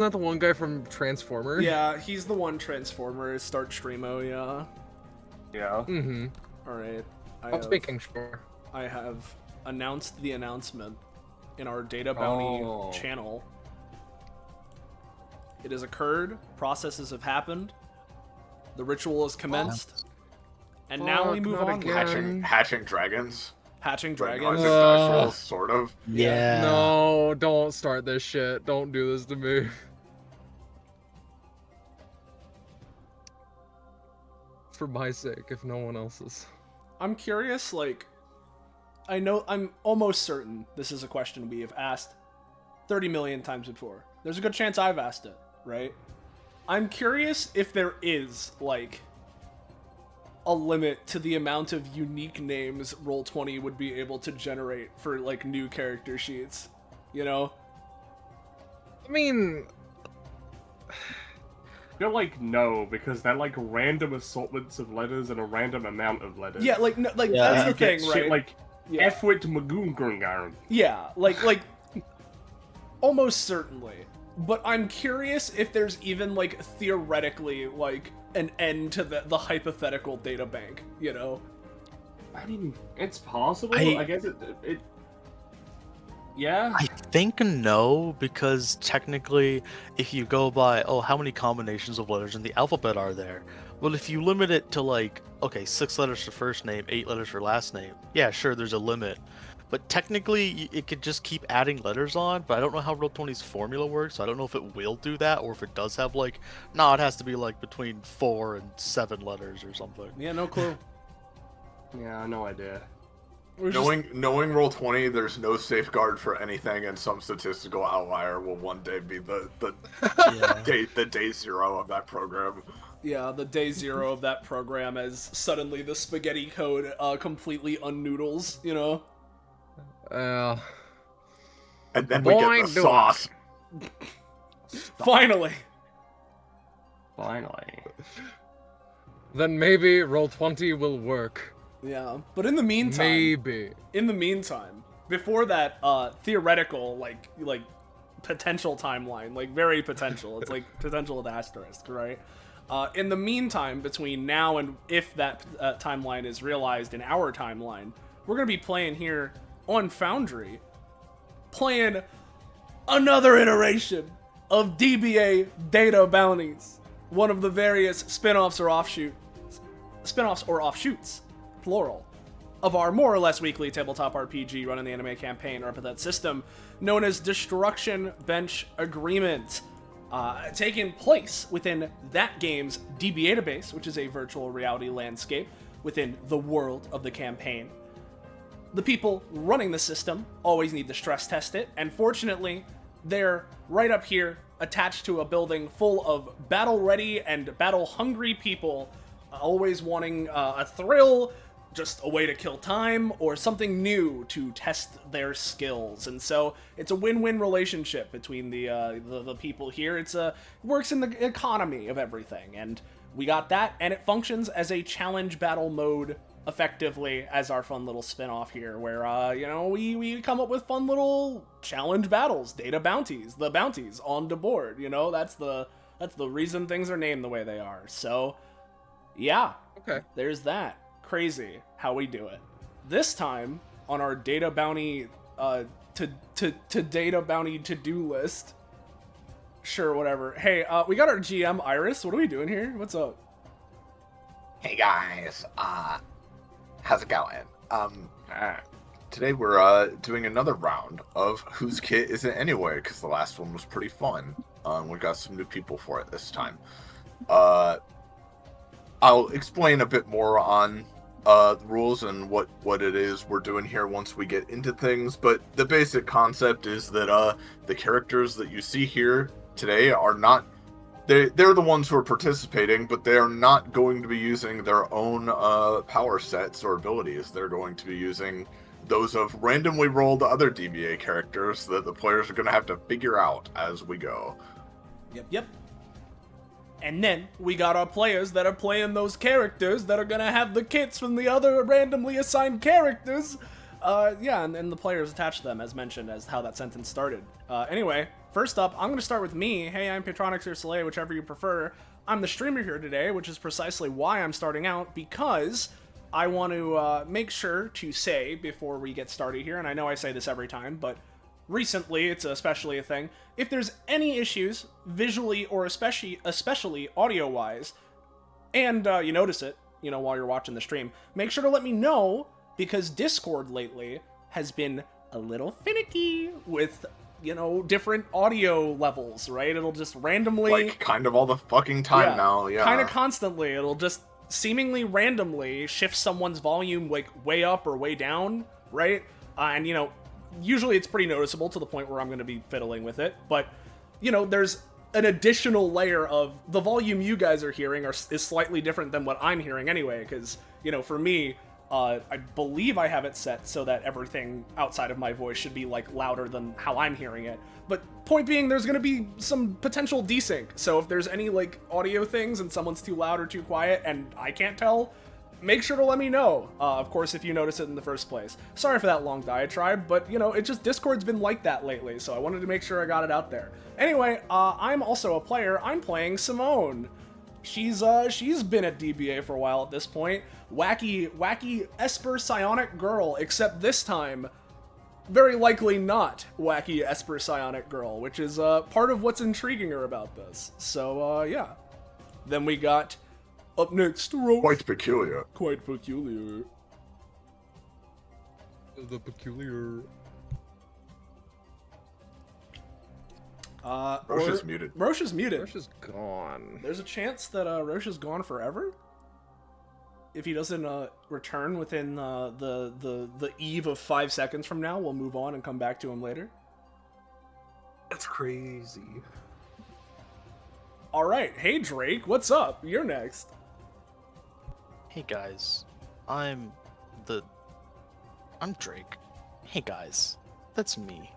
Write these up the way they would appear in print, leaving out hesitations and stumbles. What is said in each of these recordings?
that the one guy from Transformers? Yeah, he's the one Transformer, Start Streamo, yeah. Yeah. Mm-hmm. Alright. I was making sure. I have announced the announcement in our Data Bounty channel. It has occurred, processes have happened, the ritual has commenced, and now we move on. Hatching dragons. Hatching Like, dragons. Isaac Dashwell, sort of. Yeah. No, don't start this shit. Don't do this to me. For my sake, if no one else's. I'm curious, like, I'm almost certain this is a question we have asked 30 million times before. There's a good chance I've asked it, right? I'm curious if there is, like, a limit to the amount of unique names Roll20 would be able to generate for, like, new character sheets, you know? I mean... I feel like no, because they're like random assortments of letters and a random amount of letters. Yeah, like, no, like Yeah. that's the thing, Shit right? like Yeah. Efwit Magoongrungarn. Yeah, like, almost certainly. But I'm curious if there's even, like, theoretically, like, an end to the hypothetical data bank, you know? I mean, it's possible. I- I guess it yeah. I think no, because technically, if you go by, oh, how many combinations of letters in the alphabet are there? Well, if you limit it to, like, okay, 6 letters for first name, 8 letters for last name, yeah, sure, there's a limit. But technically, it could just keep adding letters on, but I don't know how Roll20's formula works, so I don't know if it will do that, or if it does have, like, no, it has to be, like, between 4 and 7 letters or something. Yeah, no clue. Yeah, no idea. Knowing Roll20, there's no safeguard for anything, and some statistical outlier will one day be the Yeah. day zero of that program. Yeah, the day zero of that program as suddenly the spaghetti code completely unnoodles, you know? And then we get the sauce. Finally! Finally. Then maybe Roll20 will work. Yeah, but in the meantime... Maybe. In the meantime, before that theoretical, like potential timeline, like very potential, it's like potential with asterisk, right? In the meantime, between now and if that timeline is realized in our timeline, we're going to be playing here on Foundry, playing another iteration of DBA Data Bounties, one of the various spin-offs or offshoots, plural, of our more or less weekly tabletop RPG run in the anime campaign or Epithet System, known as Destruction Bench Agreement, taking place within that game's DBA database, which is a virtual reality landscape within the world of the campaign. The people running the system always need to stress test it, and fortunately, they're right up here, attached to a building full of battle-ready and battle-hungry people, always wanting a thrill, just a way to kill time, or something new to test their skills. And so it's a win-win relationship between the people here. It works in the economy of everything, and we got that, and it functions as a challenge battle mode effectively as our fun little spin-off here, where we come up with fun little challenge battles, data bounties, the bounties on the board. That's the reason things are named the way they are. So yeah, Okay. there's that. Crazy how we do it. This time on our data bounty to data bounty to-do list. Sure, whatever. Hey, we got our GM Iris. What are we doing here? What's up? Hey guys, how's it going? Today we're doing another round of Whose Kit Is It Anyway? Because the last one was pretty fun. We got some new people for it this time. I'll explain a bit more on the rules and what it is we're doing here once we get into things, but the basic concept is that the characters that you see here today are not... They're the ones who are participating, but they're not going to be using their own power sets or abilities. They're going to be using those of randomly rolled other DBA characters that the players are going to have to figure out as we go. Yep. And then we got our players that are playing those characters that are gonna have the kits from the other randomly assigned characters Yeah, and the players attached to them, as mentioned, as how that sentence started. Anyway, first up, I'm going to start with me. Hey, I'm Patronix or Soleil, whichever you prefer. I'm the streamer here today, which is precisely why I'm starting out, because I want to make sure to say before we get started here, and I know I say this every time, but recently it's especially a thing, if there's any issues, visually or especially audio-wise, and you notice it, while you're watching the stream, make sure to let me know, because Discord lately has been a little finicky with, different audio levels, right? It'll just randomly... Like, kind of all the fucking time now, yeah. Kind of constantly. It'll just seemingly randomly shift someone's volume, like, way up or way down, right? And, usually it's pretty noticeable to the point where I'm going to be fiddling with it, but, there's an additional layer of the volume you guys are hearing is slightly different than what I'm hearing anyway, because, for me... I believe I have it set so that everything outside of my voice should be, like, louder than how I'm hearing it. But point being, there's going to be some potential desync. So if there's any, like, audio things and someone's too loud or too quiet and I can't tell, make sure to let me know. Of course, if you notice it in the first place. Sorry for that long diatribe, but, it just, Discord's been like that lately, so I wanted to make sure I got it out there. Anyway, I'm also a player. I'm playing Simone. She's been at DBA for a while at this point. Wacky Esper Psionic Girl, except this time, very likely not Wacky Esper Psionic Girl, which is part of what's intriguing her about this. So, yeah. Then we got, up next, Roche. Quite peculiar. Quite peculiar. The peculiar. Roche is muted. Roche is muted. Roche is gone. There's a chance that Roche is gone forever? If he doesn't return within the eve of 5 seconds from now, we'll move on and come back to him later. That's crazy. All right. Hey, Drake. What's up? You're next. Hey guys, I'm Drake. Hey guys, that's me.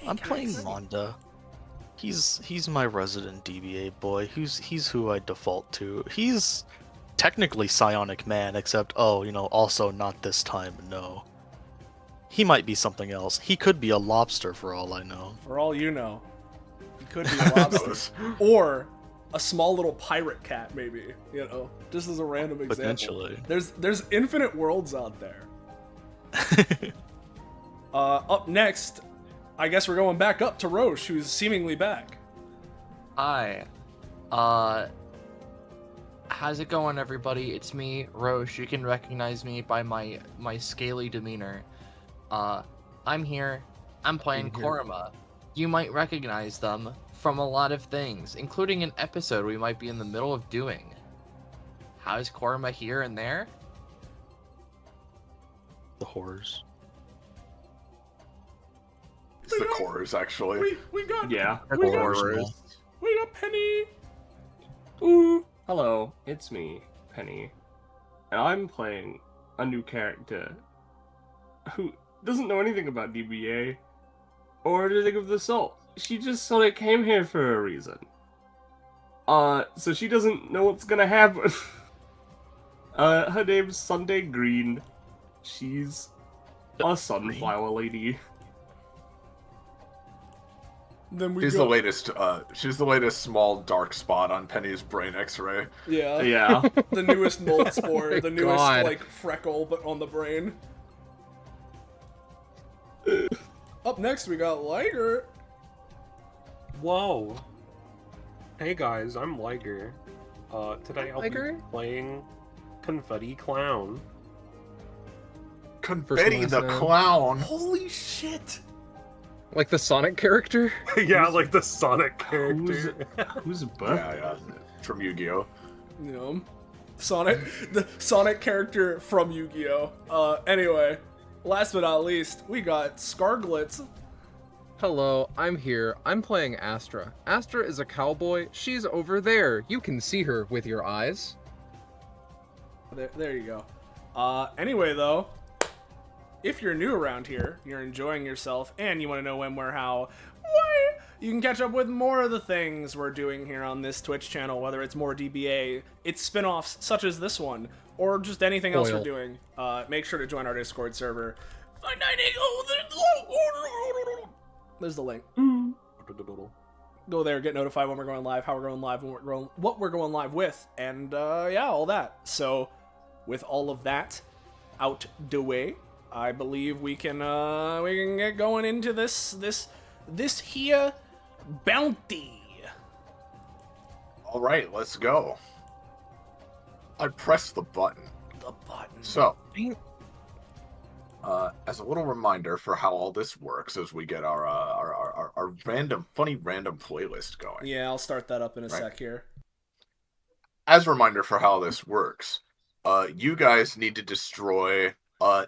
I'm playing Monda. He's my resident DBA boy. He's who I default to. He's technically Psionic Man, except also not this time. No, he might be something else. He could be a lobster for all I know. For all you know, he could be a lobster or a small little pirate cat, maybe. Just as a random example. Potentially. There's infinite worlds out there. Up next, I guess we're going back up to Roche, who's seemingly back. Hi. How's it going, everybody? It's me, Roche. You can recognize me by my scaly demeanor. I'm here. I'm playing Korma. You might recognize them from a lot of things, including an episode we might be in the middle of doing. How's Korma here and there? The horrors. It's the cores, actually. We got Penny. Ooh, hello, it's me, Penny. And I'm playing a new character who doesn't know anything about DBA or anything of the sort. She just sort of came here for a reason. So she doesn't know what's gonna happen. Her name's Sunday Green. She's a sunflower lady. Then She's the latest small dark spot on Penny's brain X-ray. Yeah. Yeah. The newest mold spore, my the newest God. freckle, but on the brain. Up next, we got Liger. Whoa. Hey guys, I'm Liger. Today I'll Liger? be playing Confetti Clown. Confetti First the and last name. clown. Holy shit! Like the Sonic character? Yeah, like the Sonic character. Who's Yeah, birthday? yeah. From Yu-Gi-Oh. The Sonic character from Yu-Gi-Oh! Anyway, last but not least, we got Scarglitz. Hello, I'm here. I'm playing Astra. Astra is a cowboy. She's over there. You can see her with your eyes. There you go. Anyway, though, if you're new around here, you're enjoying yourself, and you want to know when, where, how, why, you can catch up with more of the things we're doing here on this Twitch channel, whether it's more DBA, it's spin-offs such as this one, or just anything else we're Oil. doing. Make sure to join our Discord server. There's the link. Go there, get notified when we're going live, how we're going live, what we're going live with, and yeah, all that. So, with all of that out the way, I believe we can get going into this here bounty. All right, let's go. I press the button. The button. So, as a little reminder for how all this works, as we get our funny random playlist going. Yeah, I'll start that up in a sec here. As a reminder for how this works, you guys need to destroy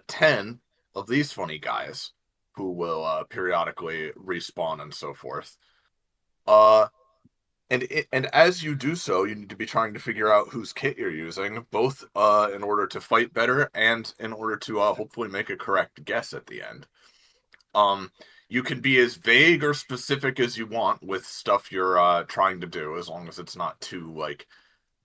10 of these funny guys who will periodically respawn and so forth. And as you do so, you need to be trying to figure out whose kit you're using, both in order to fight better and in order to hopefully make a correct guess at the end. You can be as vague or specific as you want with stuff you're trying to do, as long as it's not too like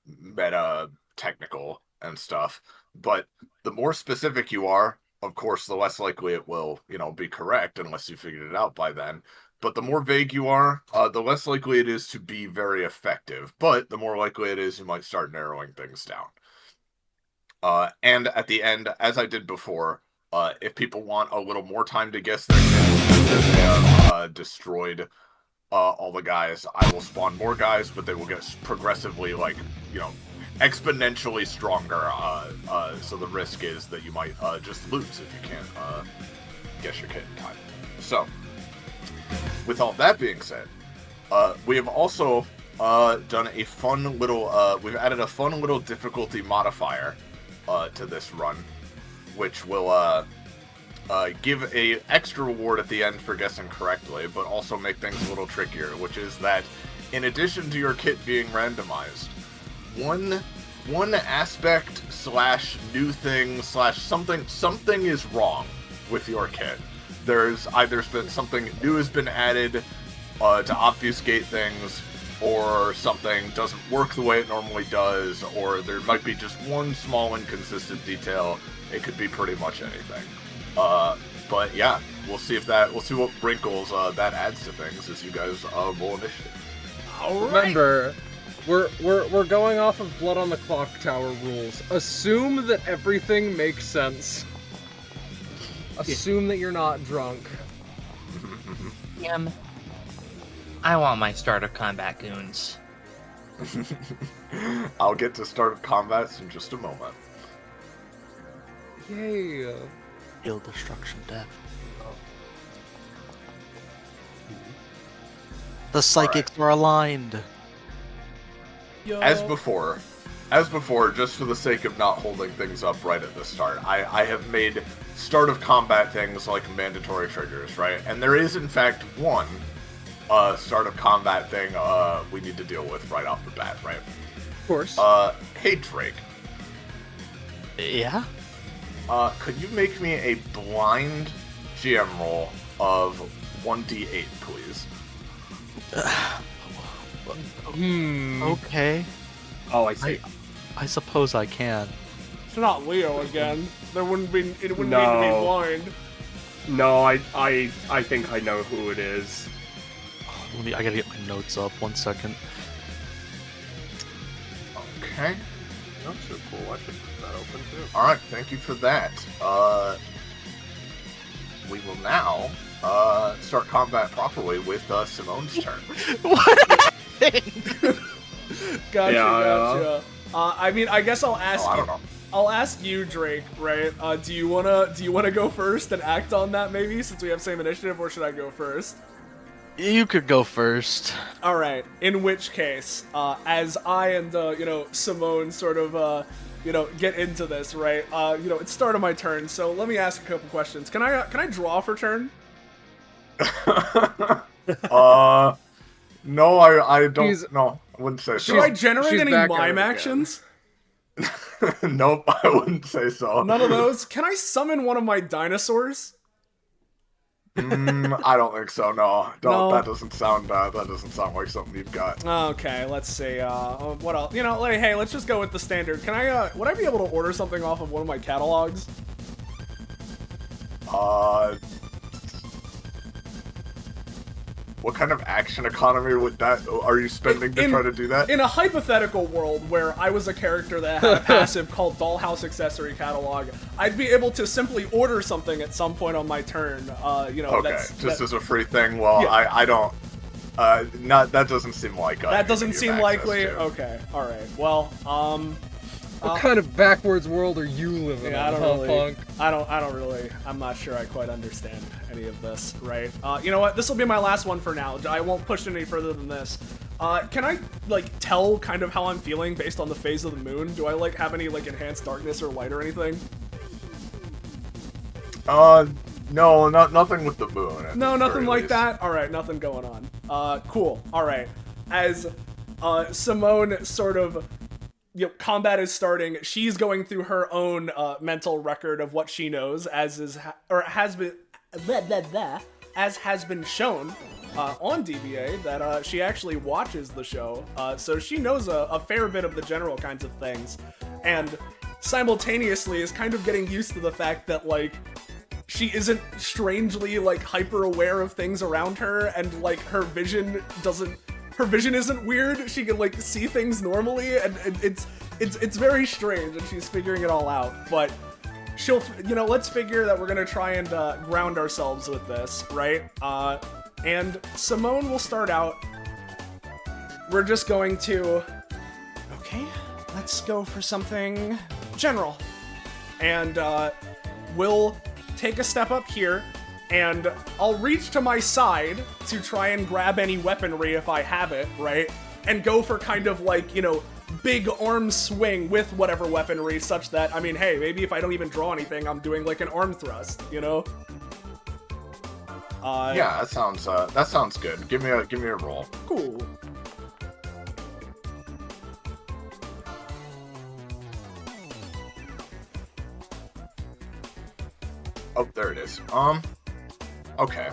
meta technical and stuff. But the more specific you are, of course, the less likely it will, be correct unless you figured it out by then. But the more vague you are, the less likely it is to be very effective. But the more likely it is you might start narrowing things down. And at the end, as I did before, if people want a little more time to guess their kit, they have destroyed all the guys, I will spawn more guys, but they will get progressively, exponentially stronger. So the risk is that you might just lose if you can't guess your kit in time. So, with all that being said, we have also done a fun little, we've added a fun little difficulty modifier to this run, which will give a extra reward at the end for guessing correctly, but also make things a little trickier, which is that in addition to your kit being randomized, one aspect / new / something is wrong with your kit. There's either been something new has been added to obfuscate things, or something doesn't work the way it normally does, or there might be just one small inconsistent detail. It could be pretty much anything. But yeah, we'll see what wrinkles that adds to things as you guys roll initiative. All right. Remember, we're going off of Blood on the Clock Tower rules. Assume that everything makes sense. Assume that you're not drunk. I want my start of combat goons. I'll get to start of combats in just a moment. Yay. Heal, destruction, death. The psychics are aligned. Yo. As before, just for the sake of not holding things up right at the start, I have made start of combat things like mandatory triggers, right? And there is, in fact, one start of combat thing we need to deal with right off the bat, right? Of course. Hey, Drake. Yeah? Could you make me a blind GM roll of 1d8, please? Okay. Oh, I see. I suppose I can. It's not Leo again. It wouldn't need to be blind. No, I think I know who it is. I gotta get my notes up. 1 second. Okay. Notes are cool. I should put that open too. Alright, thank you for that. We will now start combat properly with Simone's turn. Gotcha. I mean, I guess I'll ask I you. don't know. I'll ask you, Drake. Right? Do you wanna go first and act on that maybe, since we have same initiative, or should I go first? You could go first. All right. In which case, as I and Simone sort of get into this, right? It's start of my turn, so let me ask a couple questions. Can I draw for turn? No, I don't. No, I wouldn't say so. Should I generate she's any back mime out again. actions? Nope, I wouldn't say so. None of those. Can I summon one of my dinosaurs? I don't think so. No, don't. No. That doesn't sound like something you've got. Okay, let's see. What else? Hey, let's just go with the standard. Can I? Would I be able to order something off of one of my catalogs? What kind of action economy would that? Are you spending to try to do that? In a hypothetical world where I was a character that had a passive called Dollhouse Accessory Catalog, I'd be able to simply order something at some point on my turn. You know, Okay, as a free thing. Well, Yeah. I don't. That doesn't seem like. that doesn't seem access likely. to. Okay, all right. Well, What kind of backwards world are you living yeah, in, Punk? I don't really. I'm not sure I quite understand any of this. Right. You know what? This will be my last one for now. I won't push any further than this. Can I like tell kind of how I'm feeling based on the phase of the moon? Do I like have any like enhanced darkness or light or anything? No, nothing with the moon. at No, the nothing very like least. that. All right, nothing going on. Cool. All right. As Simone sort of, you know, combat is starting, she's going through her own mental record of what she knows, as is has been as has been shown on DBA that she actually watches the show, so she knows a fair bit of the general kinds of things, and simultaneously is kind of getting used to the fact that like she isn't strangely like hyper aware of things around her, and like her vision isn't weird. She can like see things normally, and it's very strange, and she's figuring it all out. But she'll, you know, let's figure that we're gonna try and ground ourselves with this, right? And Simone will start out. We're just going to, okay, let's go for something general, and we'll take a step up here, and I'll reach to my side to try and grab any weaponry if I have it, right? And go for kind of like, you know, big arm swing with whatever weaponry, such that, I mean, hey, maybe if I don't even draw anything, I'm doing like an arm thrust, you know? Yeah, that sounds good. Give me a roll. Cool. Oh, there it is. Okay.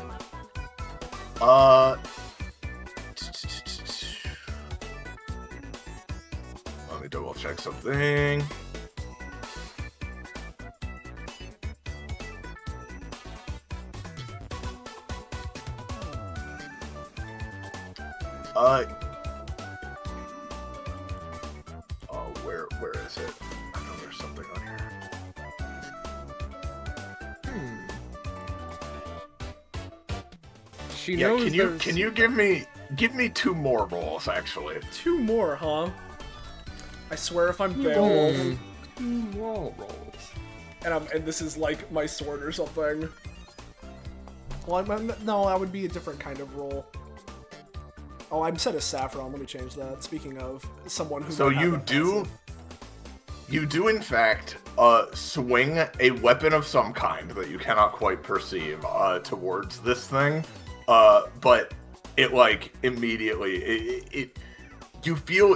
Let me double check something. Where is it? I know there's something on here. She Yeah, knows can you give me 2 more rolls actually? 2 more, huh? I swear if I'm Beowulf, 2 more rolls. and this is like my sword or something. Well, no, that would be a different kind of roll. Oh, I'm set as Saffron. Let me change that. Speaking of someone who. So you do in fact swing a weapon of some kind that you cannot quite perceive towards this thing, but it like immediately you feel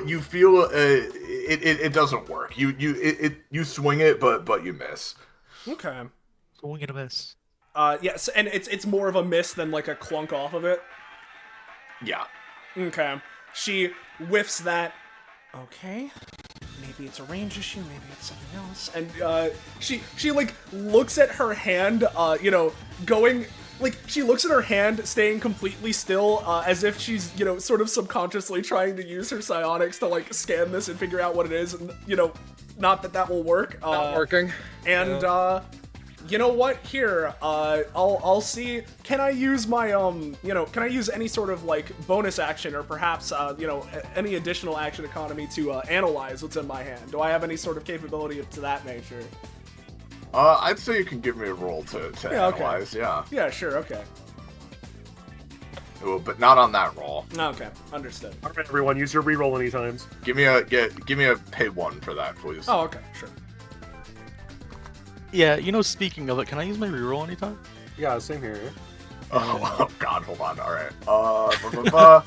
it doesn't work. You swing it, but you miss. Okay. Swing and a miss. Yes, and it's more of a miss than like a clunk off of it. Yeah. Okay. She whiffs that. Okay. Maybe it's a range issue, maybe it's something else. And she like looks at her hand, you know, going like she looks at her hand staying completely still, as if she's, you know, sort of subconsciously trying to use her psionics to like scan this and figure out what it is, and you know, not that will work. Not working. And you know what? Here, I'll see. Can I use my you know, can I use any sort of like bonus action, or perhaps you know, any additional action economy to analyze what's in my hand? Do I have any sort of capability to that nature? I'd say you can give me a roll to Yeah, okay. analyze. Yeah. Yeah, sure. Okay. Well, but not on that roll. Okay, understood. All right, everyone, use your reroll anytimes. Give me a pay 1 for that, please. Oh, okay, sure. Yeah, you know, speaking of it, can I use my reroll anytime? Yeah, same here. Oh God, hold on. All right. Blah, blah, blah.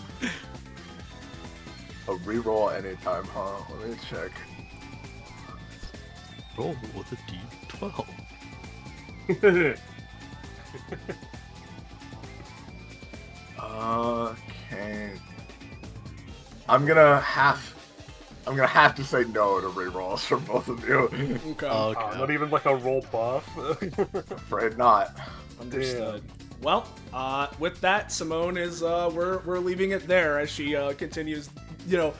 A reroll anytime, huh? Let me check. Roll with a d12. Okay. I'm gonna half I'm gonna have to say no to rerolls from both of you. Okay. Not even like a roll buff. Afraid not. Understood. Well, with that, Simone is we're leaving it there as she continues, you know,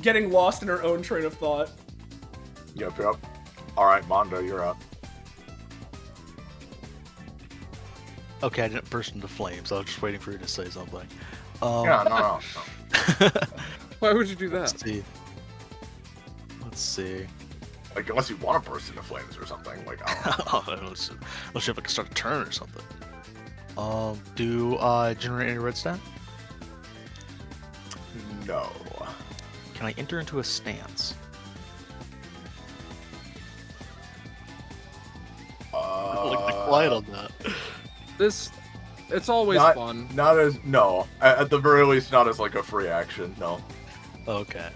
getting lost in her own train of thought. Yep. All right, Mondo, you're up. Okay, I didn't burst into flames. I was just waiting for you to say something. Yeah, no. Why would you do Let's that? see. Let's see. Like, unless you want to burst into flames or something. Like, I don't know. Unless you have like start a turn or something. Do generate any red stat? No. Can I enter into a stance? Like the quiet on that. It's always Not- fun. Not as no. At the very least, not as like a free action. No. Okay.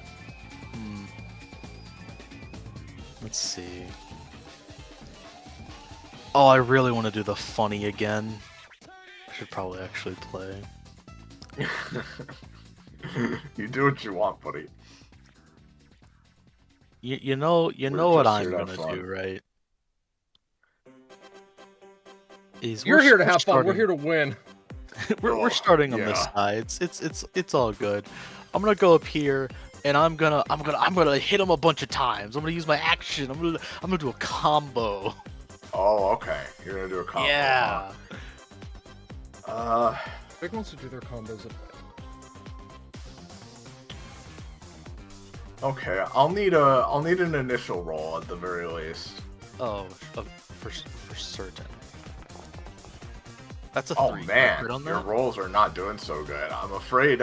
Let's see. Oh, I really want to do the funny again. I should probably actually play. You do what you want, buddy. You know what just I'm here to have gonna fun. do, right? You're here to have fun. starting- We're here to win. we're starting on this Yeah. side. It's all good. I'm gonna go up here and I'm gonna hit him a bunch of times. I'm gonna use my action. I'm gonna do a combo. Oh, okay. You're gonna do a combo. Yeah. huh? Big wants to do their combos a bit. Okay. I'll need an initial roll at the very least. Oh, for certain. That's a 3. Oh Am I man, good on your that? rolls are not doing so good. I'm afraid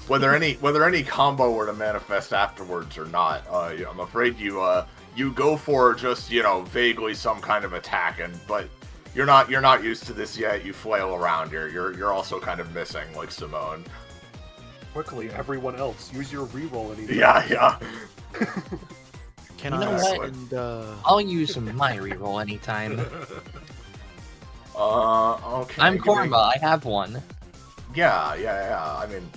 whether any combo were to manifest afterwards or not, I'm afraid you go for just vaguely some kind of attack, but you're not used to this yet. You flail around. You're also kind of missing like Simone. Quickly, everyone else, use your reroll anytime. Yeah. Can You know I what? send, I'll use my reroll anytime. Okay. I'm give me- Korma. I have one. Yeah. I mean,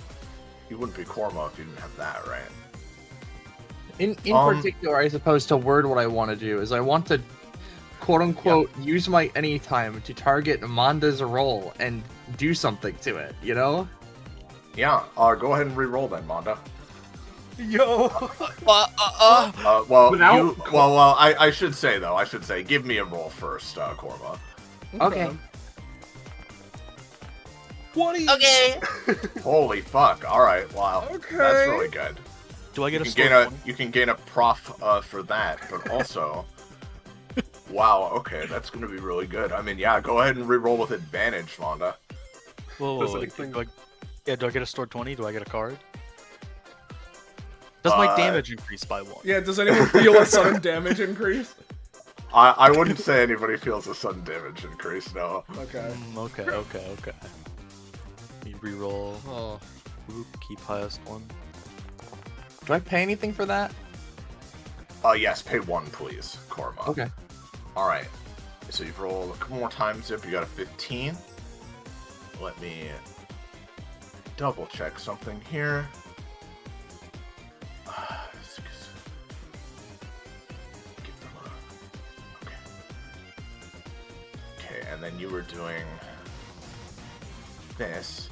you wouldn't be Korma if you didn't have that, right? In particular, I suppose to word what I want to do is I want to, quote unquote, use my anytime to target Manda's roll and do something to it. You know? Yeah. Go ahead and re-roll then, Manda. Yo! I should say, give me a roll first, Korma. Okay. 20. Okay. Holy fuck! All right, wow, Okay. that's really good. do I get a You score? can gain a 20? you can gain a prof for that, but also, wow, okay, that's gonna be really good. I mean, yeah, go ahead and re-roll with advantage, Manda. Whoa, Does whoa, anything- do I get a store 20? Do I get a card? Does my damage increase by 1? Yeah, does anyone feel a sudden damage increase? I wouldn't say anybody feels a sudden damage increase. No. Okay. Okay. You reroll. Oh. Oop, keep highest one. Do I pay anything for that? Yes, pay 1, please, Korma. Okay. All right. So you've rolled a couple more times. Zip, you got a 15. Let me double check something here. Okay, and then you were doing this.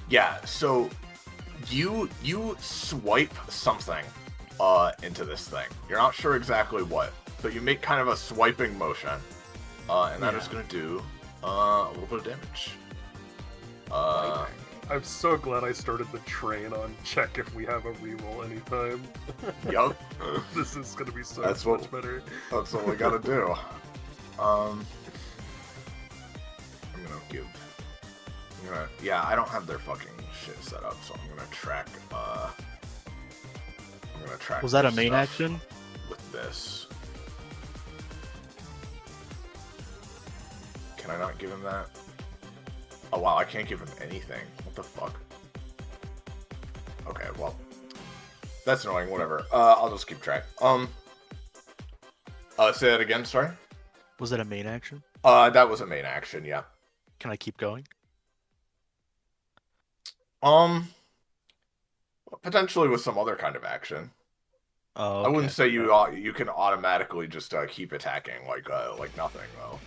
Yeah, so you swipe something into this thing. You're not sure exactly what, but you make kind of a swiping motion, and that is going to do a little bit of damage. I'm so glad I started the train on check if we have a reroll anytime. Yup. This is gonna be so That's much what- better. That's what we gotta do. I'm gonna give. Yeah, I don't have their fucking shit set up, so I'm gonna track. Was that a their main stuff action? with this? Can I not give him that? Oh wow, I can't give him anything. What the fuck? Okay, well, that's annoying. Whatever. I'll just keep track. Say that again. Sorry. Was that a main action? That was a main action. Yeah. Can I keep going? Potentially with some other kind of action. Oh, I wouldn't okay. say you can automatically just keep attacking like nothing though.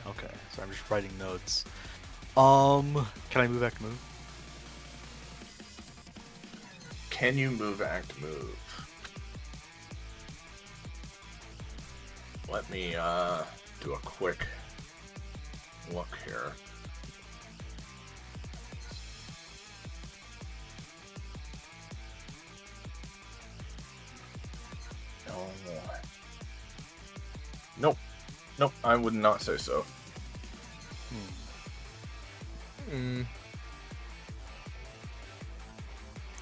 Okay. So I'm just writing notes. Can I move, act, move? Can you move, act, move? Let me do a quick look here. Oh. Nope, I would not say so.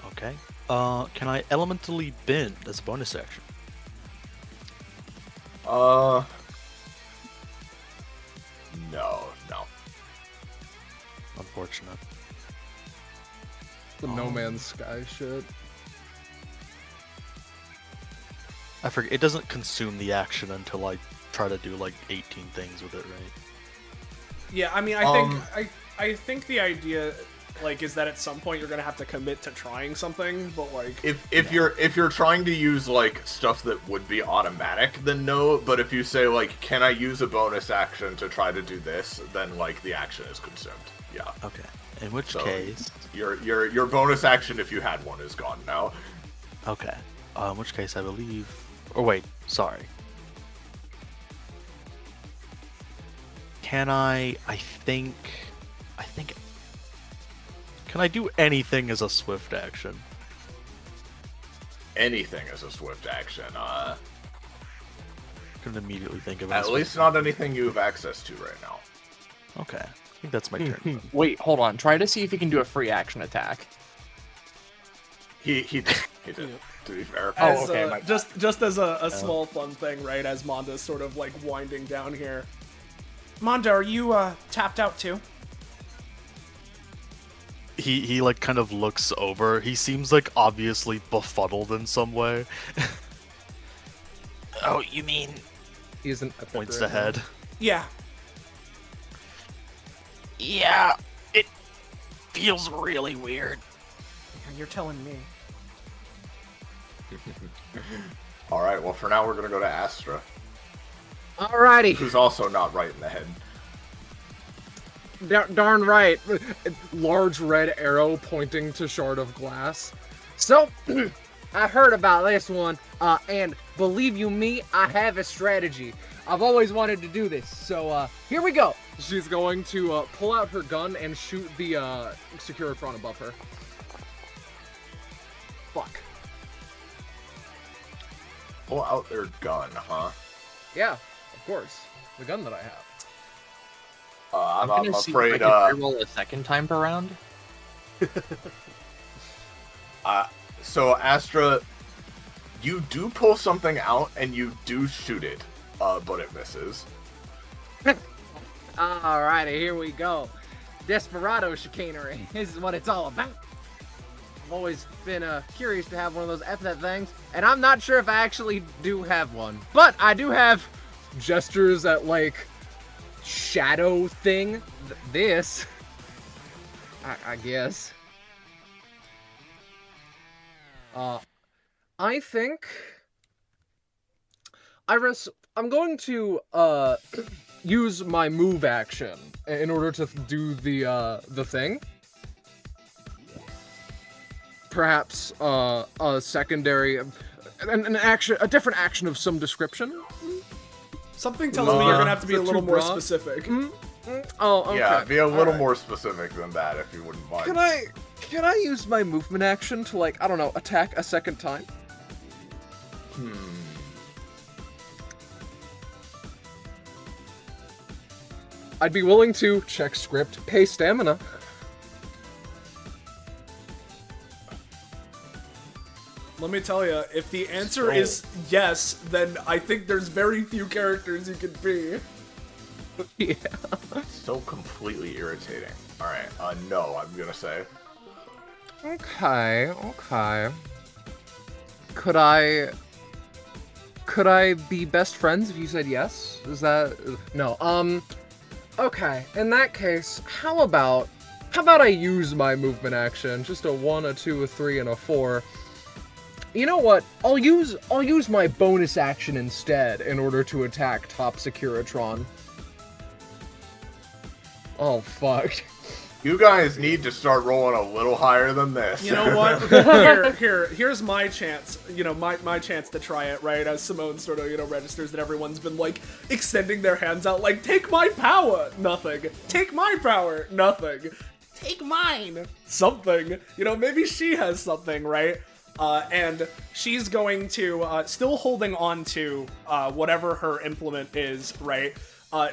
Okay. Can I elementally bend as a bonus action? No. Unfortunate. The No Man's Sky shit. I forget. It doesn't consume the action until I try to do like 18 things with it, right? Yeah, I mean, I think the idea, like, is that at some point you're gonna have to commit to trying something, but like, If you're trying to use like stuff that would be automatic, then no. But if you say like, can I use a bonus action to try to do this, then like the action is consumed. Yeah. Okay. In which So, case, your bonus action, if you had one, is gone now. okay. In which case, I believe. Or wait, sorry. Can I? I think. Can I do anything as a swift action? Anything is a swift action. Couldn't immediately think of it. At least not anything you have access to right now. Okay. I think that's my turn. Wait, hold on. Try to see if you can do a free action attack. He did. To be fair. as, okay, my bad. just as a small fun thing, right? As Monda's sort of like winding down here. Monda, are you tapped out too? He like kind of looks over. He seems like obviously befuddled in some way. Oh, you mean? He's an Points right now. ahead. Yeah. Yeah, it feels really weird. You're telling me. All right. Well, for now, we're gonna go to Astra, Alrighty. who's also not right in the head. Darn right. Large red arrow pointing to shard of glass. So, I heard about this one, and believe you me, I have a strategy. I've always wanted to do this, so here we go. She's going to pull out her gun and shoot the Securitron above her. Fuck. Pull out their gun, huh? Yeah, of course. The gun that I have. I'm gonna see afraid. if I can reroll a second time per round. So Astra, you do pull something out and you do shoot it, but it misses. Alrighty, here we go. Desperado chicanery. This is what it's all about. I've always been curious to have one of those epithet things, and I'm not sure if I actually do have one. But I do have gestures at, like, shadow thing. This. I guess. I think... I'm going to, use my move action in order to do the thing. Perhaps a secondary, a different action of some description. Something tells me you're gonna have to be a the little two more bra? specific. Oh, okay. Yeah, be a little Alright. more specific than that if you wouldn't mind. Can I use my movement action to, like, I don't know, attack a second time? I'd be willing to check script, pay stamina. Let me tell you, if the answer is yes, then I think there's very few characters you could be. Yeah. So completely irritating. Alright, no, I'm gonna say. Okay. Could I be best friends if you said yes? Is that... No, Okay, in that case, how about I use my movement action? Just a 1, a 2, a 3, and a 4. You know what? I'll use my bonus action instead in order to attack Top Securitron. Oh fuck. You guys need to start rolling a little higher than this. You know what? Here's my chance. You know, my chance to try it, right? As Simone sort of, registers that everyone's been, like, extending their hands out, like, take my power! Nothing. Take my power! Nothing. Take mine! Something. You know, maybe she has something, right? And she's going to, still holding on to, whatever her implement is, right?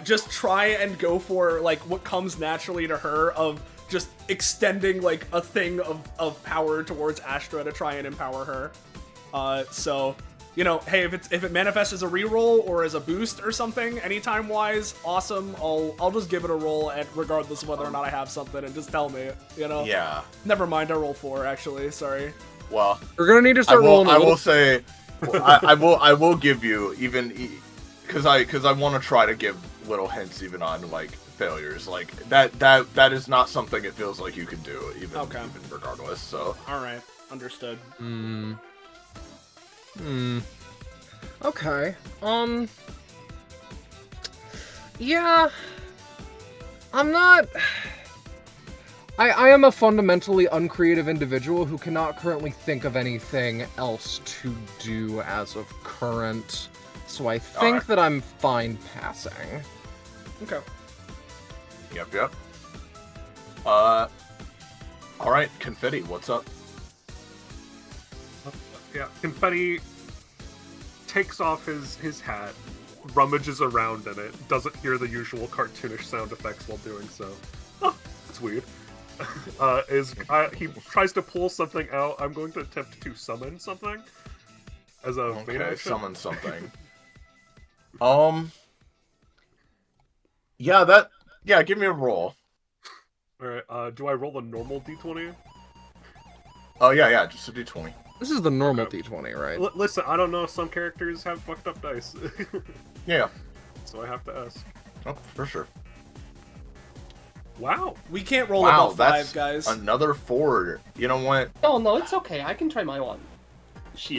Just try and go for, like, what comes naturally to her of just extending, like, a thing of power towards Astra to try and empower her. So, you know, hey, if it manifests as a reroll or as a boost or something, anytime-wise, awesome. I'll just give it a roll, regardless of whether or not I have something, and just tell me, you know? Yeah. Never mind, I roll 4, actually, sorry. Well, We're gonna need to start rolling. I will say, I will give you because I want to try to give little hints even on like failures. Like that is not something it feels like you can do even regardless. So all right, understood. Okay. Yeah. I'm not. I am a fundamentally uncreative individual who cannot currently think of anything else to do as of current, so I think that I'm fine passing. Okay. Yep. Alright, Confetti, what's up? Yeah, Confetti takes off his hat, rummages around in it, doesn't hear the usual cartoonish sound effects while doing so. Oh, that's weird. He tries to pull something out. I'm going to attempt to summon something as a main action. Summon something. Yeah, give me a roll. Alright, do I roll a normal d20? Oh, yeah, just a d20. This is the normal D20, right? Listen, I don't know, some characters have fucked up dice. Yeah. So I have to ask. Oh, for sure. Wow. We can't roll above 5, that's guys. Another 4. You know what? Oh, no, it's okay. I can try my one. She,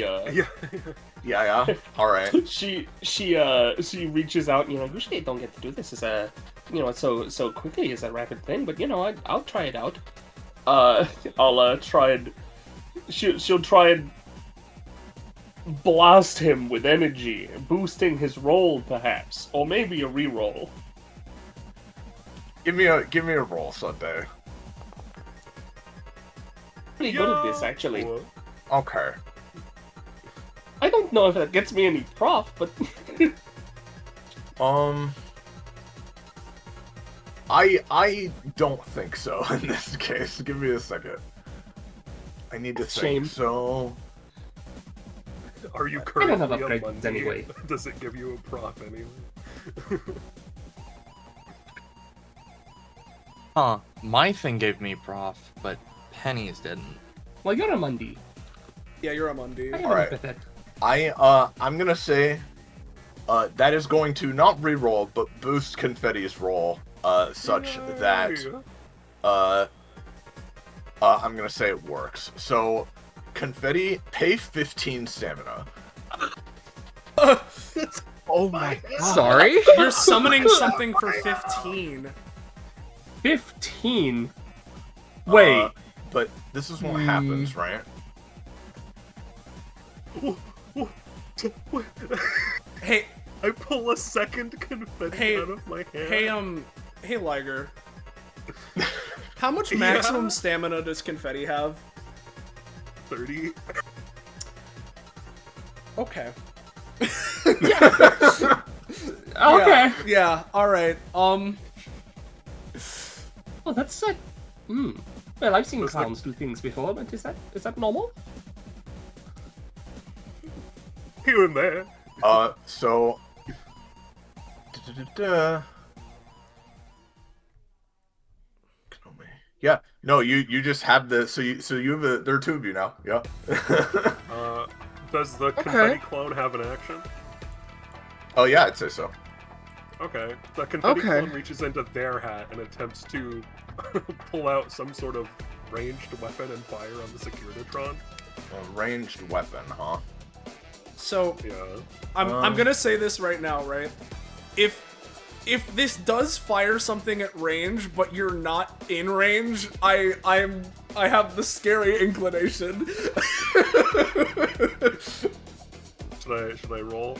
Yeah. Alright. she reaches out, usually I don't get to do this as a, so quickly as a rapid thing, but, I'll try it out. I'll try and, she'll try and blast him with energy, boosting his roll, perhaps, or maybe a reroll. Give me a roll, Sunday. Pretty good at this, actually. Okay. I don't know if that gets me any prof, but... I don't think so in this case. Give me a second. I need to think. Shame. So... Are you I don't have currently a upgrades Monday? anyway. Does it give you a prof anyway? Huh. My thing gave me prof, but Penny's didn't. Well, you're a Mundi. Yeah, you're a Mundi. I am Alright. an Epithet. I'm gonna say that is going to not reroll, but boost Confetti's roll, such that I'm gonna say it works. So Confetti, pay 15 stamina. Oh my god. Sorry? You're summoning something for 15. 15? Wait. But this is what happens, right? Hey, I pull a second confetti out of my hand. hey, Liger. How much maximum stamina does Confetti have? 30. Okay. Okay. Yeah, alright. Oh, that's it. Well, I've seen clowns do things before, but is that normal? Here and there. So... Yeah, no, you just have the, so you have a, there are 2 of you now, yeah. Does the confetti clone have an action? Oh yeah, I'd say so. Okay. The confetti Okay. clone reaches into their hat and attempts to pull out some sort of ranged weapon and fire on the Securitron. A ranged weapon, huh? So Yeah. I'm gonna say this right now, right? If this does fire something at range, but you're not in range, I have the scary inclination. Should I roll?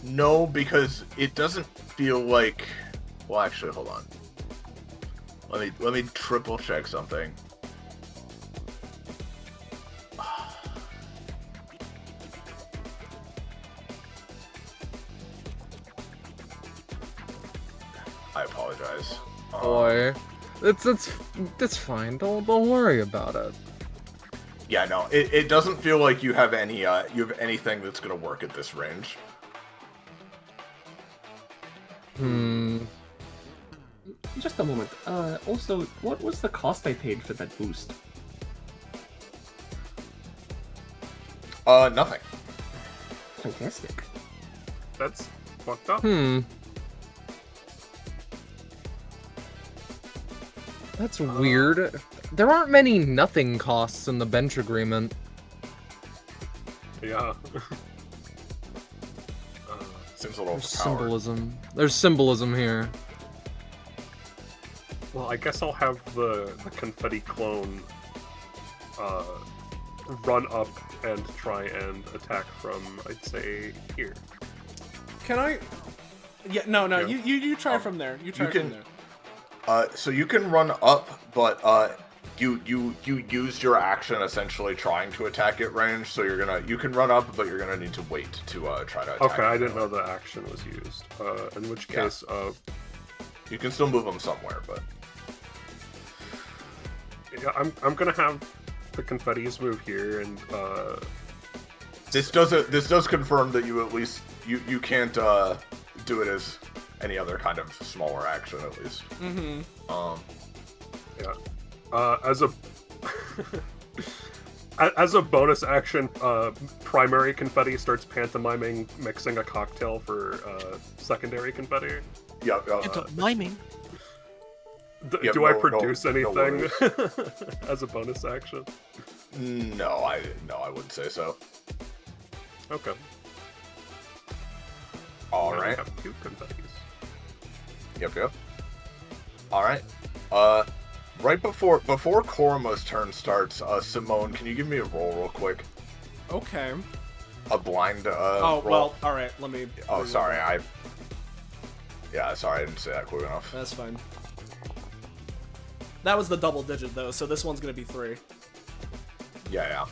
No, because it doesn't feel like. Well, actually, hold on. Let me triple check something. I apologize. Boy, that's fine. Don't worry about it. Yeah, no, it doesn't feel like you have anything that's gonna work at this range. Just a moment. Also, what was the cost I paid for that boost? Nothing. Fantastic. That's fucked up. That's weird. There aren't many nothing costs in the bench agreement. Yeah. Seems a little There's overpowered. symbolism. There's symbolism here. Well, I guess I'll have the confetti clone run up and try and attack from, I'd say, here. Can I? Yeah, no, Yeah. you try from there. You try you from can- there. So you can run up, but you used your action essentially trying to attack at range. So you can run up, but you're gonna need to wait to try to attack. Okay, I it. didn't know the action was used. In which Yeah. case, You can still move them somewhere, but yeah, I'm gonna have the confettis move here, and this does confirm that you at least you can't do it as any other kind of smaller action at least. as a as a bonus action, primary confetti starts pantomiming mixing a cocktail for secondary confetti. Yeah. Miming. Yeah, Do I no produce anything worries. as a bonus action? No, I wouldn't say so. Okay. All Now I right. have 2 confettis. Yep. All right. Right before Korima's turn starts, Simone, can you give me a roll real quick? Okay. A blind Oh roll. well. All right. Let me. Oh, sorry. Sorry, I didn't say that quick enough. That's fine. That was the double digit though, so this one's gonna be 3. Yeah.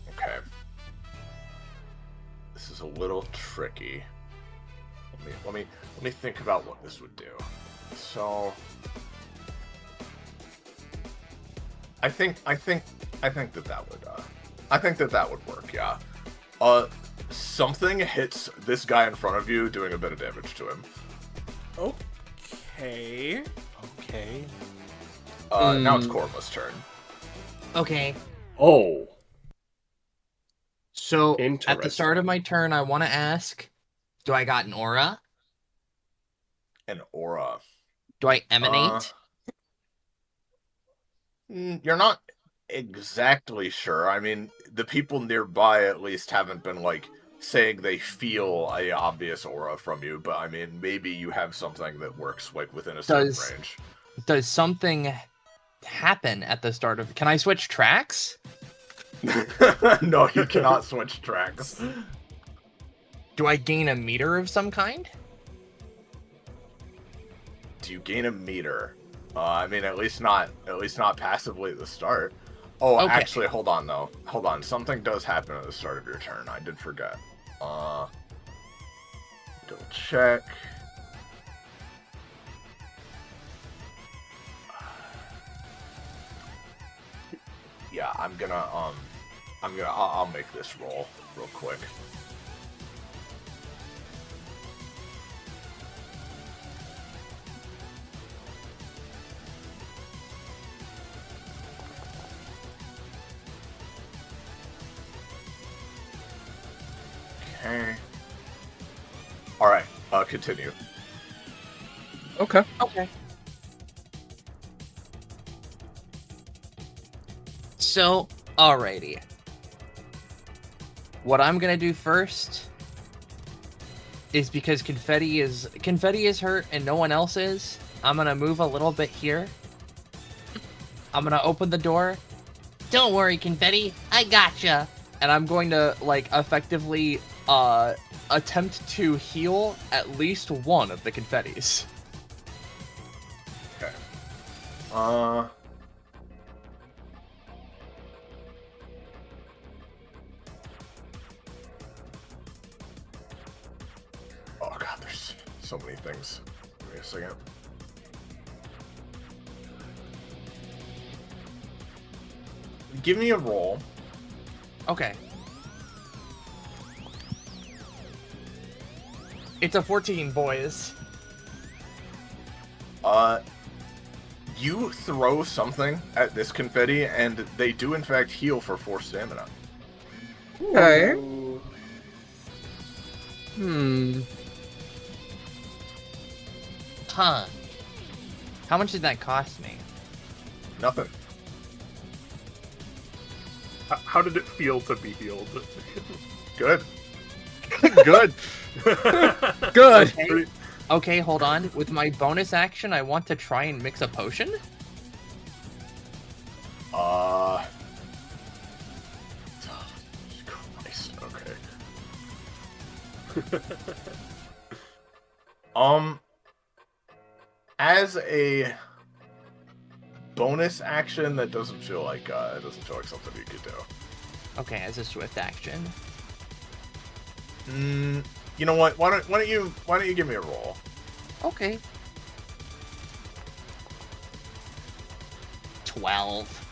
Okay. This is a little tricky. Let me think about what this would do. So, I think that would work. Yeah. Something hits this guy in front of you, doing a bit of damage to him. Okay. Now it's Korima's turn. Okay, Oh. so at the Interesting. start of my turn, I want to ask, do I got an aura? An aura. Do I emanate? You're not exactly sure. I mean, the people nearby at least haven't been saying they feel a obvious aura from you, but I mean, maybe you have something that works within a certain range. Does something happen at the start of? Can I switch tracks? No, you cannot switch tracks. Do I gain a meter of some kind? Do you gain a meter? I mean, at least not passively at the start. Oh, Okay. Actually, hold on though. Hold on. Something does happen at the start of your turn. I did forget. Double check. Yeah, I'll make this roll real quick. Okay. All right. Continue. Okay. Okay. So, alrighty. What I'm gonna do first is because confetti is hurt and no one else is. I'm gonna move a little bit here. I'm gonna open the door. Don't worry, confetti. I gotcha. And I'm going to like effectively attempt to heal at least one of the confettis. Okay. Oh god, there's so many things. Give me a second. Give me a roll. Okay. It's a 14, boys. You throw something at this confetti, and they do in fact heal for 4 stamina. Okay. Ooh. Huh. How much did that cost me? Nothing. How did it feel to be healed? Good. Good. Good. Okay. Okay, hold on. With my bonus action, I want to try and mix a potion. Christ. Okay. As a bonus action, that doesn't feel like something you could do. Okay, as a swift action. You know what? Why don't you give me a roll? Okay. 12.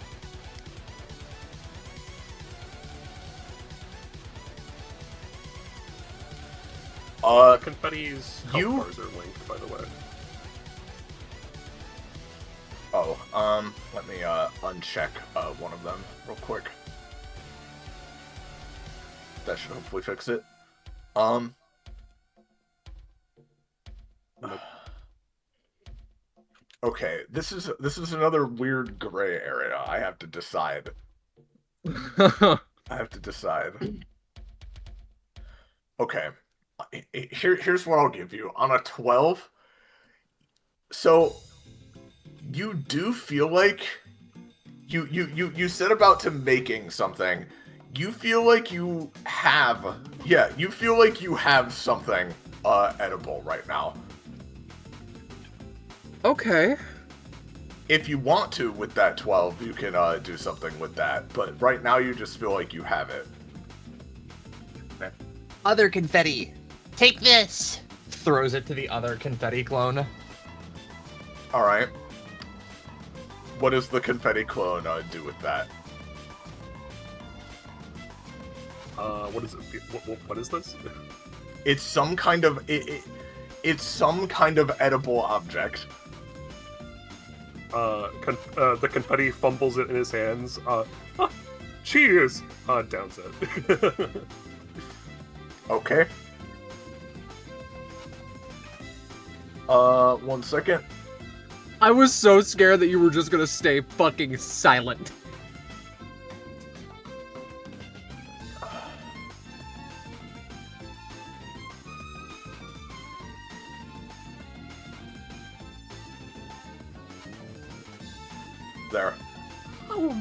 Confetti's you- health bars are linked, by the way. Let me uncheck one of them real quick. That should hopefully fix it. Okay, this is another weird gray area. I have to decide. Okay, here's what I'll give you on a 12. So you do feel like you set about to making something. You feel like you have something edible right now. Okay. If you want to with that 12, you can do something with that. But right now you just feel like you have it. Other confetti. Take this. Throws it to the other confetti clone. Alright. What does the confetti clone do with that? What is it? What is this? It's some kind of it's some kind of edible object. The confetti fumbles it in his hands. Cheers! Downs it. Okay. 1 second. I was so scared that you were just gonna stay fucking silent. There. Oh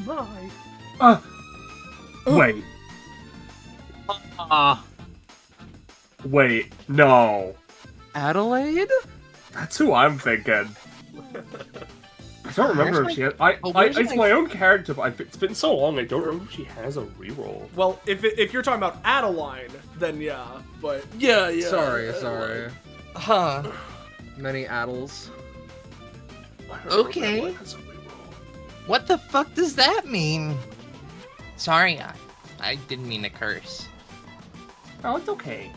my. Wait. Wait, no. Adelaide? That's who I'm thinking. I don't remember if she has. It's my own character, but it's been so long, I don't remember if she has a reroll. Well, if you're talking about Adeline, then yeah, but Yeah. Sorry. Huh. Many addles. Okay. What the fuck does that mean? Sorry, I didn't mean to curse. Oh, it's okay.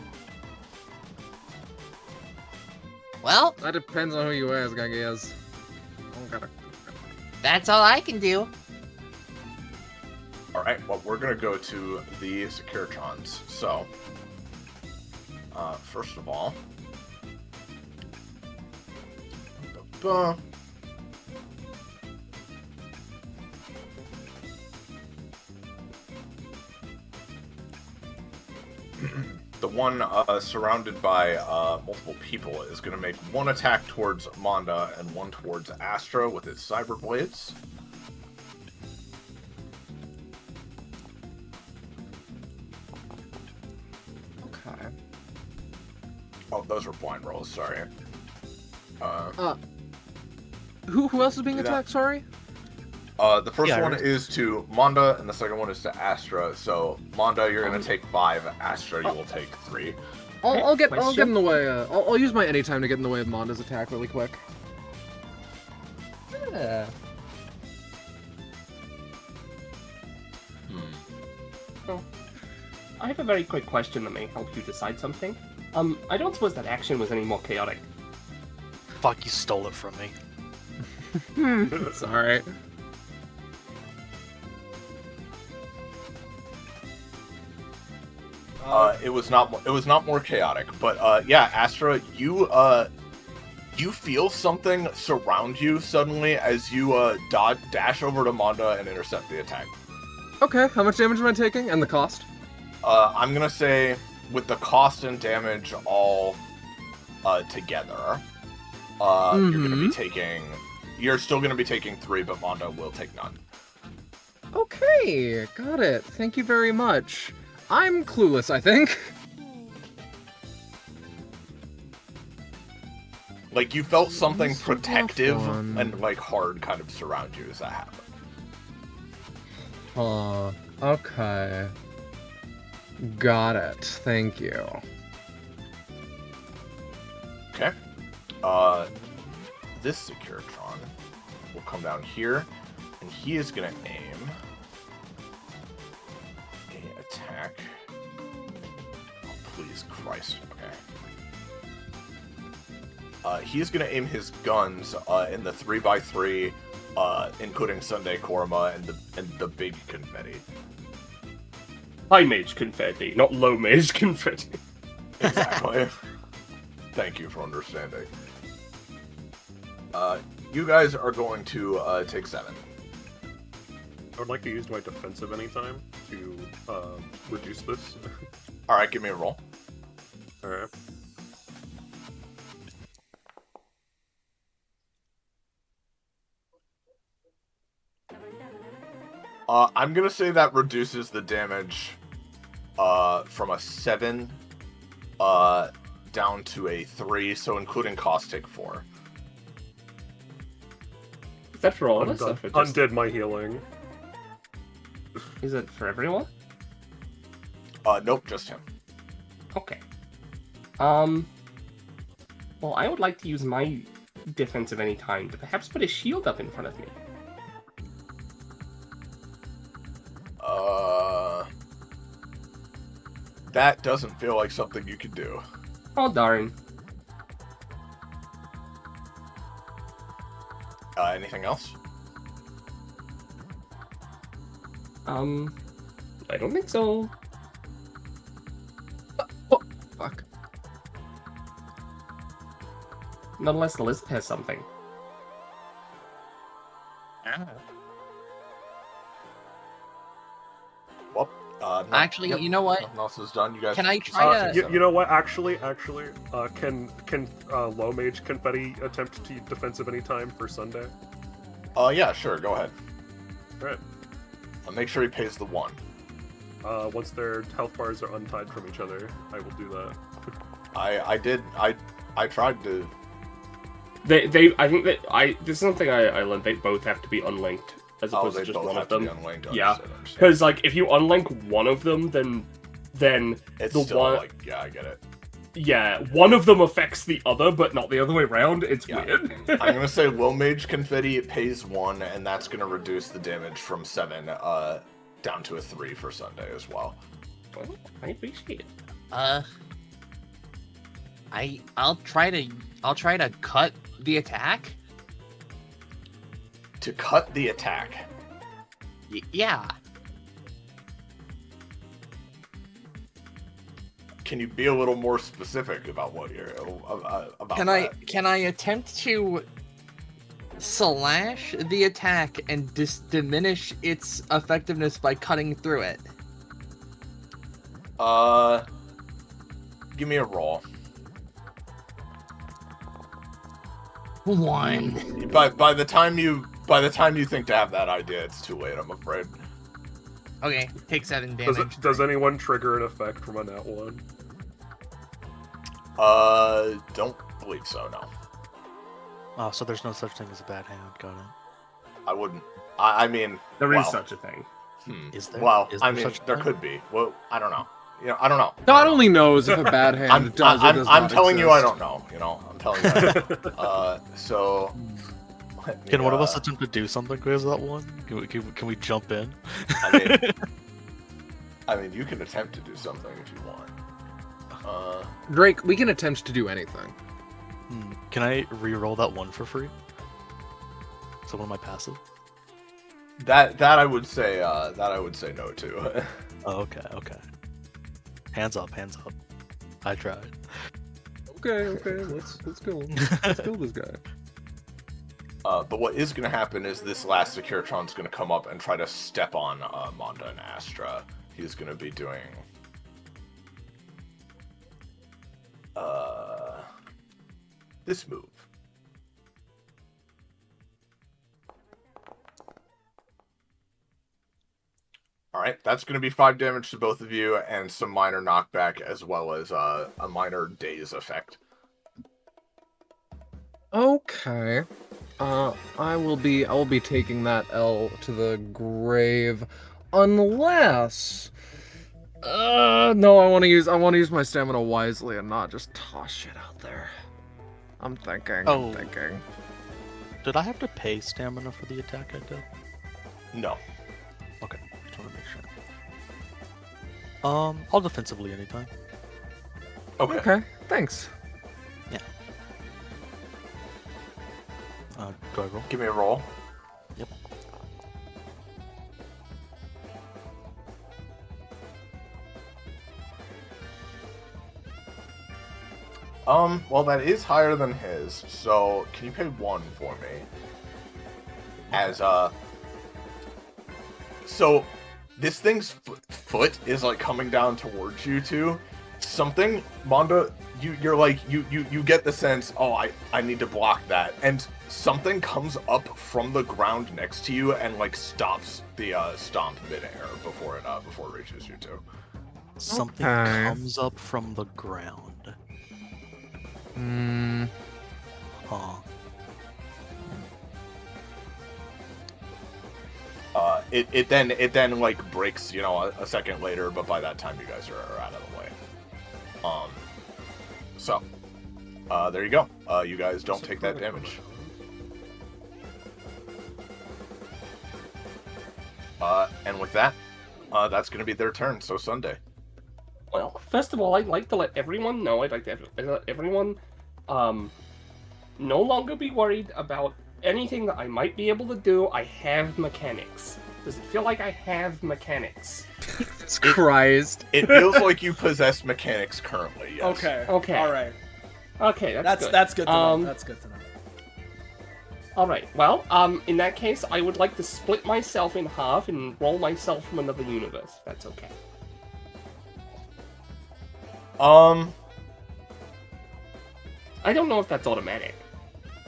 Well, That depends on who you ask, I guess. that's all I can do. Alright, well, we're gonna go to the Securitrons. So, First of all, the one surrounded by multiple people is going to make one attack towards Monda and one towards Astra with its cyber blades. Okay. Oh, those were blind rolls. Sorry. Who else is being Do that. attacked? Sorry. The first Yeah, one right. is to Monda, and the second one is to Astra. So, Monda, you're going to take 5. Astra, you will take 3. I'll get Question? in the way. I'll use my anytime to get in the way of Monda's attack really quick. Yeah. I have a very quick question that may help you decide something. I don't suppose that action was any more chaotic. Fuck, you stole it from me. It's alright. It was not more chaotic, but yeah, Astra, you feel something surround you suddenly as you dash over to Monda and intercept the attack. Okay, how much damage am I taking? And the cost? I'm gonna say with the cost and damage all together, you're still gonna be taking 3, but Monda will take none. Okay, got it. Thank you very much. I'm clueless, I think. Like you felt something This is a rough protective one. and like hard kind of surround you as that happened. Okay. Got it. Thank you. Okay. This Securitron will come down here, and he is gonna aim a attack. Oh, please, Christ. Okay. He is gonna aim his guns in the 3x3, including Sunday Korma and the big confetti. High mage confetti, not low mage confetti. Exactly. Thank you for understanding. You guys are going to take 7. I would like to use my defensive anytime to reduce this. Alright, give me a roll. Alright. I'm gonna say that reduces the damage from a 7 down to a 3, so including cost, take 4. Is that for all of us? or Undid, for just- undid my healing. Is it for everyone? Nope, just him. Okay. Well, I would like to use my defense of any time to perhaps put a shield up in front of me. That doesn't feel like something you can do. Oh, darn. Anything else? I don't think so. Oh, fuck. Not unless the list has something. Well, Actually, you know what? Nothing else is done. You guys Can I just try take to- You know what? Actually, can low mage confetti attempt to defensive anytime for Sunday? Yeah, sure. Go ahead. Alright. Make sure he pays the 1. Once their health bars are untied from each other, I will do that. I tried to. I think that this is something I learned. They both have to be unlinked as Oh, opposed they to just both one have of to be them. unlinked. Yeah. Understood. Because like if you unlink one of them, then It's the still one, like, yeah, I get it. yeah, one of them affects the other, but not the other way around. It's Yeah. weird. I'm gonna say low mage confetti pays 1, and that's gonna reduce the damage from 7 down to a 3 for Sunday as well. Well, I appreciate it. I'll try to cut the attack. To cut the attack. Yeah. can you be a little more specific about what you're about? Can I attempt to slash the attack and diminish its effectiveness by cutting through it? Give me a roll. 1. By the time you think to have that idea, it's too late, I'm afraid. Okay, take 7 damage. Does anyone trigger an effect from a nat 1? Don't believe so, no. Oh, so there's no such thing as a bad hand. Got it. I wouldn't. I mean, There is well, such a thing. Is there? Well, Is I there mean, such a there thing? could be. Well, I don't know. You know, I don't know. God only knows if a bad hand I'm does telling you, I exist. don't know. You know, I'm telling you. I don't know. So. Can one of us attempt to do something with that one? Can we jump in? I mean, you can attempt to do something if you want. Drake, we can attempt to do anything. Can I re-roll that one for free? So one of my passive. That I would say no to. Oh, okay. Hands up. I tried. Okay, let's go. Let's kill this guy. But what is going to happen is this last Securitron's going to come up and try to step on Monda and Astra. He's going to be doing this move. Alright, that's going to be 5 damage to both of you and some minor knockback as well as a minor daze effect. Okay. I will be taking that L to the grave, unless. No, I want to use my stamina wisely and not just toss shit out there. I'm thinking. Did I have to pay stamina for the attack I did? No. Okay, just want to make sure. I'll defensively anytime. Okay, thanks. Do I roll? Give me a roll. Yep. Well, that is higher than his, so can you pay 1 for me? As, so, this thing's foot is, like, coming down towards you two. Something, Monda, you're like, you get the sense, oh, I need to block that, and something comes up from the ground next to you and, like, stops the, stomp midair before it reaches you two. Something Okay. comes up from the ground. Huh. It then like breaks, you know, a second later, but by that time you guys are out of the way. So, there you go. You guys don't take that damage. And with that, that's gonna be their turn. So Sunday. Well, first of all, I'd like to let everyone know, let everyone no longer be worried about anything that I might be able to do. I have mechanics. Does it feel like I have mechanics? Jesus Christ. It feels like you possess mechanics currently, yes. Okay. Okay. All right. Okay, That's good. good to know. That's good to know. Alright, well, in that case, I would like to split myself in half and roll myself from another universe, if that's okay. I don't know if that's automatic.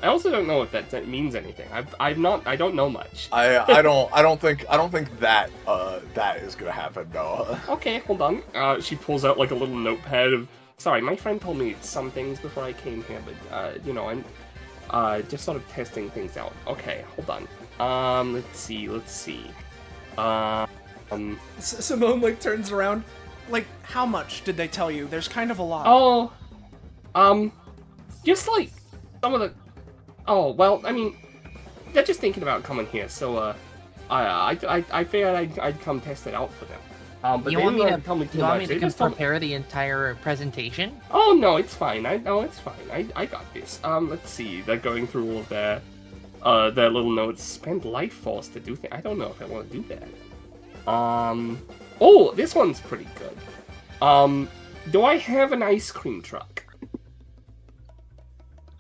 I also don't know if that means anything. I don't know much. I don't think that that is gonna happen, no. Okay, hold on. She pulls out like a little notepad of. Sorry, my friend told me some things before I came here, but you know, I'm just sort of testing things out. Okay, hold on. Let's see. Simone like turns around. Like, how much did they tell you? There's kind of a lot. Oh, just like some of the. Oh well, I mean, they're just thinking about coming here, so I figured I'd come test it out for them. But You they want me didn't to, tell me too you want much. me They to just told me. prepare the entire presentation? Oh no, it's fine. It's fine. I got this. Let's see. They're going through all of their little notes. Spend life force to do things. I don't know if I want to do that. Oh, this one's pretty good. Do I have an ice cream truck?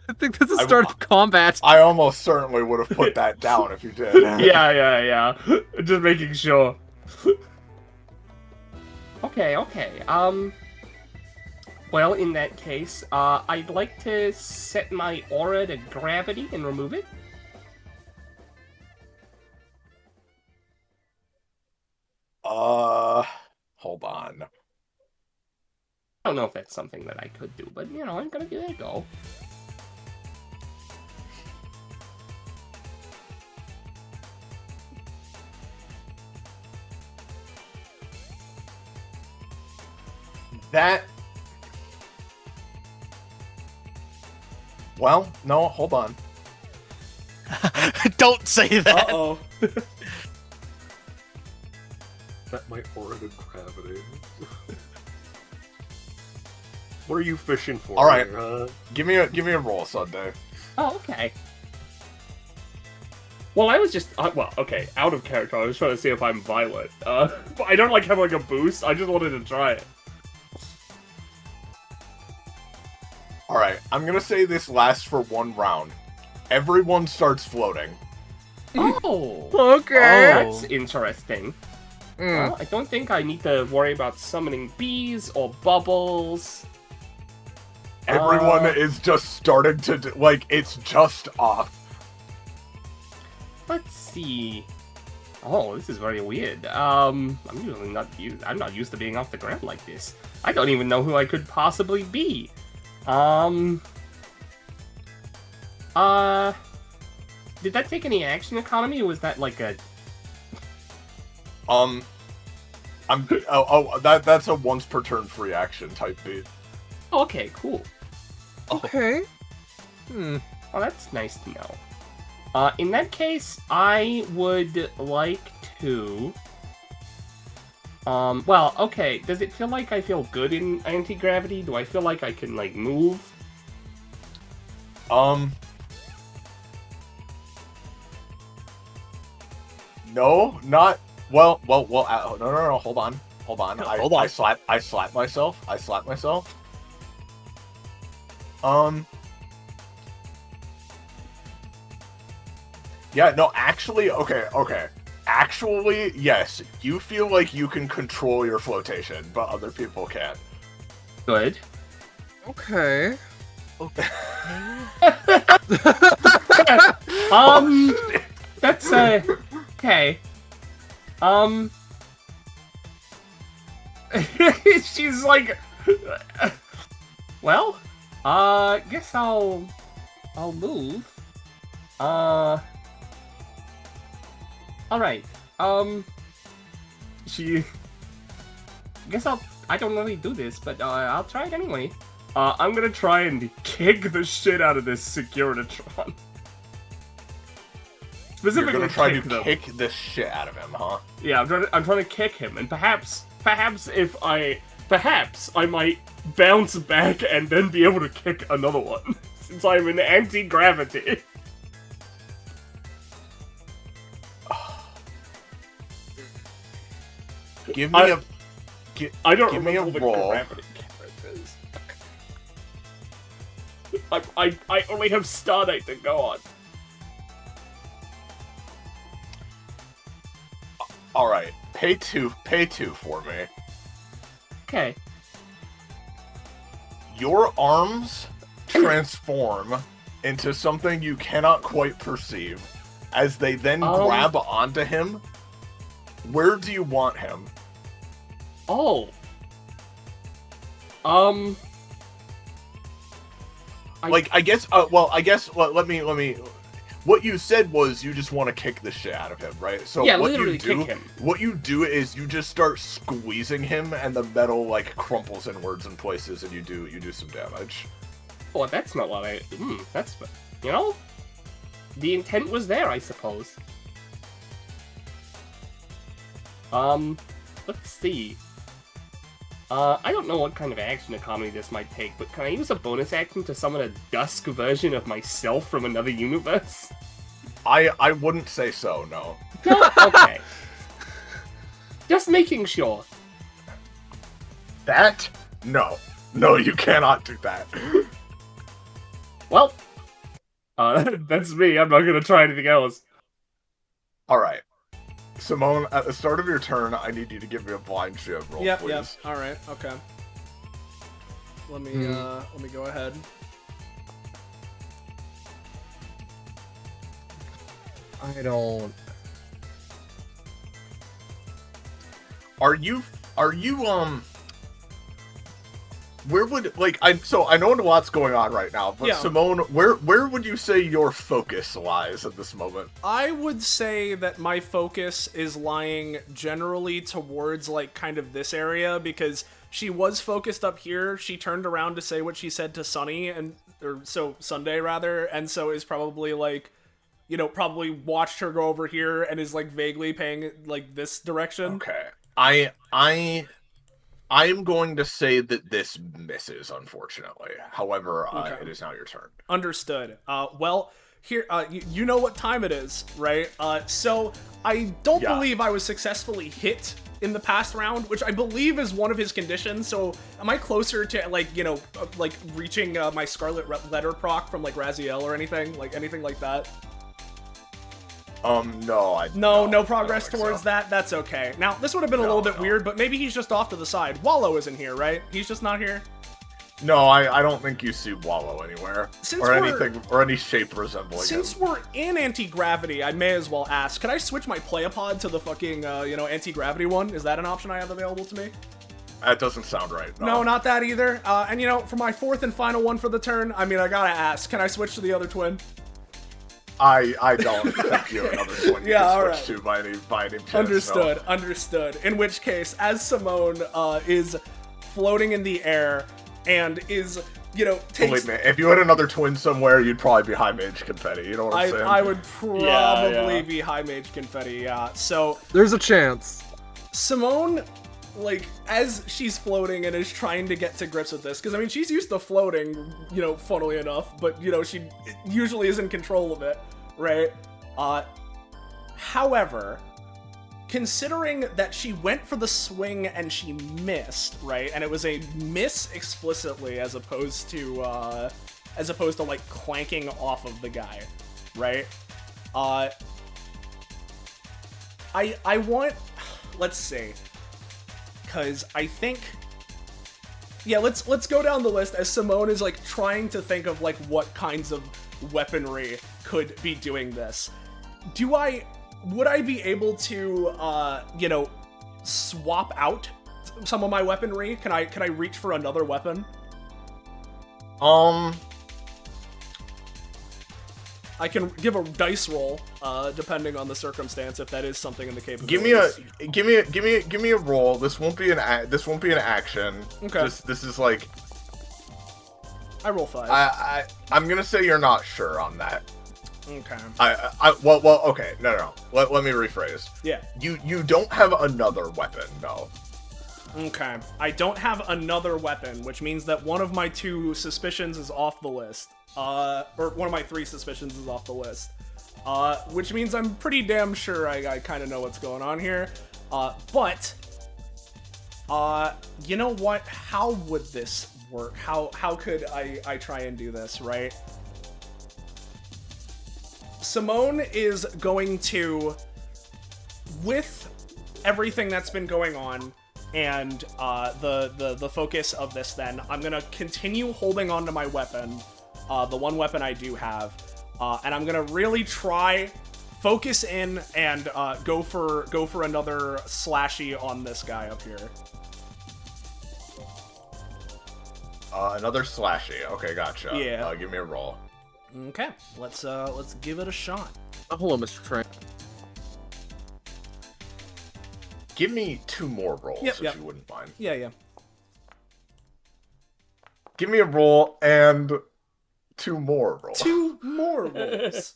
I think that's the start of combat. I almost certainly would have put that down if you did. Yeah. Just making sure. Okay. Well, in that case, I'd like to set my aura to gravity and remove it. Hold on. I don't know if that's something that I could do, but, you know, I'm gonna give it a go. That... Well, no, hold on. Don't say that. Uh-oh. That might aura to gravity. What are you fishing for? All right. here, huh? Give me a roll, Sunday. Oh, okay. Well, I was just... well, okay, out of character. I was trying to see if I'm violent. But I don't, like, have, like, a boost. I just wanted to try it. Alright, I'm gonna say this lasts for 1 round. Everyone starts floating. Oh! Okay. Oh. That's interesting. Mm. Well, I don't think I need to worry about summoning bees or bubbles. Everyone is just starting to, like, it's just off. Let's see. Oh, this is very weird. I'm not used to being off the ground like this. I don't even know who I could possibly be. Did that take any action economy, or was that like a... That's a once per turn free action type beat. Oh, okay, cool. Okay. Hmm. Well, that's nice to know. In that case, I would like to... well, okay, does it feel like I feel good in anti-gravity? Do I feel like I can, like, move? No, not... Well, no, hold on. Hold on. I slap myself. Yeah, no, actually, okay. Actually, yes, you feel like you can control your flotation, but other people can't. Good. Okay. That's, okay. She's like, well, guess I'll move. Alright, I don't really do this, but, I'll try it anyway. I'm gonna try and kick the shit out of this Securitron. You're gonna try to them. kick the shit out of him, huh? Yeah, I'm trying to kick him, and perhaps I might bounce back and then be able to kick another one, since I'm in anti-gravity. Give me I don't give me a remember the roll. gravity characters. I only have Stardate to go on. Alright, pay two for me. Okay. Your arms transform into something you cannot quite perceive, as they then grab onto him. Where do you want him? Oh. I guess, let me... What you said was you just want to kick the shit out of him, right? So yeah, what literally you do, kick him. What you do is you just start squeezing him, and the metal like crumples inwards in places, and you do some damage. Oh, that's not what I... that's... You know? The intent was there, I suppose. Let's see. I don't know what kind of action economy this might take, but can I use a bonus action to summon a dusk version of myself from another universe? I wouldn't say so, no. No? Okay. Just making sure. That No. No, you cannot do that. Well, that's me. I'm not gonna try anything else. Alright. Simone, at the start of your turn, I need you to give me a blind shiv roll, Yep, please. yep. All right, okay. Let me go ahead. I don't. Are you where would, like, I know a lot's going on right now, but Yeah. Simone, where would you say your focus lies at this moment? I would say that my focus is lying generally towards, like, kind of this area, because she was focused up here. She turned around to say what she said to Sunday, Sunday rather, and so is probably, like, you know, probably watched her go over here and is, like, vaguely paying, like, this direction. Okay. I am going to say that this misses, unfortunately. However, Okay. it is now your turn. Understood. Well, here, you know what time it is, right? So I don't Yeah. believe I was successfully hit in the past round, which I believe is one of his conditions. So am I closer to, like, you know, like reaching my Scarlet Letter proc from, like, Raziel or anything like that? No, No progress towards that. That's okay. Now, this would have been a little bit weird, but maybe he's just off to the side. Wallow isn't here, right? He's just not here. No, I don't think you see Wallow anywhere. Since or we're- anything, or any shape resembling Since him. we're in anti-gravity, I may as well ask, can I switch my Playapod to the fucking, anti-gravity one? Is that an option I have available to me? That doesn't sound right. No, not that either. And, you know, for my fourth and final one for the turn, I mean, I gotta ask, can I switch to the other twin? I don't think you have another one you Yeah, can alright. switch to by any chance. Understood, No. understood. In which case, as Simone is floating in the air and is, you know, takes... Believe me, if you had another twin somewhere, you'd probably be high mage confetti. You know what I'm saying? I would probably be high mage confetti, yeah. So, There's a chance. Simone, like, as she's floating and is trying to get to grips with this, because, I mean, she's used to floating, you know, funnily enough, but, you know, she usually is in control of it, right? However, considering that she went for the swing and she missed, right? And it was a miss explicitly as opposed to, like, clanking off of the guy, right? I want... Let's see. Because I think... Yeah, let's go down the list as Simone is, like, trying to think of, like, what kinds of weaponry could be doing this. Would I be able to, you know, swap out some of my weaponry? Can I reach for another weapon? I can give a dice roll, depending on the circumstance, if that is something in the capabilities. Give me a roll. This won't be an action. Okay. This is like, I roll 5. I'm gonna say you're not sure on that. Okay. Well, okay, no. Let me rephrase. Yeah. You don't have another weapon, no. Okay. I don't have another weapon, which means that one of my 2 suspicions is off the list. Or one of my 3 suspicions is off the list. Which means I'm pretty damn sure I kind of know what's going on here. But, you know what? How would this work? How could I try and do this, right? Simone is going to, with everything that's been going on, and the focus of this, then I'm gonna continue holding on to my weapon, the one weapon I do have, and I'm gonna really try, focus in, and go for another slashy on this guy up here. Another slashy. Okay, gotcha. Yeah. Give me a roll. Okay, let's give it a shot. Hello, Mr. Train. Give me 2 more rolls, Yep, if yep. you wouldn't mind. Yeah. Give me a roll and 2 more rolls. 2 more rolls.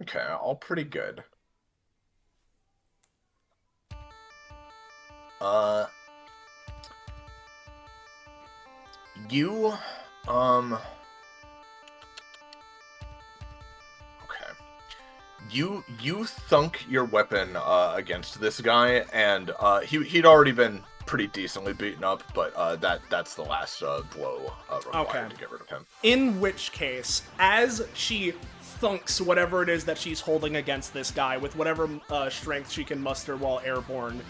Okay, all pretty good. You, okay. you thunk your weapon against this guy, and he'd already been pretty decently beaten up, but that's the last blow required to get rid of him. In which case, as she thunks whatever it is that she's holding against this guy with whatever strength she can muster while airborne,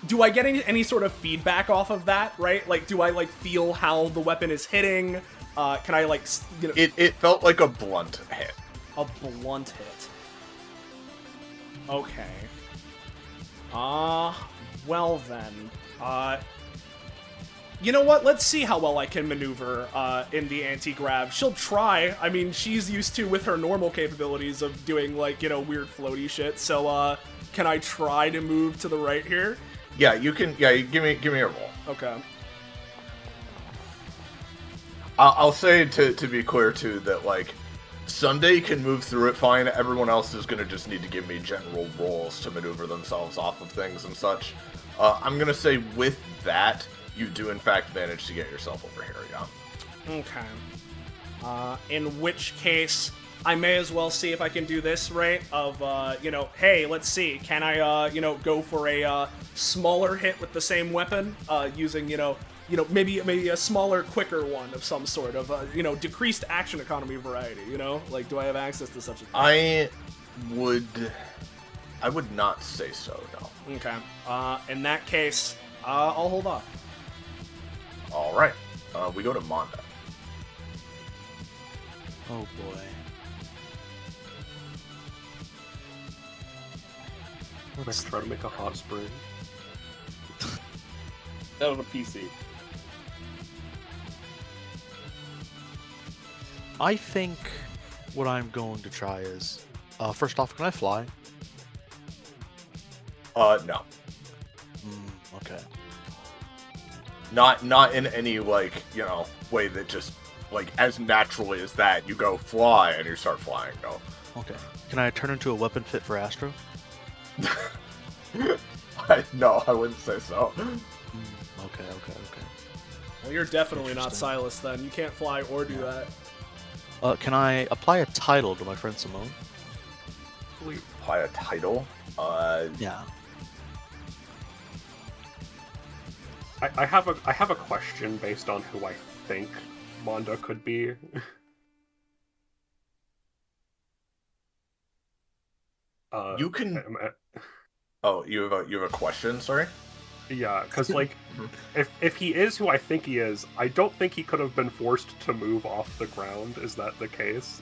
do I get any sort of feedback off of that, right? Like, do I, like, feel how the weapon is hitting? Can I, like, you know... It felt like a blunt hit. A blunt hit. Okay. Well then. You know what? Let's see how well I can maneuver in the anti-grav. She'll try. I mean, she's used to, with her normal capabilities, of doing, like, you know, weird floaty shit. So, can I try to move to the right here? Yeah, you can. Yeah, give me a roll. Okay. I'll say to be clear too that, like, Sunday can move through it fine. Everyone else is gonna just need to give me general rolls to maneuver themselves off of things and such. I'm gonna say with that, you do in fact manage to get yourself over here. Yeah. Okay. In which case, I may as well see if I can do this, right? Of, you know, hey, let's see. Can I, you know, go for a smaller hit with the same weapon, using, you know, maybe a smaller, quicker one of some sort of, you know, decreased action economy variety, you know? Like, do I have access to such a thing? I would not say so, no. Okay. In that case, I'll hold off. Alright. We go to Monda. Oh boy. Let's try to make a hot spring. That on a PC. I think what I'm going to try is, first off, can I fly? No. Okay. Not in any, like, you know, way that just, like, as naturally as that, you go fly and you start flying, no. Okay. Can I turn into a weapon fit for Astro? No, I wouldn't say so. Okay. Well, you're definitely not Silas then. You can't fly or do that. Can I apply a title to my friend Simone? Apply a title? Yeah. I have a question based on who I think Monda could be. You can. Oh, you have a question? Sorry. Yeah, because like, if he is who I think he is, I don't think he could have been forced to move off the ground. Is that the case?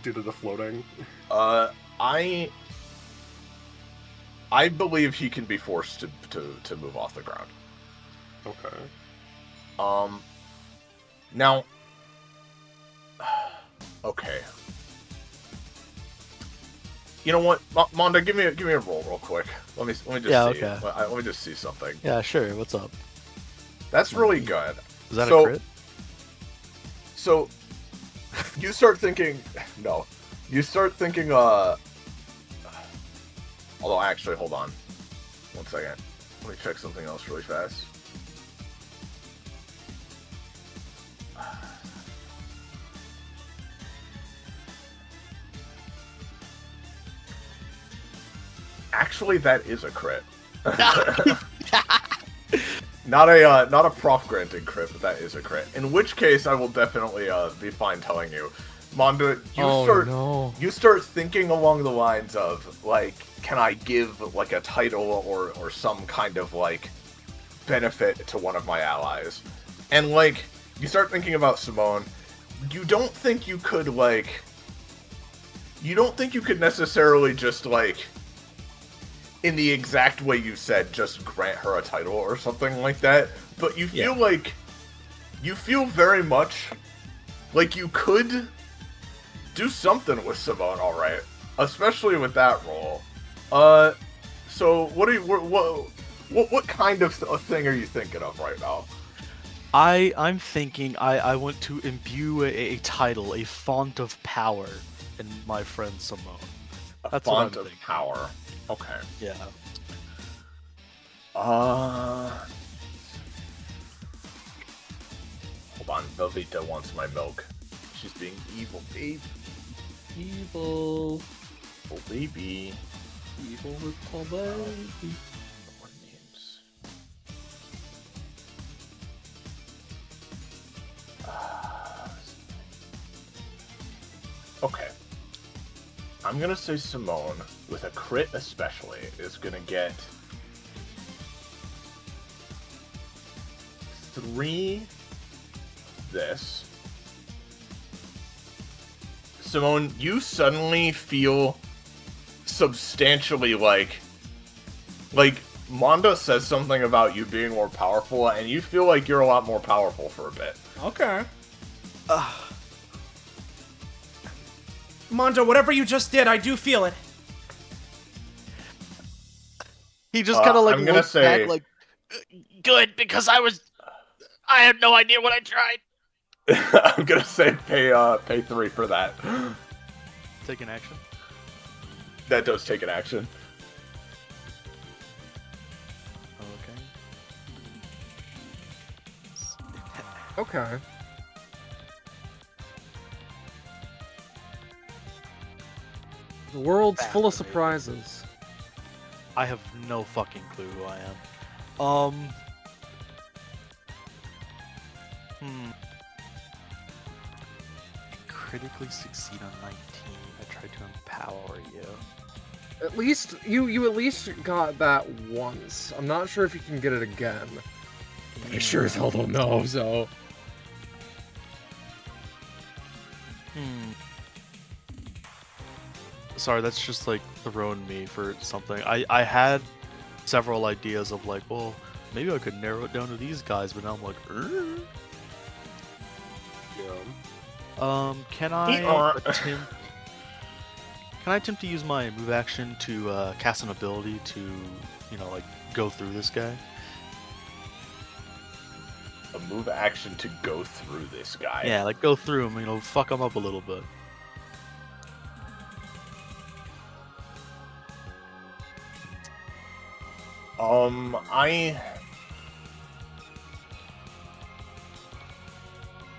Due to the floating. I believe he can be forced to move off the ground. Okay. Now. Okay. You know what, Monda, give me a roll real quick. Let me just see. Okay. Let me just see something. Yeah, sure. What's up? That's really good. Is that a crit? So, you start thinking. No, you start thinking. Although, actually, hold on. 1 second. Let me check something else really fast. Actually, that is a crit. Not a Prof granted crit, but that is a crit. In which case, I will definitely be fine telling you, Monda. You start thinking along the lines of, like, can I give, like, a title or some kind of, like, benefit to one of my allies? And, like, you start thinking about Simone. You don't think you could, like, necessarily just, like, in the exact way you said, just grant her a title or something like that. But you feel you feel very much like you could do something with Simone, all right, especially with that role. So what kind of thing are you thinking of right now? I'm thinking I want to imbue a title, a font of power in my friend Simone. That's font of power. Okay. Yeah. Hold on, Velveeta wants my milk. She's being evil, babe. Evil. Oh, baby. Evil little baby. More names. Okay. I'm gonna say Simone, with a crit especially, is gonna get 3 this. Simone, you suddenly feel substantially like Monda says something about you being more powerful, and you feel like you're a lot more powerful for a bit. Okay. Mondo, whatever you just did, I do feel it. He just kind of like I'm gonna looks say- back like, good, because I had no idea what I tried. I'm gonna say pay 3 for that. Take an action. That does take an action. Okay. Okay. The world's full of surprises. I have no fucking clue who I am. Critically succeed on 19. I tried to empower you. At least you at least got that once. I'm not sure if you can get it again. I sure as hell don't know, so. Sorry, that's just like throwing me for something. I had several ideas of like, well, maybe I could narrow it down to these guys, but now I'm like, can I attempt? Can I attempt to use my move action to cast an ability to, you know, like go through this guy? A move action to go through this guy. Yeah, like go through him, you know, fuck him up a little bit.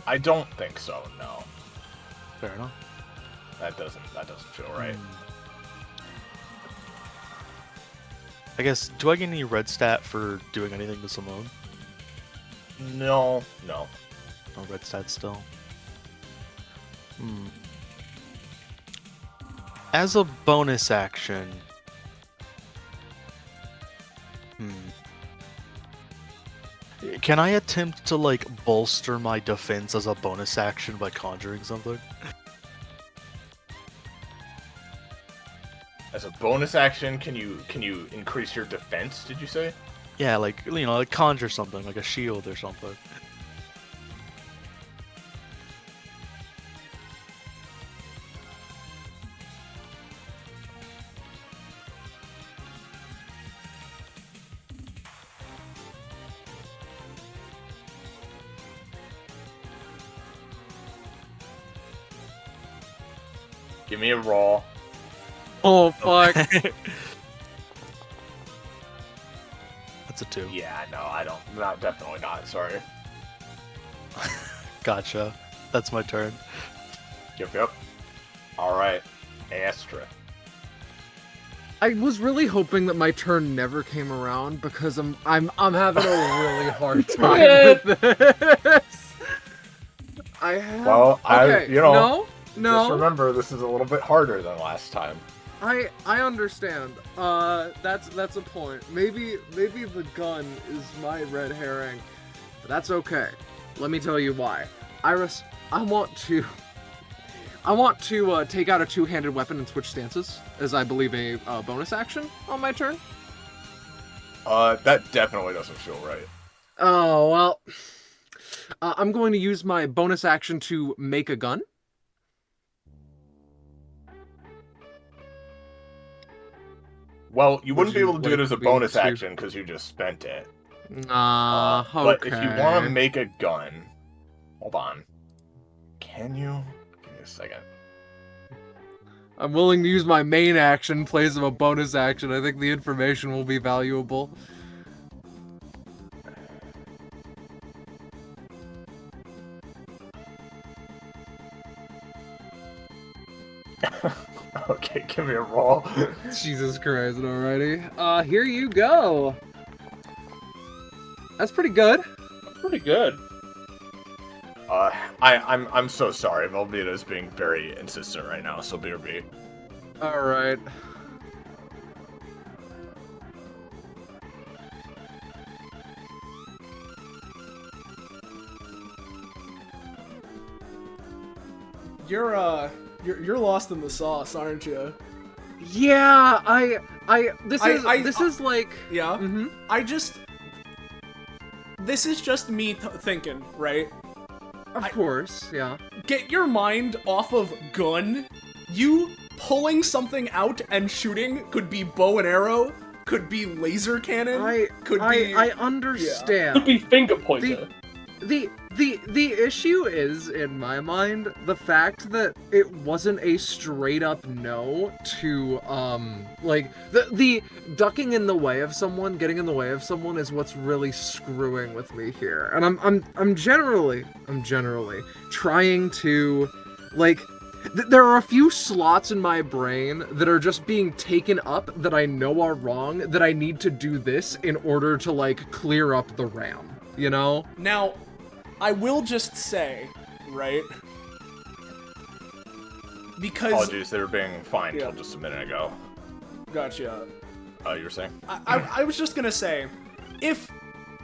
I don't think so, no. Fair enough. That doesn't feel right. I guess, do I get any red stat for doing anything to Simone? No. No red stat still. As a bonus action... Can I attempt to, like, bolster my defense as a bonus action by conjuring something? As a bonus action, can you increase your defense, did you say? Yeah, like, you know, like conjure something, like a shield or something. Give me a roll. Oh fuck. That's a 2. Yeah, no, I don't. Not definitely not. Sorry. Gotcha. That's my turn. Yep. All right, Astra. I was really hoping that my turn never came around because I'm having a really hard time with this. I have. Well, okay. No. Just remember, this is a little bit harder than last time. I understand. That's a point. Maybe the gun is my red herring, but that's okay. Let me tell you why. Iris, I want to take out a two-handed weapon and switch stances, as I believe a bonus action on my turn. That definitely doesn't feel right. Oh well. I'm going to use my bonus action to make a gun. Well, you wouldn't be you able to do it like as a me bonus to- action because you just spent it. Okay. But if you want to make a gun, hold on. Can you? Give me a second. I'm willing to use my main action in place of a bonus action. I think the information will be valuable. Okay, give me a roll. Jesus Christ, alrighty. Here you go. That's pretty good. Pretty good. I'm so sorry. Velveeta is being very insistent right now, so BRB. Alright. You're lost in the sauce, aren't you? Yeah, this is like... Yeah. Mm-hmm. This is just me thinking, right? Of course, yeah. Get your mind off of gun. You pulling something out and shooting could be bow and arrow, could be laser cannon, I understand. Could be finger pointer. The issue is, in my mind, the fact that it wasn't a straight up no to like the ducking in the way of someone, getting in the way of someone is what's really screwing with me here. And I'm generally trying to like there are a few slots in my brain that are just being taken up that I know are wrong, that I need to do this in order to like clear up the RAM, you know? Now, I will just say, right? Because... Apologies, they were being fine till just a minute ago. Gotcha. You were saying? I was just gonna say, if,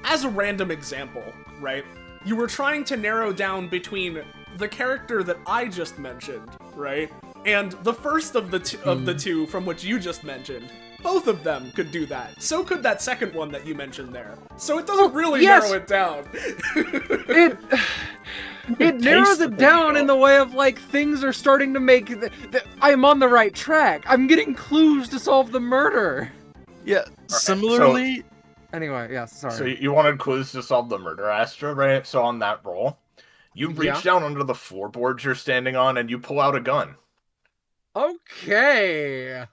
as a random example, right, you were trying to narrow down between the character that I just mentioned, right, and the first of the two from which you just mentioned, both of them could do that. So could that second one that you mentioned there. So it doesn't really narrow it down. It narrows it down in the way of, like, things are starting to make... I'm on the right track. I'm getting clues to solve the murder. Yeah, similarly... Anyway, yeah, sorry. So you wanted clues to solve the murder, Astra, right? So on that roll, you reach down under the floorboards you're standing on and you pull out a gun. Okay.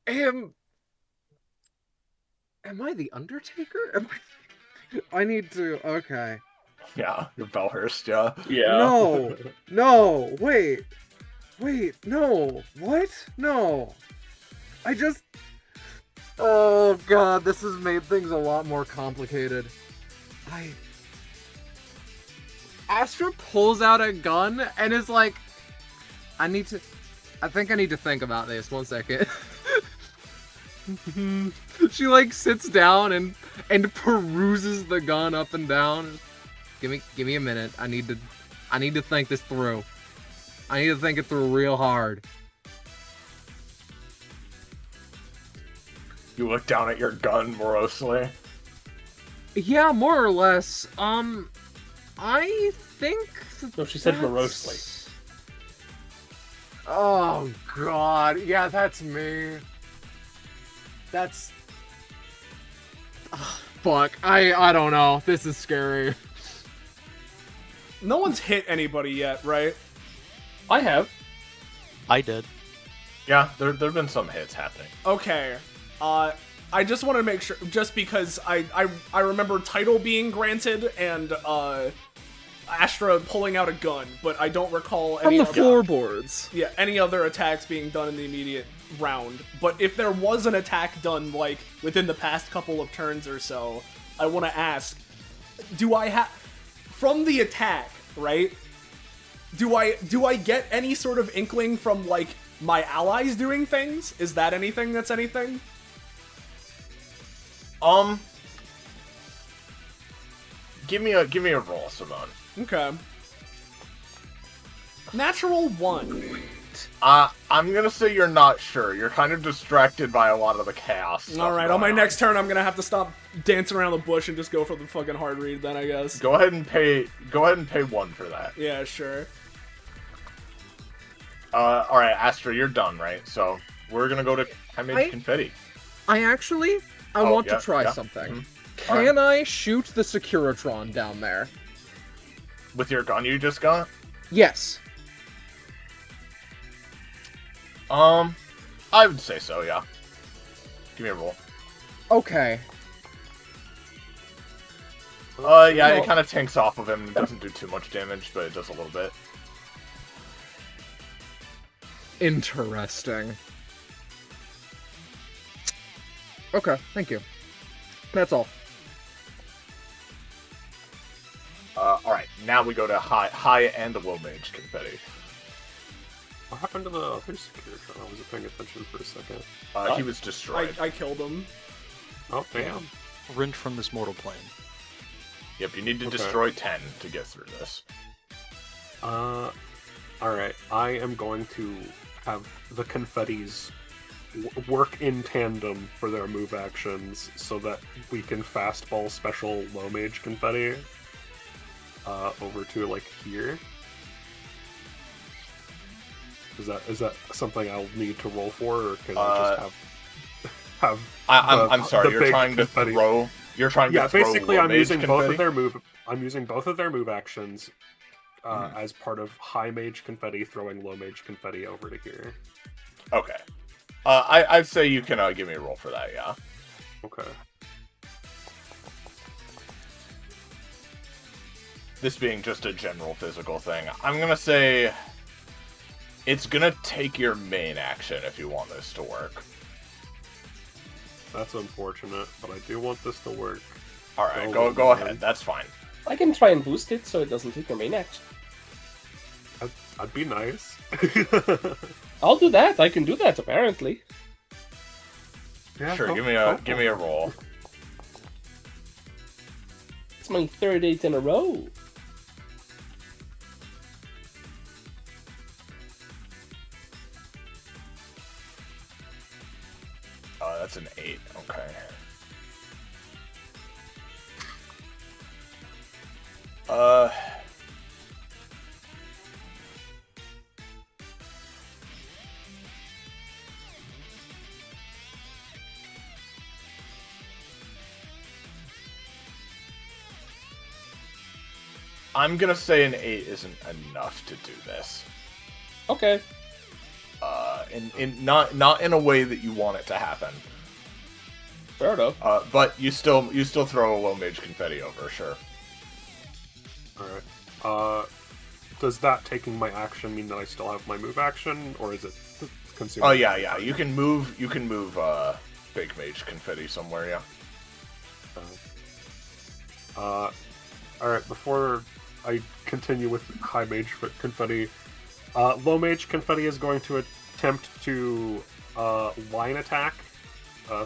Am I the Undertaker? I need to... Okay. Yeah, you're Bellhurst, yeah. Yeah. No, wait, no, what? No. Oh god, this has made things a lot more complicated. Astra pulls out a gun and is like, I think I need to think about this, 1 second. She like sits down and peruses the gun up and down. Give me a minute. I need to think this through. I need to think it through real hard. You look down at your gun morosely. Yeah, more or less. I think. No, she said morosely. Oh god, yeah, that's me. That's. Oh, fuck. I don't know. This is scary. No one's hit anybody yet, right? I have. I did. Yeah, there've been some hits happening. Okay. I just want to make sure, just because I remember title being granted and Astra pulling out a gun, but I don't recall any from the floorboards. Yeah, any other attacks being done in the immediate round. But if there was an attack done like within the past couple of turns or so, I want to ask, do I have from the attack, right? Do I get any sort of inkling from like my allies doing things? Is that anything that's anything? Give me a roll, Simone. Okay. Natural 1. I'm gonna say you're not sure. You're kind of distracted by a lot of the chaos. All right, on my next turn, I'm gonna have to stop dancing around the bush and just go for the fucking hard read. Then I guess. Go ahead and pay 1 for that. Yeah, sure. All right, Astra, you're done, right? So we're gonna go to High-Mage Confetti. I want to try something. Mm-hmm. Can I shoot the Securitron down there? With your gun you just got? Yes. I would say so, yeah. Give me a roll. Okay. Yeah, it kind of tanks off of him. It doesn't do too much damage, but it does a little bit. Interesting. Okay, thank you. That's all. Alright, now we go to high and the low mage confetti. What happened to the other Securitron? I wasn't paying attention for a second. He was destroyed. I killed him. Oh, damn. Rent from this mortal plane. Yep, you need to Okay. destroy 10 to get through this. Alright, I am going to have the confettis work in tandem for their move actions so that we can fastball special low mage confetti over to, like, here. Is that something I'll need to roll for, or can I just have I'm sorry, the you're big trying to confetti? throw... You're trying Yeah, to throw basically low I'm mage using both confetti? of their move. I'm using both of their move actions as part of high mage confetti, throwing low mage confetti over to here. Okay. I'd say you can give me a roll for that, yeah. Okay. This being just a general physical thing, I'm gonna say it's gonna take your main action if you want this to work. That's unfortunate, but I do want this to work. Alright, Oh, go man. ahead, that's fine. I can try and boost it so it doesn't take your main action. That'd be nice. I'll do that. I can do that, apparently. Yeah, Sure, go- give me go a for give me it. a roll. It's my third 8 in a row. That's an 8, okay. I'm gonna say an 8 isn't enough to do this. Okay. Not in a way that you want it to happen. Fair enough. But you still throw a low mage confetti over, sure. Alright. Does that taking my action mean that I still have my move action, or is it consuming? Oh yeah. You can move big mage confetti somewhere, yeah. Alright, before I continue with high mage confetti, low mage confetti is going to attempt to line attack,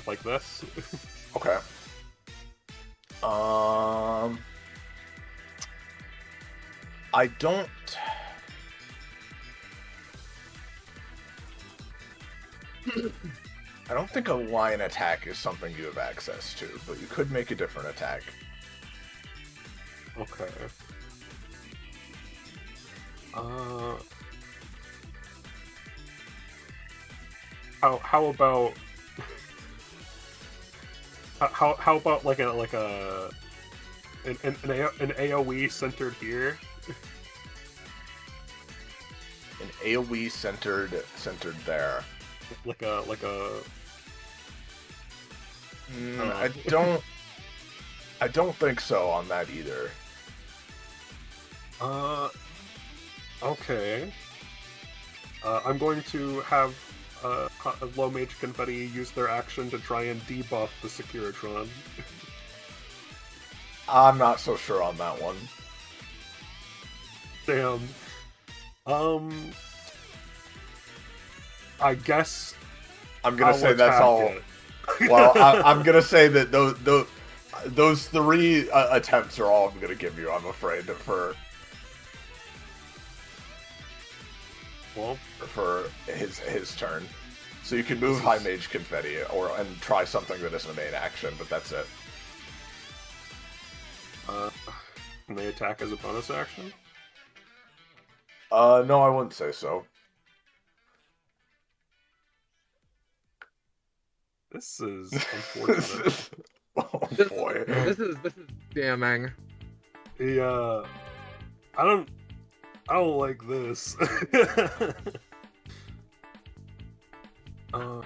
like this. Okay. I don't. I don't think a line attack is something you have access to, but you could make a different attack. Okay. How about how about like an AOE centered here? An AoE centered there. Like a I don't think so on that either. Okay. I'm going to have low mage confetti use their action to try and debuff the Securitron. I'm not so sure on that one. Damn. I guess I'm gonna I'll say that's attack all. it. Well, I'm gonna say that those three attempts are all I'm gonna give you. I'm afraid for Well, his turn. So you can move high mage confetti and try something that isn't a main action, but that's it. can they attack as a bonus action? No, I wouldn't say so. This is unfortunate. Oh boy. This is damning. Yeah, I don't like this. Man.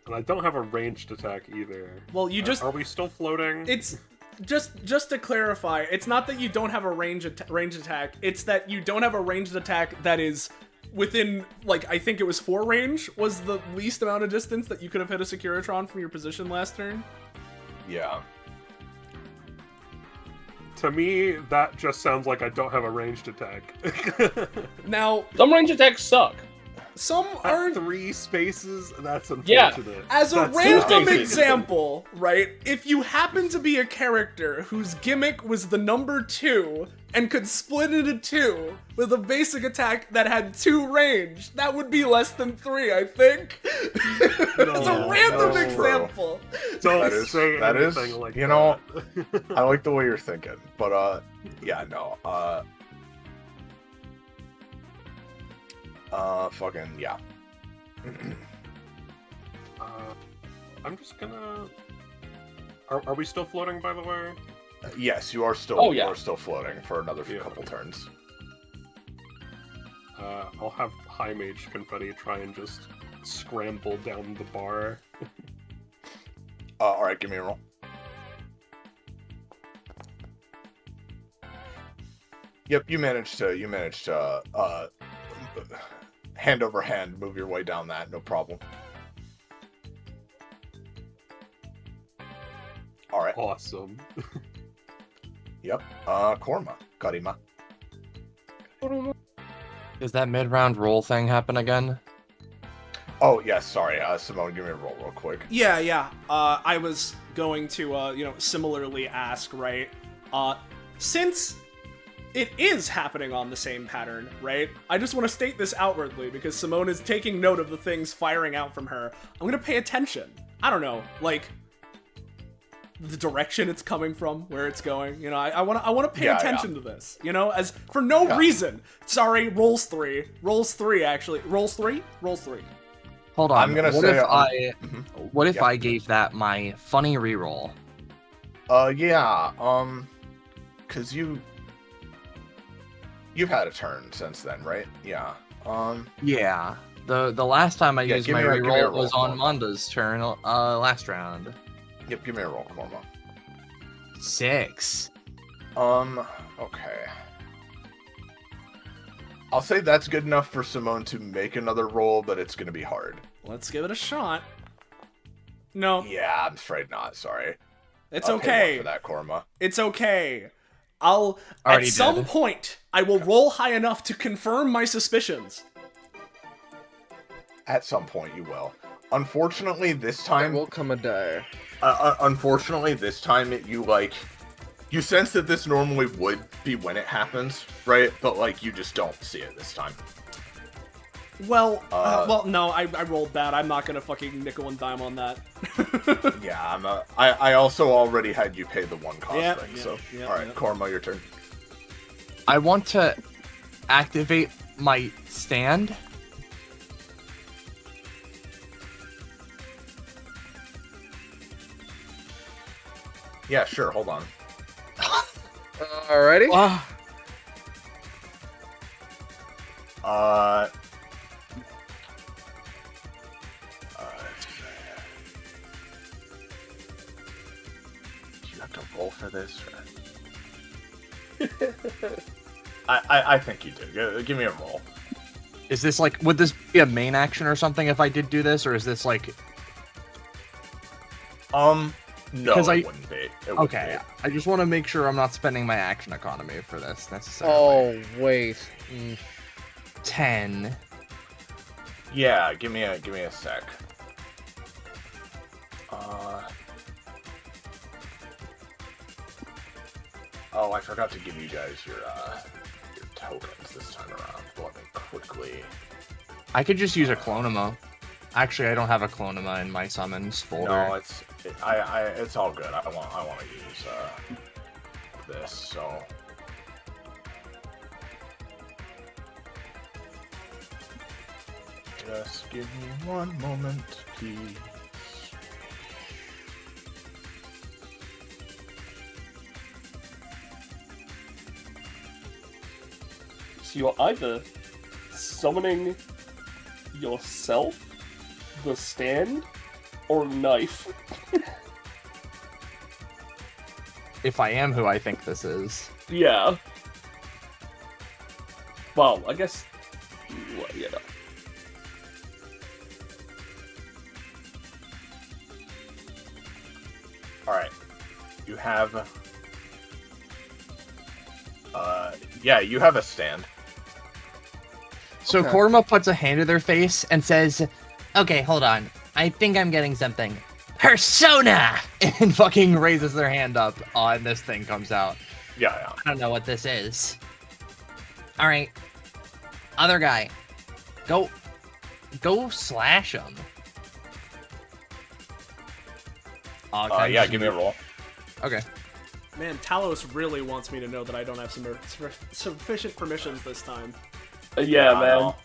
And I don't have a ranged attack either. Well, you just Are we still floating? it's just to clarify, it's not that you don't have a ranged attack, it's that you don't have a ranged attack that is within, like, I think it was 4 range was the least amount of distance that you could have hit a Securitron from your position last turn. Yeah. To me, that just sounds like I don't have a ranged attack. Now, Some range attacks suck. some are... At 3 spaces, that's Yeah. unfortunate. As a That's random spaces. example, right, if you happen to be a character whose gimmick was the number 2 and could split into 2 with a basic attack that had 2 range, that would be less than 3, I think. As a random that's true. example. Don't That is, say that is, anything like you know, that. I like the way you're thinking, but yeah, no, fucking yeah. I'm just gonna. Are we still floating, by the way? Yes, you are still. Oh, yeah. You are still floating for another Yeah. couple turns. I'll have High Mage Confetti try and just scramble down the bar. All right, give me a roll. Yep, you managed to hand over hand move your way down that, no problem. All right. Awesome. Yep. Korma, Karima. Does that mid-round roll thing happen again? Oh yes, sorry. Simone, give me a roll real quick. Yeah. I was going to, similarly ask, right? Since it is happening on the same pattern, right? I just want to state this outwardly because Simone is taking note of the things firing out from her. I'm gonna pay attention. I don't know, like the direction it's coming from, where it's going. I want to pay attention to this. As for no reason. Sorry, rolls 3 actually. Rolls 3. Hold on. I'm gonna what say, if What if yeah. I gave that my funny reroll? Yeah. Cause you've had a turn since then, right? Yeah. Yeah. The last time I Yeah, used give my me a reroll roll, was on Korma. Manda's turn last round. Yep, give me a roll, Korma. 6. Okay. I'll say that's good enough for Simone to make another roll, but it's gonna be hard. Let's give it a shot. No, Yeah, I'm afraid not. Sorry. it's I'll pay okay. one for that, Korma. It's okay. I'll Already at some did. point I will roll high enough to confirm my suspicions. At some point, you will. Unfortunately, this There time, will come a day. You sense that this normally would be when it happens, right? But you just don't see it this time. Well, no, I rolled bad. I'm not gonna fucking nickel and dime on that. Yeah, I also already had you pay the one cost thing, so. Alright, Korma, your turn. I want to activate my stand. Yeah, sure, hold on. Alrighty. Do you have to roll for this? Or... I think you do. Give me a roll. Is this would this be a main action or something if I did do this, or is this No, 'Cause it wouldn't be. It wouldn't okay? be. I just want to make sure I'm not spending my action economy for this necessarily. Oh wait. 10. Yeah, give me a sec. Oh, I forgot to give you guys your tokens this time around. Let me quickly. I could just use a Clonima. Actually, I don't have a Clonima in my summons folder. No, it's all good. I want to use this. So. Just give me one moment, please. So you're either summoning yourself, the stand, or knife. If I am who I think this is. Yeah. Well, I guess you know. All right. You have. Yeah, you have a stand. So Okay. Korma puts a hand to their face and says, "Okay, hold on. I think I'm getting something. Persona!" And fucking raises their hand up, and this thing comes out. Yeah. I don't know what this is. All right, other guy, go slash him. Yeah, give me a roll. Okay. Man, Talos really wants me to know that I don't have sufficient permissions this time. Yeah, I man. know.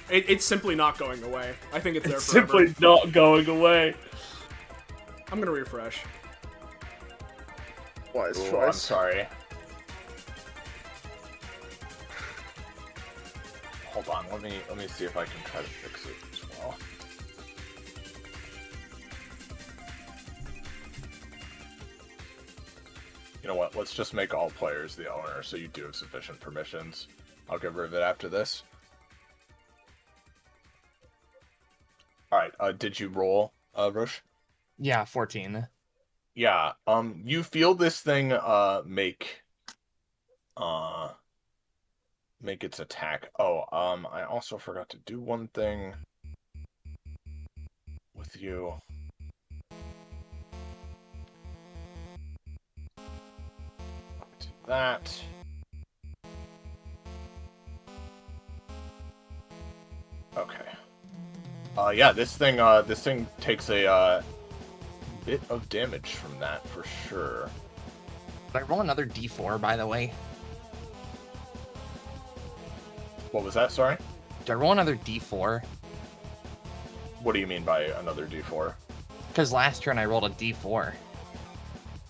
It's simply not going away. I think it's there It's forever. simply not going away. I'm gonna refresh. Wise Ooh, I'm choice. sorry. Hold on, let me see if I can try to fix it as well. You know what? Let's just make all players the owner, so you do have sufficient permissions. I'll get rid of it after this. All right. Did you roll, Roche? Yeah, 14. Yeah. You feel this thing make its attack. Oh, I also forgot to do one thing with you. Do that. Okay. Yeah, this thing takes a bit of damage from that for sure. Did I roll another D4, by the way? What was that? Sorry. Did I roll another D4? What do you mean by another D4? Because last turn I rolled a D4.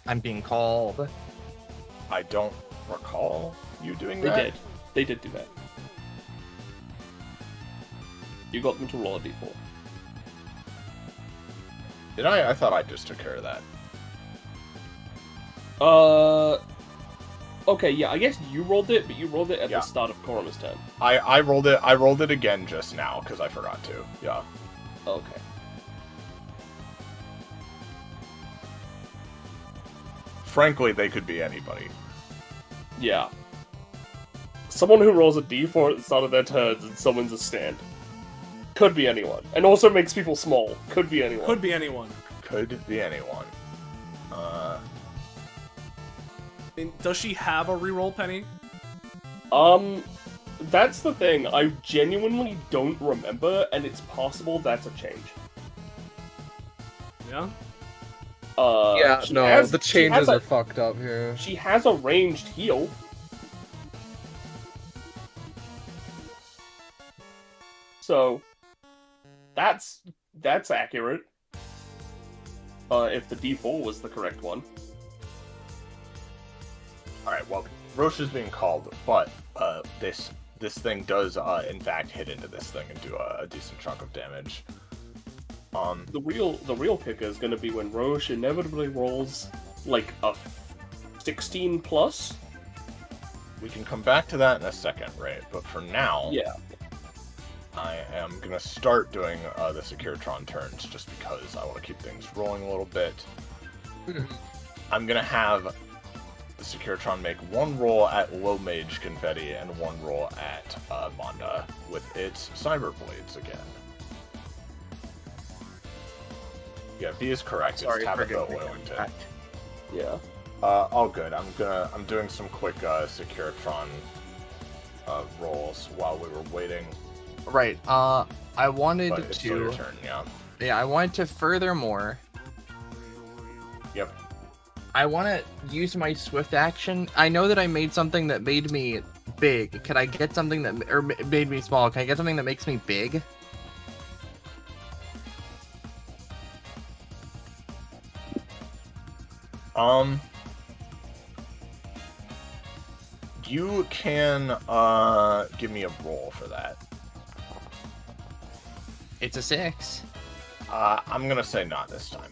I'm being called. I don't recall you doing They that. did. They did do that. You got them to roll a d4. Did I? I thought I just took care of that. Okay, yeah, I guess you rolled it, but you rolled it at Yeah. the start of Koruma's turn. I rolled it. I rolled it again just now because I forgot to. Yeah. Okay. Frankly, they could be anybody. Yeah. Someone who rolls a d4 at the start of their turns and summons a stand. Could be anyone. And also makes people small. Could be anyone. Could be anyone. Could be anyone. Does she have a reroll, Penny? That's the thing. I genuinely don't remember, and it's possible that's a change. Yeah? Yeah, she no, has- the she has changes a- are fucked up here. She has a ranged heal. So, that's accurate. If the D4 was the correct one. All right. Well, Roche is being called, but this thing does in fact hit into this thing and do a decent chunk of damage. The real kicker is going to be when Roche inevitably rolls like a 16 plus. We can come back to that in a second, right? But for now, Yeah. I am gonna start doing the Securitron turns just because I want to keep things rolling a little bit. I'm gonna have the Securitron make one roll at Low Mage Confetti and one roll at Monda with its Cyber Blades again. Yeah, B is correct. Sorry, it's Tabitha forgive me. Oilington. Yeah. All good. I'm doing some quick Securitron rolls while we were waiting. Right. I wanted But it's still your to. turn, yeah. Yeah, I wanted to furthermore. Yep. I want to use my swift action. I know that I made something that made me big. Can I get something that or made me small? Can I get something that makes me big? You can give me a roll for that. It's a 6. I'm gonna say not this time.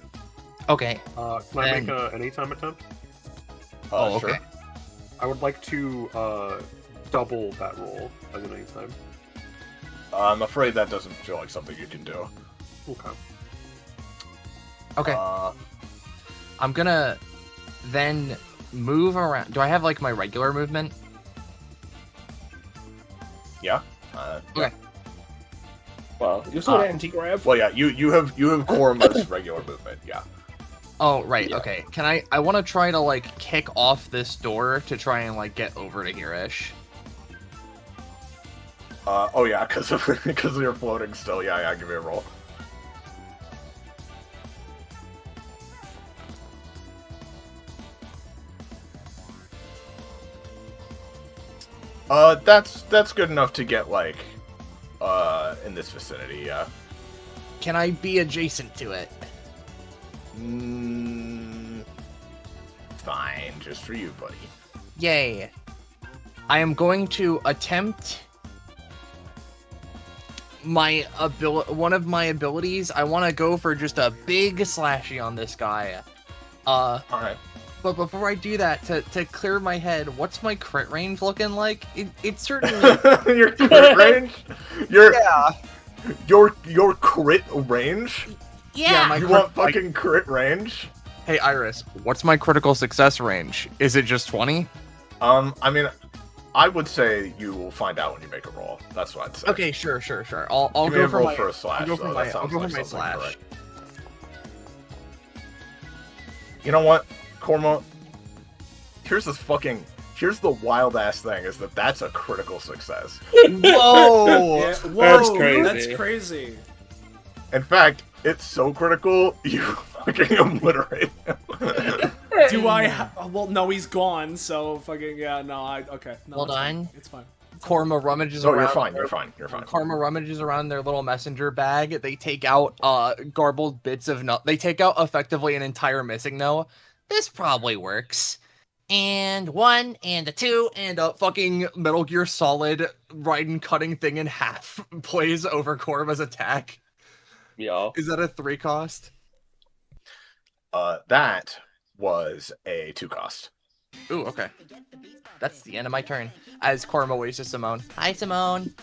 Okay. Can I make an anytime attempt? Oh, Sure. okay. I would like to double that roll as an anytime. I'm afraid that doesn't feel like something you can do. Okay. Okay. I'm gonna then move around. Do I have like my regular movement? Yeah. Okay. Well, you saw the anti-grab. Well, yeah. You have Korima's regular movement. Yeah. Oh, right. Yeah. Okay. Can I want to try to like kick off this door to try and like get over to here-ish. Oh yeah, because you're floating still. Yeah. Give me a roll. That's good enough to get like in this vicinity. Yeah. Can I be adjacent to it? Fine, just for you, buddy. Yay. I am going to attempt one of my abilities. I want to go for just a big slashy on this guy. Alright. But before I do that, to clear my head, what's my crit range looking like? It's certainly Your crit range? yeah. Your crit range? Yeah, my You want fucking crit range? Hey Iris, what's my critical success range? Is it just 20? I mean, I would say you will find out when you make a roll. That's what I'd say. Okay, sure. I'll Give me go a for roll my for a slash. I'll go for though. my, That I'll sounds go for like my something slash. correct. You know what, Korma? Here's the wild ass thing is that's a critical success. Whoa! Yeah, That's whoa, crazy. That's crazy. In fact, it's so critical you fucking obliterate him. Do I? Well, no, he's gone. So fucking yeah. No, okay. No, Well it's fine. done. It's fine. Korma rummages No, around. you're fine. Karma rummages around their little messenger bag. They take out garbled bits of no. They take out effectively an entire missing no. This probably works. And 1, and a 2, and a fucking Metal Gear Solid Raiden cutting thing in half plays over Korma's attack. Yeah. Is that a 3 cost? That was a 2 cost. Ooh, okay. That's the end of my turn. As Korma waves to Simone. Hi, Simone.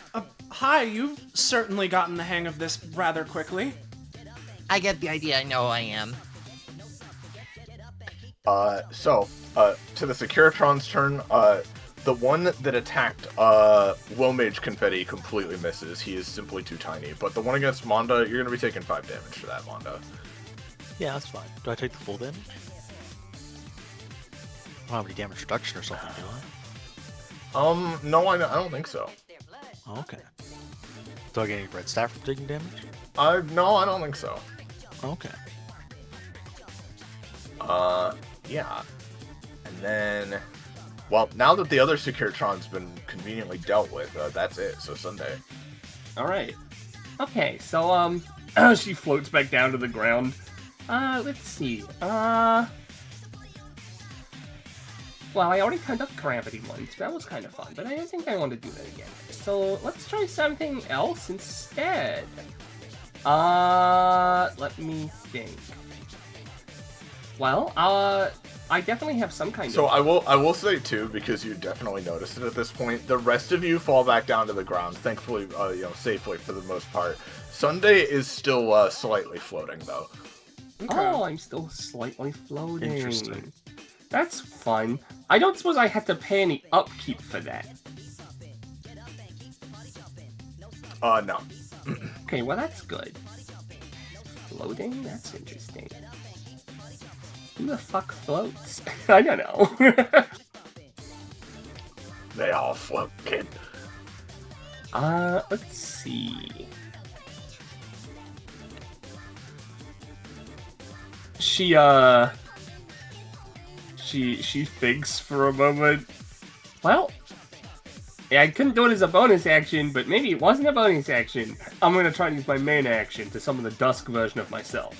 Hi, you've certainly gotten the hang of this rather quickly. I get the idea. I know I am. To the Securitron's turn, the one that attacked Low Mage Confetti completely misses. He is simply too tiny. But the one against Monda, you're going to be taking 5 damage for that, Monda. Yeah, that's fine. Do I take the full damage? I don't have any damage reduction or something, do I? No, I don't think so. Oh, okay. Do I get any red staff from taking damage? No, I don't think so. Okay. Yeah. And then, well, now that the other Securitron's been conveniently dealt with, that's it. So Sunday. All right. Okay, so she floats back down to the ground. Let's see. Well, I already turned up gravity once. That was kind of fun, but I don't think I want to do that again. So let's try something else instead. Let me think. Well, I definitely have some kind So of... I will say too, because you definitely noticed it at this point. The rest of you fall back down to the ground, thankfully, safely for the most part. Sunday is still slightly floating though. Okay. Oh, I'm still slightly floating. Interesting. That's fun. I don't suppose I had to pay any upkeep for that. No. Okay, well that's good. Floating? That's interesting. Who the fuck floats? I don't know. They all float, kid. Let's see. She thinks for a moment. Well, yeah, I couldn't do it as a bonus action, but maybe it wasn't a bonus action. I'm gonna try to use my main action to summon the Dusk version of myself.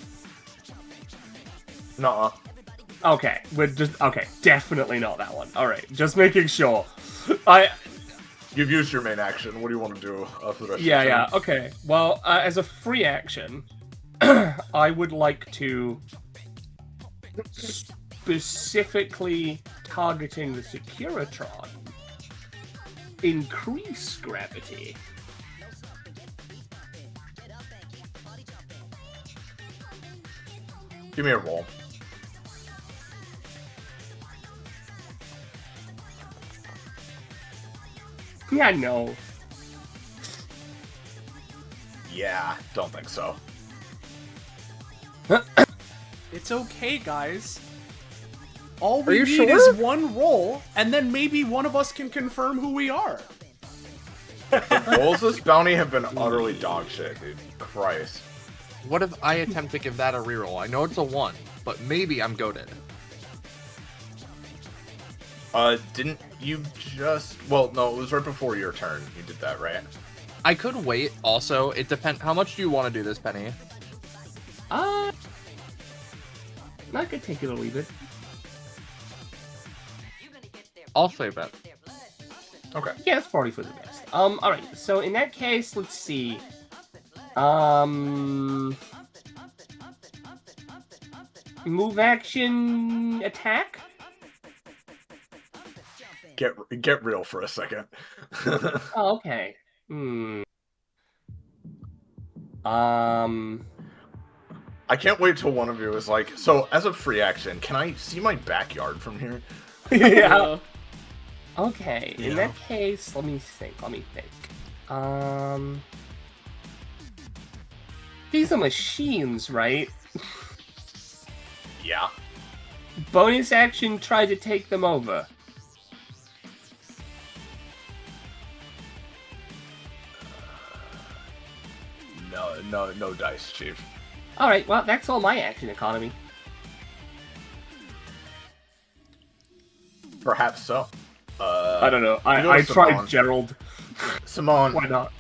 Nuh-uh. Okay, definitely not that one. Alright, just making sure. You've used your main action. What do you want to do for the rest of the Yeah, turn? okay. Well, as a free action, I would like to, specifically targeting the Securitron, increase gravity. Give me a roll. Yeah, no. Yeah, don't think so. It's okay, guys. All we you need sure? is one roll, and then maybe one of us can confirm who we are. Rolls this bounty have been utterly dog shit, dude. Christ. What if I attempt to give that a reroll? I know it's a 1, but maybe I'm goated. Didn't you just... Well, no, it was right before your turn. You did that, right? I could wait. Also, it depends. How much do you want to do this, Penny? I could take it or leave it. I'll save it. Okay. Yeah, it's probably for the best. Alright, so in that case, let's see. Move action attack? Get real for a second. Oh, okay. I can't wait till one of you is like, so as a free action, can I see my backyard from here? Yeah. Okay, in Yeah. that case, let me think. These are machines, right? Yeah. Bonus action, try to take them over. No dice, Chief. Alright, well, that's all my action economy. Perhaps so. I don't know. you go, I tried Simone. Gerald. Simone, Why not?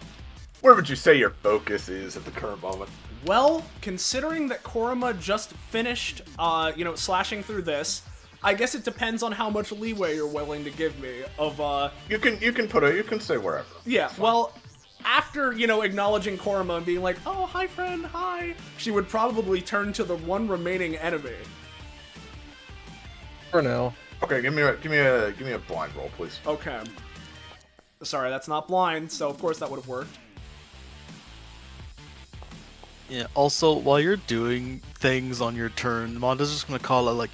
where would you say your focus is at the current moment? Well, considering that Korima just finished, slashing through this, I guess it depends on how much leeway you're willing to give me. You can say wherever. Yeah, well, after, acknowledging Korima and being like, oh, hi, friend, hi, she would probably turn to the one remaining enemy. For now. Okay, give me a blind roll, please. Okay. Sorry, that's not blind, so of course that would have worked. Yeah, also, while you're doing things on your turn, Monda's just gonna call it like,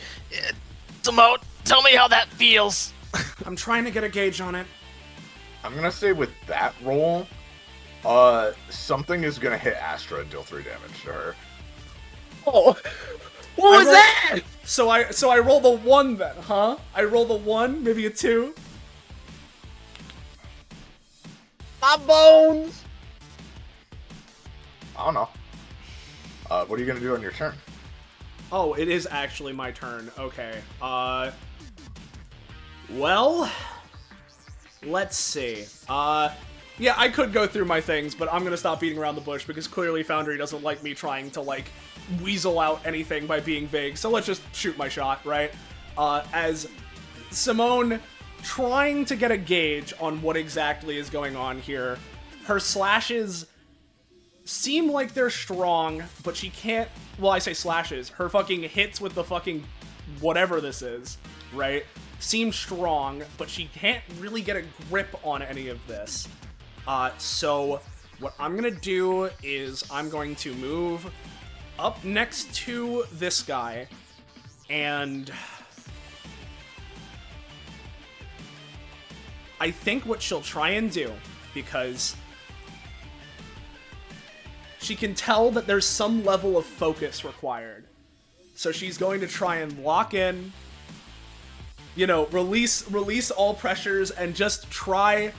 Simone, tell me how that feels! I'm trying to get a gauge on it. I'm gonna say with that roll, something is gonna hit Astra and deal 3 damage to her. Oh, what was that? So I roll the 1 then, huh? I roll the 1, maybe a 2. My bones. I don't know. What are you gonna do on your turn? Oh, it is actually my turn. Okay. Well, let's see. Yeah, I could go through my things, but I'm gonna stop beating around the bush because clearly Foundry doesn't like me trying to, weasel out anything by being vague, so let's just shoot my shot, right? As Simone trying to get a gauge on what exactly is going on here, her slashes seem like they're strong, but she can't, well, I say slashes, her fucking hits with the fucking whatever this is, right, seem strong, but she can't really get a grip on any of this. So what I'm gonna do is I'm going to move up next to this guy, and I think what she'll try and do, because she can tell that there's some level of focus required. So she's going to try and lock in, release all pressures and just try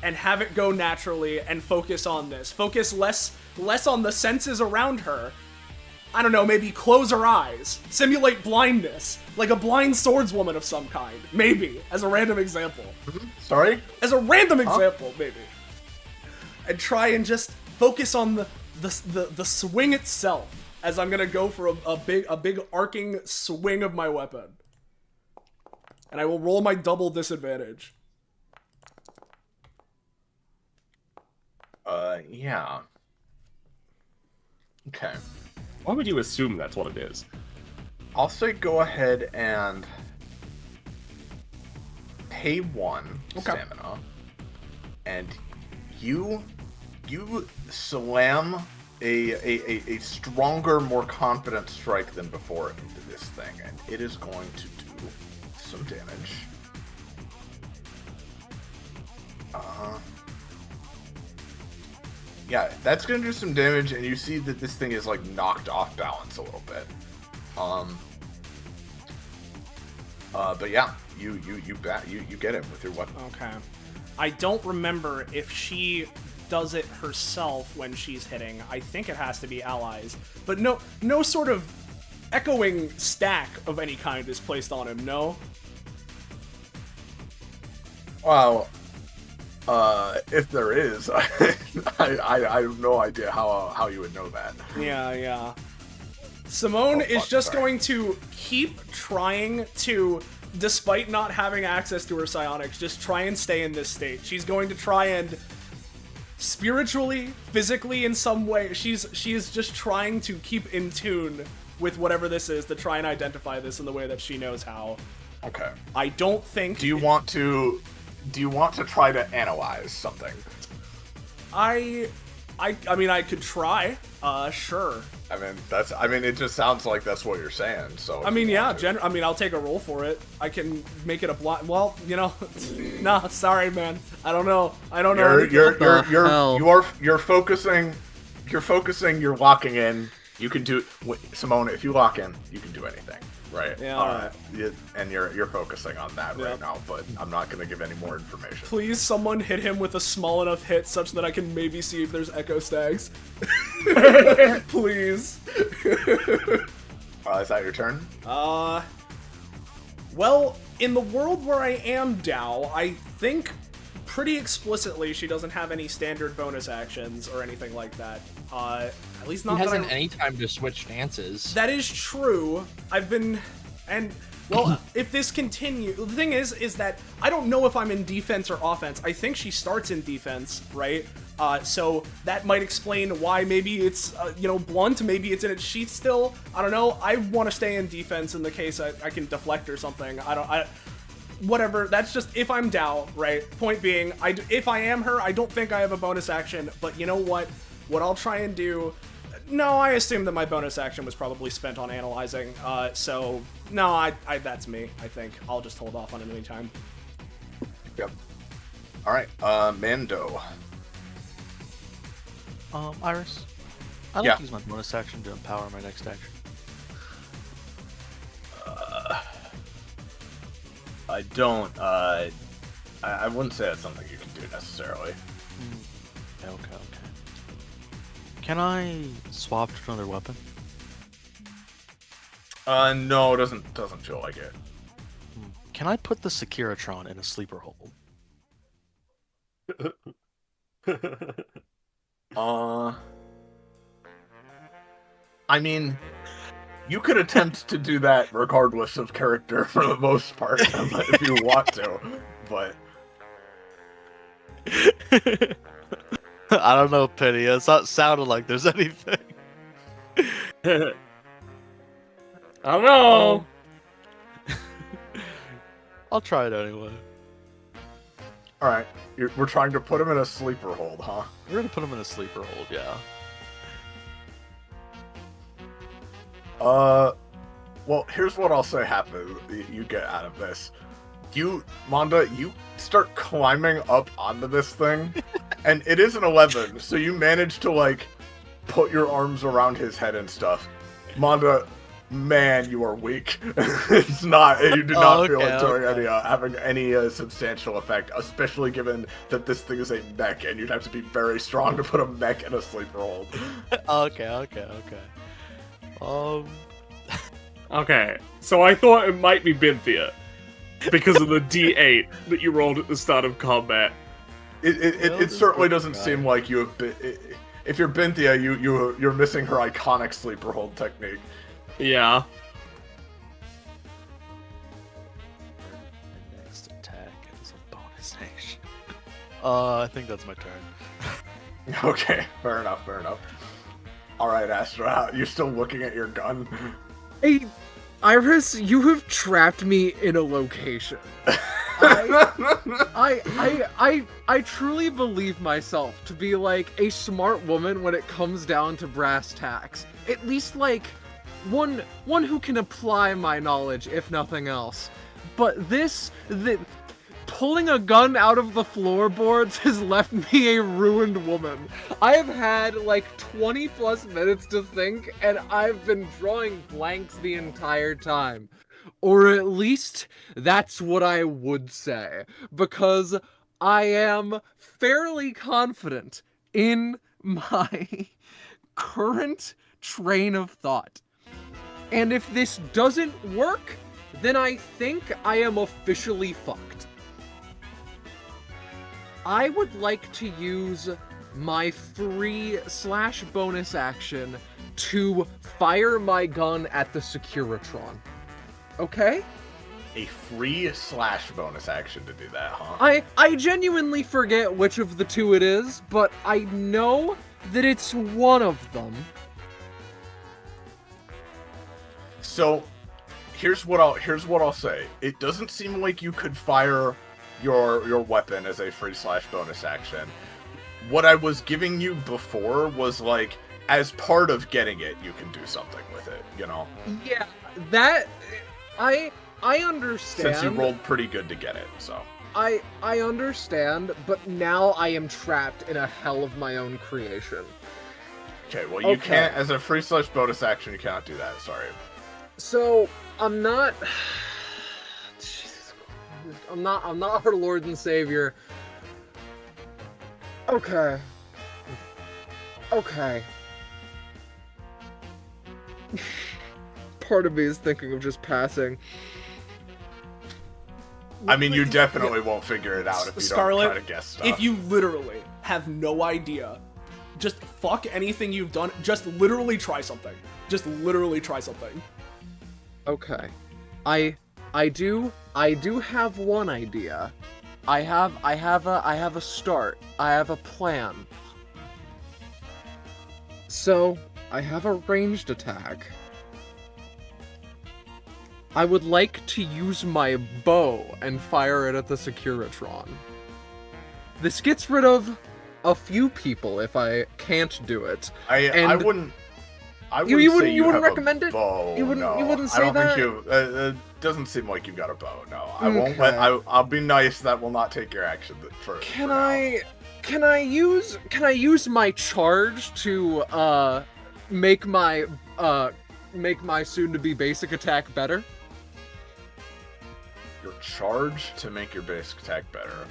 and have it go naturally and focus on this. Focus less on the senses around her. I don't know, maybe close her eyes. Simulate blindness. Like a blind swordswoman of some kind. Maybe, as a random example. Sorry? As a random example, maybe. And try and just focus on the swing itself, as I'm gonna go for a big arcing swing of my weapon. And I will roll my double disadvantage. Yeah. Okay. Why would you assume that's what it is? I'll say go ahead and pay 1 stamina, and you slam a stronger, more confident strike than before into this thing, and it is going to do some damage. Yeah, that's going to do some damage, and you see that this thing is like knocked off balance a little bit. But yeah, you get him with your weapon. Okay. I don't remember if she does it herself when she's hitting. I think it has to be allies. But no sort of echoing stack of any kind is placed on him, no? Well, if there is, I have no idea how you would know that. Yeah. Simone is just going to keep trying to, despite not having access to her psionics, just try and stay in this state. She's going to try and spiritually, physically, in some way, she is just trying to keep in tune with whatever this is, to try and identify this in the way that she knows how. Okay. I don't think... Do you want to try to analyze something? I mean, I could try. Sure. I mean, it just sounds like that's what you're saying. So. I mean, yeah. I'll take a roll for it. I can make it a blind. Well, nah. Sorry, man. I don't know. You're focusing. You're locking in. You can do, Simone. If you lock in, you can do anything, right? Yeah. And you're focusing on that right now. But I'm not going to give any more information. Please, someone hit him with a small enough hit such that I can maybe see if there's echo stags. Please. Is that your turn? Well, in the world where I am Dao, I think pretty explicitly she doesn't have any standard bonus actions or anything like that. At least not. He hasn't any time to switch stances. That is true. Well, if this continues, the thing is that I don't know if I'm in defense or offense. I think she starts in defense, right? So that might explain why maybe it's, blunt, maybe it's in its sheath still. I don't know. I want to stay in defense in the case I can deflect or something. Whatever. That's just if I'm Dao, right? Point being, if I am her, I don't think I have a bonus action, but you know what? What I'll try and do... No, I assume that my bonus action was probably spent on analyzing, so... No, that's me, I think. I'll just hold off on it anytime. Yep. Alright, Mando. Iris? I'd like to use my bonus action to empower my next action. I don't, I wouldn't say that's something you can do necessarily. Okay. Can I swap to another weapon? No, it doesn't feel like it. Can I put the Sekiratron in a sleeper hold? I mean, you could attempt to do that regardless of character for the most part, if you want to, but... I don't know, Penny. It's not sounding like there's anything. I don't know. I'll try it anyway. Alright, we're trying to put him in a sleeper hold, huh? We're gonna put him in a sleeper hold, yeah. Well, here's what I'll say happens. You get out of this. Manda, you start climbing up onto this thing, and it is an 11, so you manage to, put your arms around his head and stuff. Manda, man, you are weak. It's not, you do not feel it doing having any substantial effect, especially given that this thing is a mech, and you'd have to be very strong to put a mech in a sleeper hold. Okay. Okay, so I thought it might be Binthia because of the D8 that you rolled at the start of combat. It certainly doesn't seem like you have been. If you're Binthia, you're missing her iconic sleeper hold technique. Yeah. Next attack is a bonus action. I think that's my turn. Okay, fair enough. Alright, Astra, you're still looking at your gun? Hey, Iris, you have trapped me in a location. I truly believe myself to be like a smart woman when it comes down to brass tacks. At least like one who can apply my knowledge, if nothing else. But pulling a gun out of the floorboards has left me a ruined woman. I've had like 20 plus minutes to think, and I've been drawing blanks the entire time. Or at least that's what I would say, because I am fairly confident in my current train of thought. And if this doesn't work, then I think I am officially fucked. I would like to use my free/bonus action to fire my gun at the Securitron. Okay? A free/bonus action to do that, huh? I genuinely forget which of the two it is, but I know that it's one of them. So, here's what I'll say. It doesn't seem like you could fire your weapon as a free/bonus action. What I was giving you before was like, as part of getting it, you can do something with it, you know? Yeah, that I understand. Since you rolled pretty good to get it, so. I understand, but now I am trapped in a hell of my own creation. Okay, well you can't, as a free/bonus action, you cannot do that, sorry. So, I'm not... Jesus Christ. I'm not our Lord and Savior. Okay. Part of me is thinking of just passing. I mean, you definitely won't figure it out if you Scarlet, don't try to guess stuff. if you literally have no idea, just fuck anything you've done, just literally try something. Just literally try something. Okay. I do have one idea. I have a start. I have a plan. So, I have a ranged attack. I would like to use my bow and fire it at the Securitron. This gets rid of a few people if I can't do it. I wouldn't You say you wouldn't have recommend a it? bow. You wouldn't say I don't that? think you. It doesn't seem like you've got a bow. No, I won't let. I'll be nice. That will not take your action for. Can I use my charge to make my soon-to-be basic attack better? Your charge to make your basic attack better.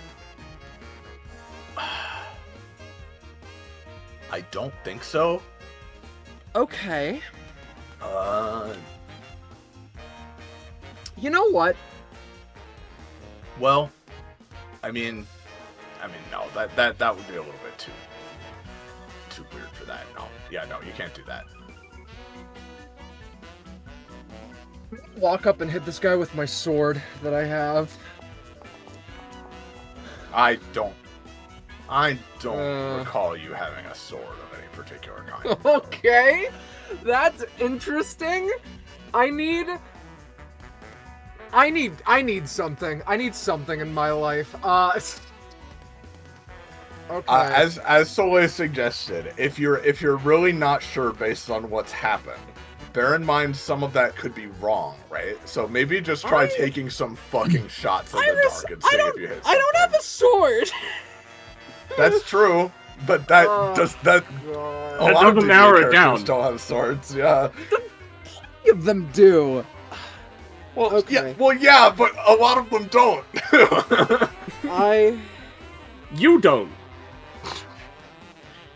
I don't think so. Okay. You know what? Well, I mean, no. That would be a little bit too weird for that. No. Yeah, no, you can't do that. Walk up and hit this guy with my sword that I have. I don't recall you having a sword of any particular kind. Okay, that's interesting. I need something. I need something in my life. Okay. As Soleil suggested, if you're really not sure based on what's happened, bear in mind some of that could be wrong, right? So maybe just try taking some fucking shots in the dark and seeing if you hit something. I don't have a sword. That's true, but that does that. God. A lot of doesn't DBA narrow it characters down. don't have swords. Yeah. Many of them do. Well, Okay. yeah, but a lot of them don't. You don't.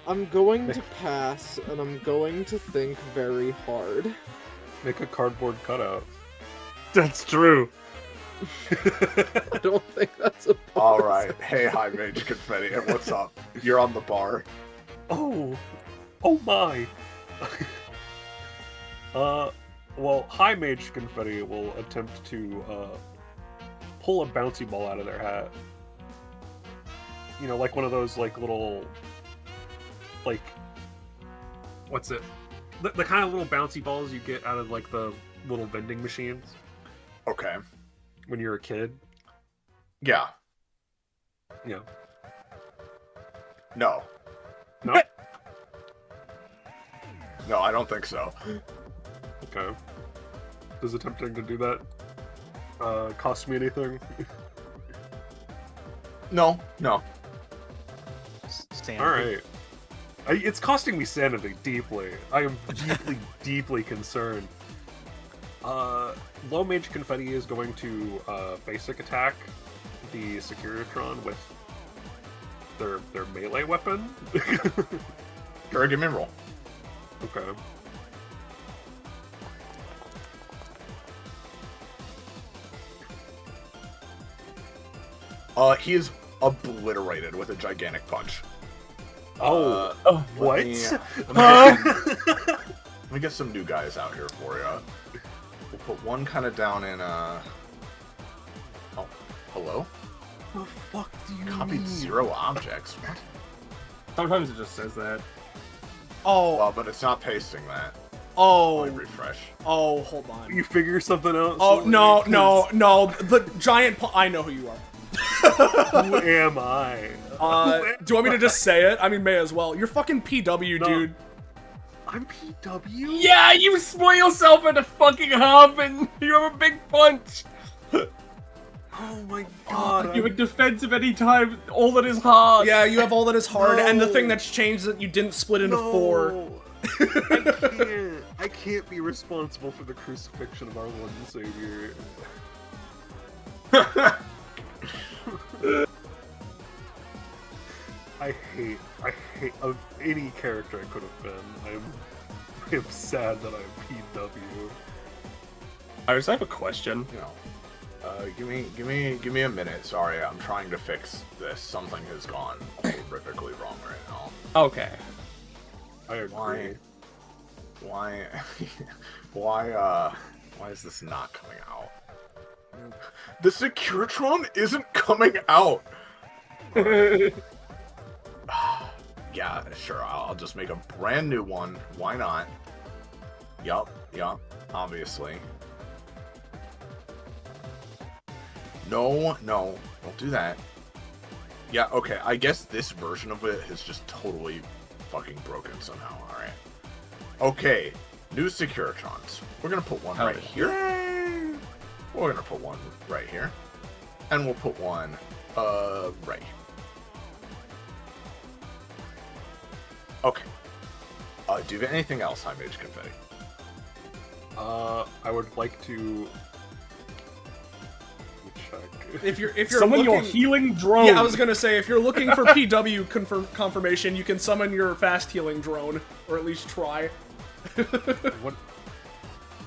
I'm going to pass, and I'm going to think very hard. Make a cardboard cutout. That's true. I don't think that's a bonus. All right. Hey, hi, Mage Confetti. What's up? You're on the bar. Oh my. Well, High Mage Confetti will attempt to pull a bouncy ball out of their hat. You know, like one of those like little, like, what's it? The kind of little bouncy balls you get out of like the little vending machines Okay. when you're a kid. Yeah. Yeah. No. No? No, I don't think so. Okay. Does attempting to do that cost me anything? No, no. Sanity. Alright. It's costing me sanity deeply. I am deeply, deeply concerned. Low Mage Confetti is going to basic attack the Securitron with their melee weapon. Sure, give me a roll. Okay. He is obliterated with a gigantic punch. Oh, what? Let me get some new guys out here for you. We'll put one kind of down in, Oh, hello? the fuck do you Copied mean? 0 objects. What? Sometimes it just says that. Oh, Well, but it's not pasting that. Let me oh, refresh. oh, hold on. You figure something out? Oh, Sully? no, 'Cause no, no, the giant I know who you are. Who am I? Do you want me to just say it? I mean, may as well. You're fucking PW, No. dude. I'm PW? Yeah, you split yourself into fucking half and you have a big punch! Oh my god. You have defensive anytime, all that is hard! Yeah, you have all that is hard, and the No. thing that's changed is that you didn't split into 4. I can't be responsible for the crucifixion of our Lord and Savior. I hate of any character I could have been. I am sad that I'm PW. I just have a question. You know, give me a minute. Sorry, I'm trying to fix this. Something has gone horrifically wrong right now. Okay. I agree. Why is this not coming out? The Securitron isn't coming out! Yeah, sure, I'll just make a brand new one. Why not? Yup, obviously. No, don't do that. Yeah, okay, I guess this version of it has just totally fucking broken somehow, alright. Okay, new Securitrons. We're gonna put one right here. We're gonna put one right here. And we'll put one, right here. Okay. Do you have anything else, Hi-Mage Confetti? I would like to check. If you're Summon looking, your healing drone! Yeah, I was gonna say, if you're looking for PW confirmation, you can summon your fast healing drone, or at least try. What?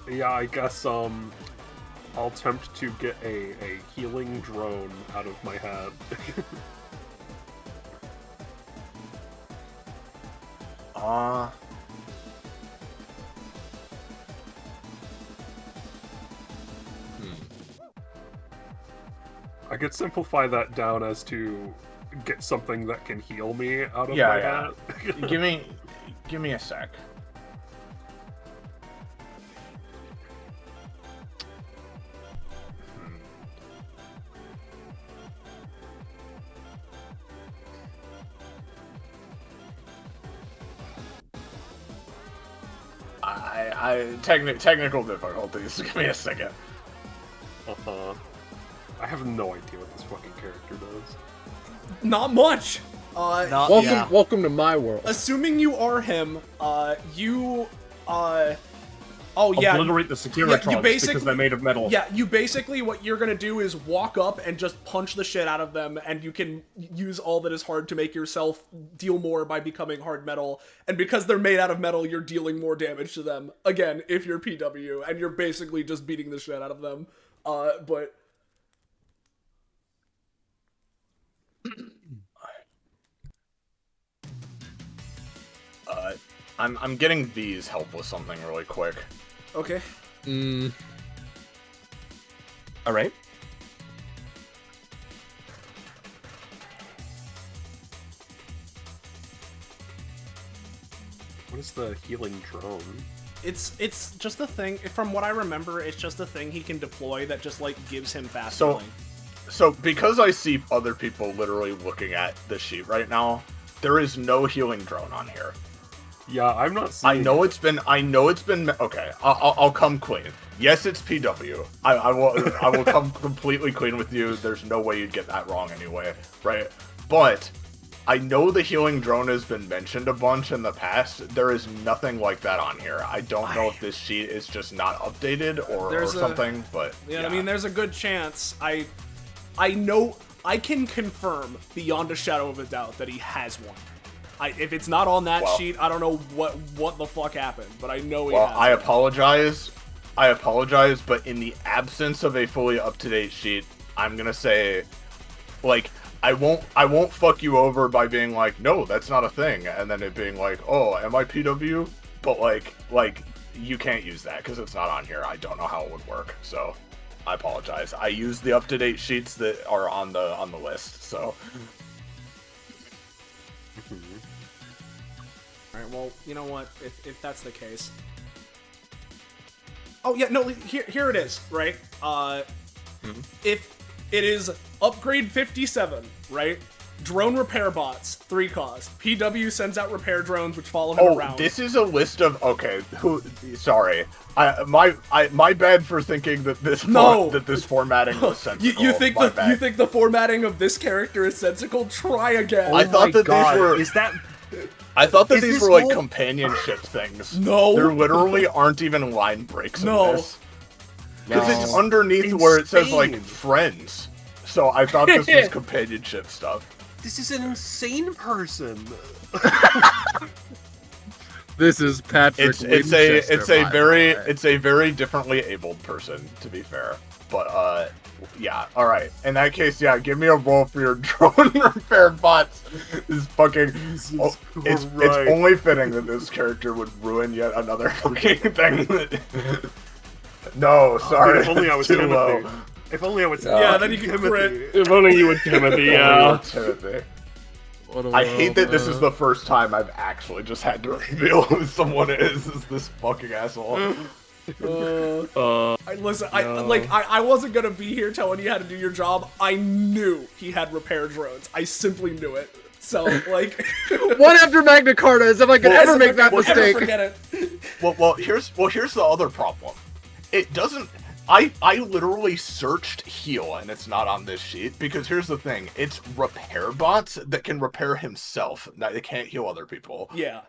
Yeah, I guess I'll attempt to get a healing drone out of my hat. I could simplify that down as to get something that can heal me out of my hat. give me a sec. Technical difficulties. Give me a second. I have no idea what this fucking character does. Not much. Welcome to my world. Assuming you are him, you Obliterate the Securitrons basically- because they're made of metal. Yeah, you basically, what you're gonna do is walk up and just punch the shit out of them, and you can use all that is hard to make yourself deal more by becoming hard metal, and because they're made out of metal, you're dealing more damage to them. Again, if you're PW, and you're basically just beating the shit out of them. But... I'm getting V's help with something really quick. Okay. Alright. What is the healing drone? It's just a thing, from what I remember, it's just a thing he can deploy that just, like, gives him fast So- healing. So because I see other people literally looking at the sheet right now, there is no healing drone on here. Yeah, I'm not seeing I know it's been. Okay, I'll come clean. Yes, it's PW. I will come completely clean with you. There's no way you'd get that wrong anyway, right? But I know the healing drone has been mentioned a bunch in the past. There is nothing like that on here. I don't know if this sheet is just not updated or something, but yeah, I mean, there's a good chance. I know I can confirm beyond a shadow of a doubt that he has one. If it's not on that sheet, I don't know what the fuck happened, but I know he has I one. apologize, but in the absence of a fully up-to-date sheet, I'm gonna say, like, I won't fuck you over by being like, no, that's not a thing, and then it being like, oh, am I PW? But like you can't use that because it's not on here. I don't know how it would work, so I apologize. I use the up-to-date sheets that are on the list, so. Alright, well, you know what? If that's the case. Oh, yeah, no, here it is, right? If it is upgrade 57, right? Drone repair bots, 3 cost. PW sends out repair drones, which follow him around. This is a list of sorry. My bad for thinking that this this formatting was sensical. You think the formatting of this character is sensical? Try again. I thought that these were I thought that these were like whole companionship things. No. There literally aren't even line breaks in this. Because No. it's underneath where it says like friends. So I thought this was companionship stuff. This is an insane person. This is Patrick. It's a very differently abled person, to be fair. But yeah, all right. In that case, yeah, give me a roll for your drone repair bots. It's it's only fitting that this character would ruin yet another fucking thing. No, sorry. If only I was too Timothy. low. If only I was Yeah, then you can Timothy. crit. If only you were Timothy, yeah. Timothy. I hate that this is the first time I've actually just had to reveal who someone is this fucking asshole. I wasn't gonna be here telling you how to do your job. I knew he had repair drones. I simply knew it. So, like... One after Magna Carta, as if I could ever make that mistake. Forget it. Well, here's the other problem. It doesn't... I literally searched heal, and it's not on this sheet, because here's the thing. It's repair bots that can repair himself. Now, they can't heal other people. Yeah.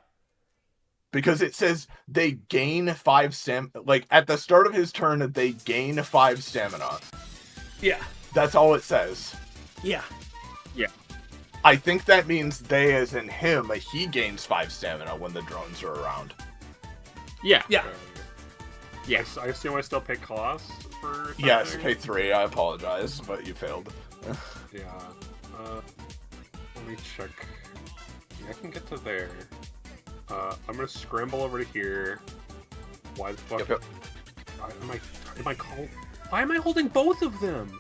Because it says they gain 5 stamina. Like, at the start of his turn, they gain 5 stamina. Yeah. That's all it says. Yeah. Yeah. I think that means they, as in him, he gains 5 stamina when the drones are around. Yeah. Yeah. Yes. I assume I still pay cost for something? Yes, pay 3. I apologize, but you failed. Yeah. Let me check. Yeah, I can get to there. I'm gonna scramble over to here. Why the fuck? Yep. Why am I holding both of them?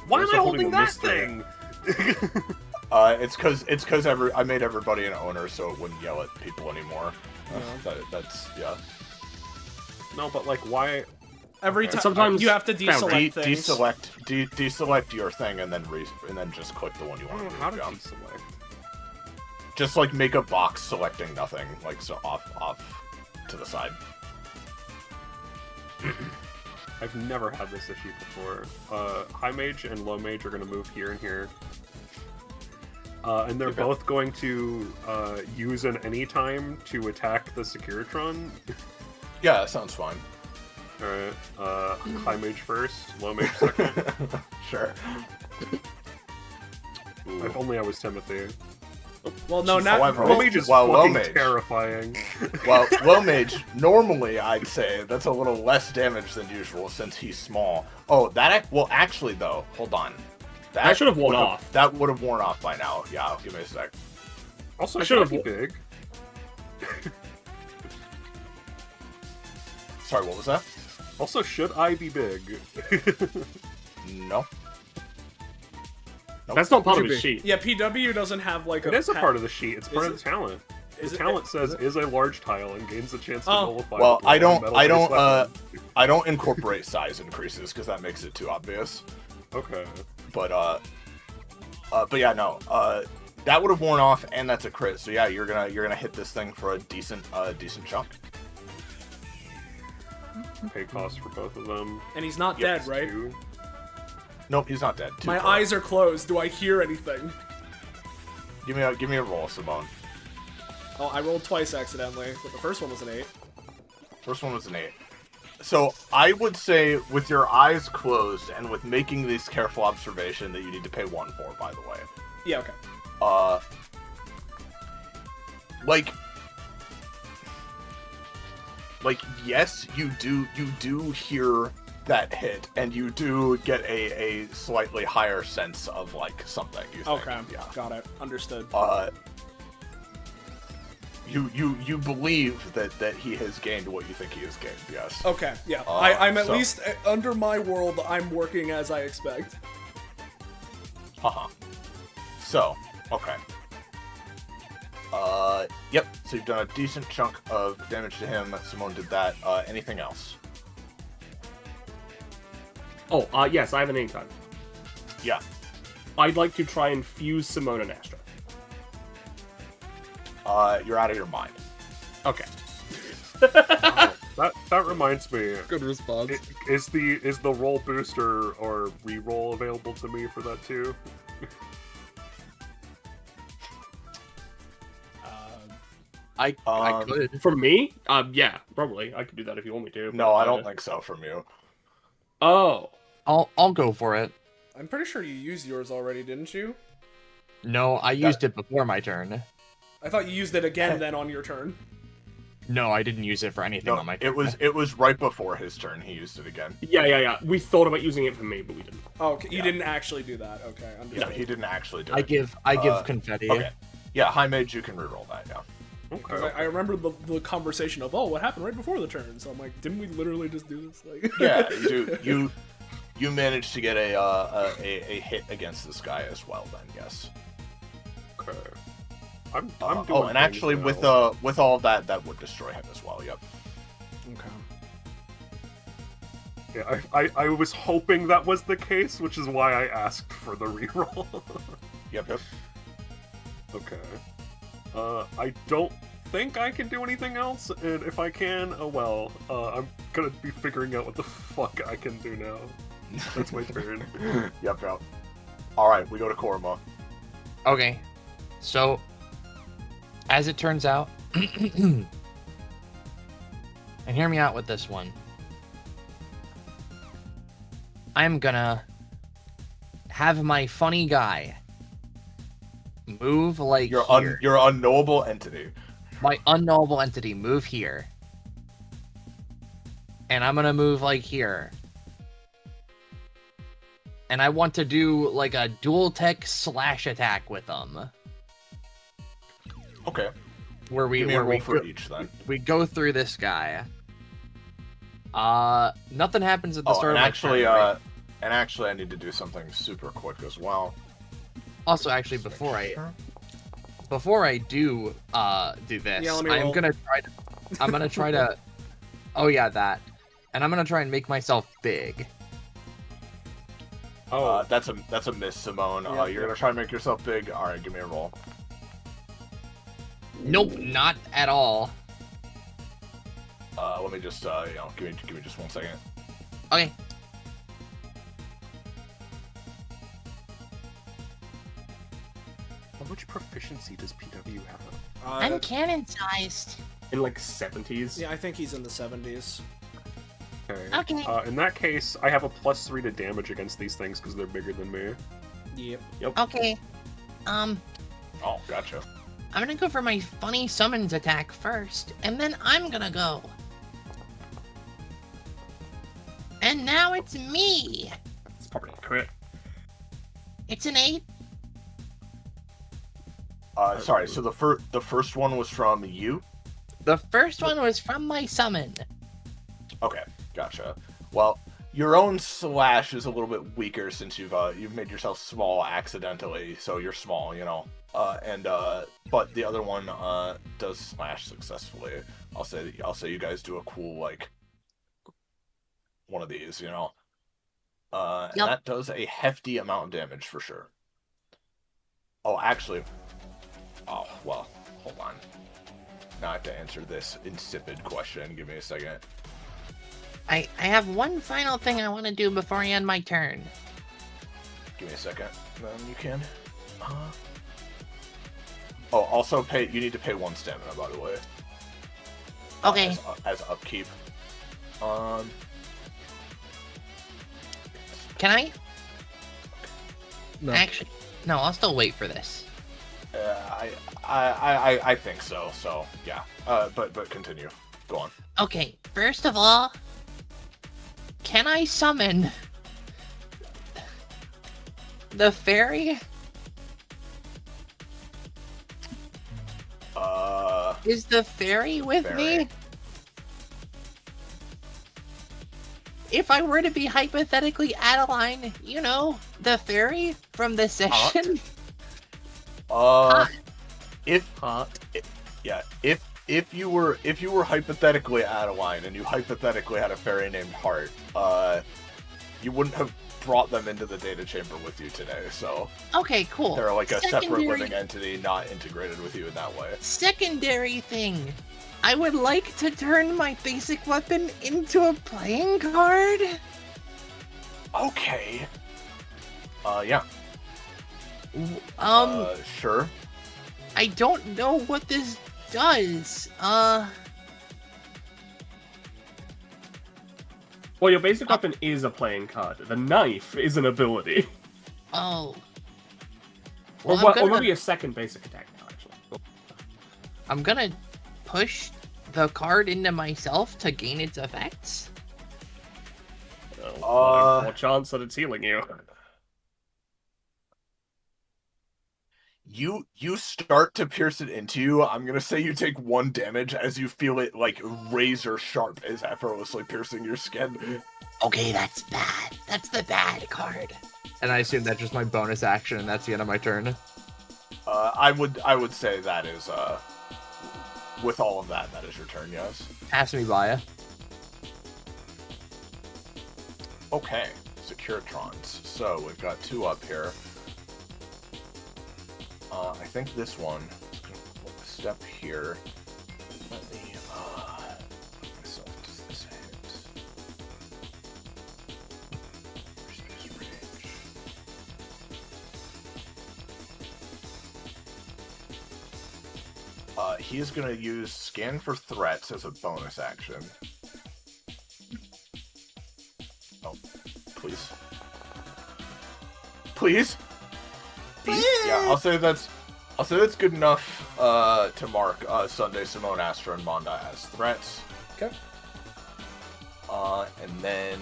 Why am I holding that thing? It's because I made everybody an owner so it wouldn't yell at people anymore. That's yeah. No, but like, why? Every time Sometimes you have to deselect things. Deselect your thing and then just click the one you I want don't to know how to move down. deselect. Just like make a box selecting nothing, like so off to the side. I've never had this issue before. High mage and low mage are going to move here and here. And they're both going to use an anytime to attack the Securitron. Yeah, that sounds fine. Alright, high mage first, low mage second. Sure. If only I was Timothy. Well, no, now However, Low mage is low fucking mage. terrifying. Well, low mage, normally I'd say that's a little less damage than usual since he's small. Oh, well, actually though, hold on. That should have worn would've- off. That would have worn off by now. Yeah, give me a sec. Also, I should should've- be big. Sorry, what was that? Also, should I be big? No. Nope. That's not part of Should his be. sheet. Yeah, PW doesn't have like It is a part of the sheet. It's part Is of the talent. Is The it- talent says is a large tile and gains the chance to Oh. nullify. Well, with I don't metal-based weapon. I don't incorporate size increases because that makes it too obvious. Okay. but yeah, no. That would have worn off, and that's a crit. So yeah, you're gonna hit this thing for a decent chunk. Pay cost for both of them. And he's not Yep. dead, right? Two. Nope, he's not dead. My eyes are closed. Do I hear anything? Give me a roll, Simone. Oh, I rolled twice accidentally, but the first one was an 8. First one was an 8. So I would say, with your eyes closed and with making this careful observation, that you need to pay 1 for. By the way. Yeah. Okay. Like yes, you do hear that hit, and you do get a slightly higher sense of like something. You think. Okay. Yeah. Got it. Understood. You believe that he has gained what you think he has gained. Yes. Okay. Yeah. I'm at so- least under my world. I'm working as I expect. So, okay. Yep. So you've done a decent chunk of damage to him. Simone did that. Anything else? Oh, yes, I have an anytime. Yeah. I'd like to try and fuse Simone and Astra. You're out of your mind. Okay. That reminds me. Good response. Is the roll booster or reroll available to me for that too? I could. For me? Yeah, probably. I could do that if you want me to. No, I don't think so from you. Oh. I'll go for it. I'm pretty sure you used yours already, didn't you? No, I used it before my turn. I thought you used it again then on your turn. No, I didn't use it for anything No, on my turn. it was right before his turn. He used it again. Yeah. We thought about using it for me, but we didn't. Oh, okay. You didn't actually do that. Okay, No, understood. he didn't actually do I it. give confetti. Okay. Yeah, high mage, you can reroll that. Yeah. Because I remember the conversation of, oh, what happened right before the turn? So I'm like, didn't we literally just do this? Like, Yeah, you managed to get a hit against this guy as well. Then yes. Okay. I'm doing Oh, and things actually, now. with all of that, that would destroy him as well. Yep. Okay. Yeah, I was hoping that was the case, which is why I asked for the reroll. Yep. Okay. I don't think I can do anything else, and if I can, oh well. I'm gonna be figuring out what the fuck I can do now. That's my turn. Yep. All right, we go to Korma. Okay. So, as it turns out, and hear me out with this one, I'm gonna have my funny guy move like here. Your unknowable entity. My unknowable entity move here. And I'm gonna move like here. And I want to do like a dual tech slash attack with them. Okay. Where we Give me a where we roll for go, each then. we go through this guy. Nothing happens at the start and of my actually, turn, right? and actually, I need to do something super quick as well. Also, actually, before I do this, Yeah, let me roll. I'm gonna try to. Oh yeah, that, and I'm gonna try and make myself big. That's a miss, Simone. Yeah, You're gonna try and make yourself big. All right, give me a roll. Nope, not at all. Let me just give me just 1 second. Okay. How much proficiency does PW have? I'm cannon-sized. In like 70s. Yeah, I think he's in the 70s. Okay. Okay. In that case, I have a +3 to damage against these things because they're bigger than me. Yep. Okay. Oh, gotcha. I'm gonna go for my funny summons attack first, and then I'm gonna go. And now it's me. It's probably a crit. It's an 8. Sorry. So the first one was from you. The first one was from my summon. Okay, gotcha. Well, your own slash is a little bit weaker since you've made yourself small accidentally, so you're small, you know. But the other one does slash successfully. I'll say you guys do a cool like one of these, you know. And Yep. that does a hefty amount of damage for sure. Oh, actually. Oh, well, hold on. Now I have to answer this insipid question. Give me a second. I have one final thing I want to do before I end my turn. Give me a second. Then you can. Oh, also pay. You need to pay 1 stamina, by the way. Okay. As upkeep. Can I? No. Actually, no. I'll still wait for this. I think so. So yeah. But continue. Go on. Okay. First of all, can I summon the fairy? Is the fairy with me? If I were to be hypothetically Adeline, you know, the fairy from the session. If you were hypothetically Adeline and you hypothetically had a fairy named Heart, you wouldn't have brought them into the data chamber with you today. So Okay, cool. they're like a separate Secondary- living entity, not integrated with you in that way. Secondary thing. I would like to turn my basic weapon into a playing card. Okay. Yeah. Sure. I don't know what this does. Well, your basic weapon is a playing card. The knife is an ability. Oh. Or, Well, or maybe a second basic attack now, actually. I'm gonna push the card into myself to gain its effects. More chance that it's healing you. You start to pierce it into you. I'm gonna say you take 1 damage as you feel it like razor sharp is effortlessly piercing your skin. Okay, that's bad. That's the bad card. And I assume that's just my bonus action, and that's the end of my turn. I would say that is with all of that is your turn, yes. Pass me by. Okay, Securitrons. So we've got 2 up here. I think this one is gonna step here. Let me put myself to this hit. Space range. He is gonna use Scan for Threats as a bonus action. Oh, please. Please? Yeah, I'll say that's good enough to mark Sunday, Simone, Astra, and Monda as threats. Okay. And then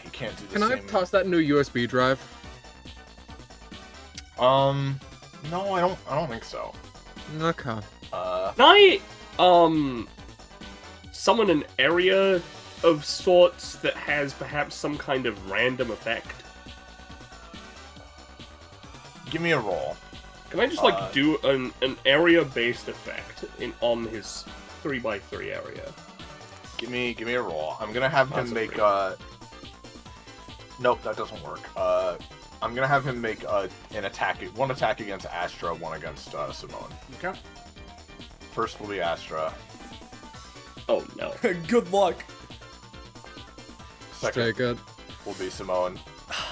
he can't do the Can same. I toss that into a USB drive? No, I don't think so. Okay. Can I, summon an area of sorts that has perhaps some kind of random effect? Give me a roll. Can I just, like, do an area-based effect on his 3x3 area? Give me a roll. I'm gonna have him make Nope, that doesn't work. I'm gonna have him make one attack against Astra, one against Simone. Okay. First will be Astra. Oh no. Good luck. Second Stay good. will be Simone.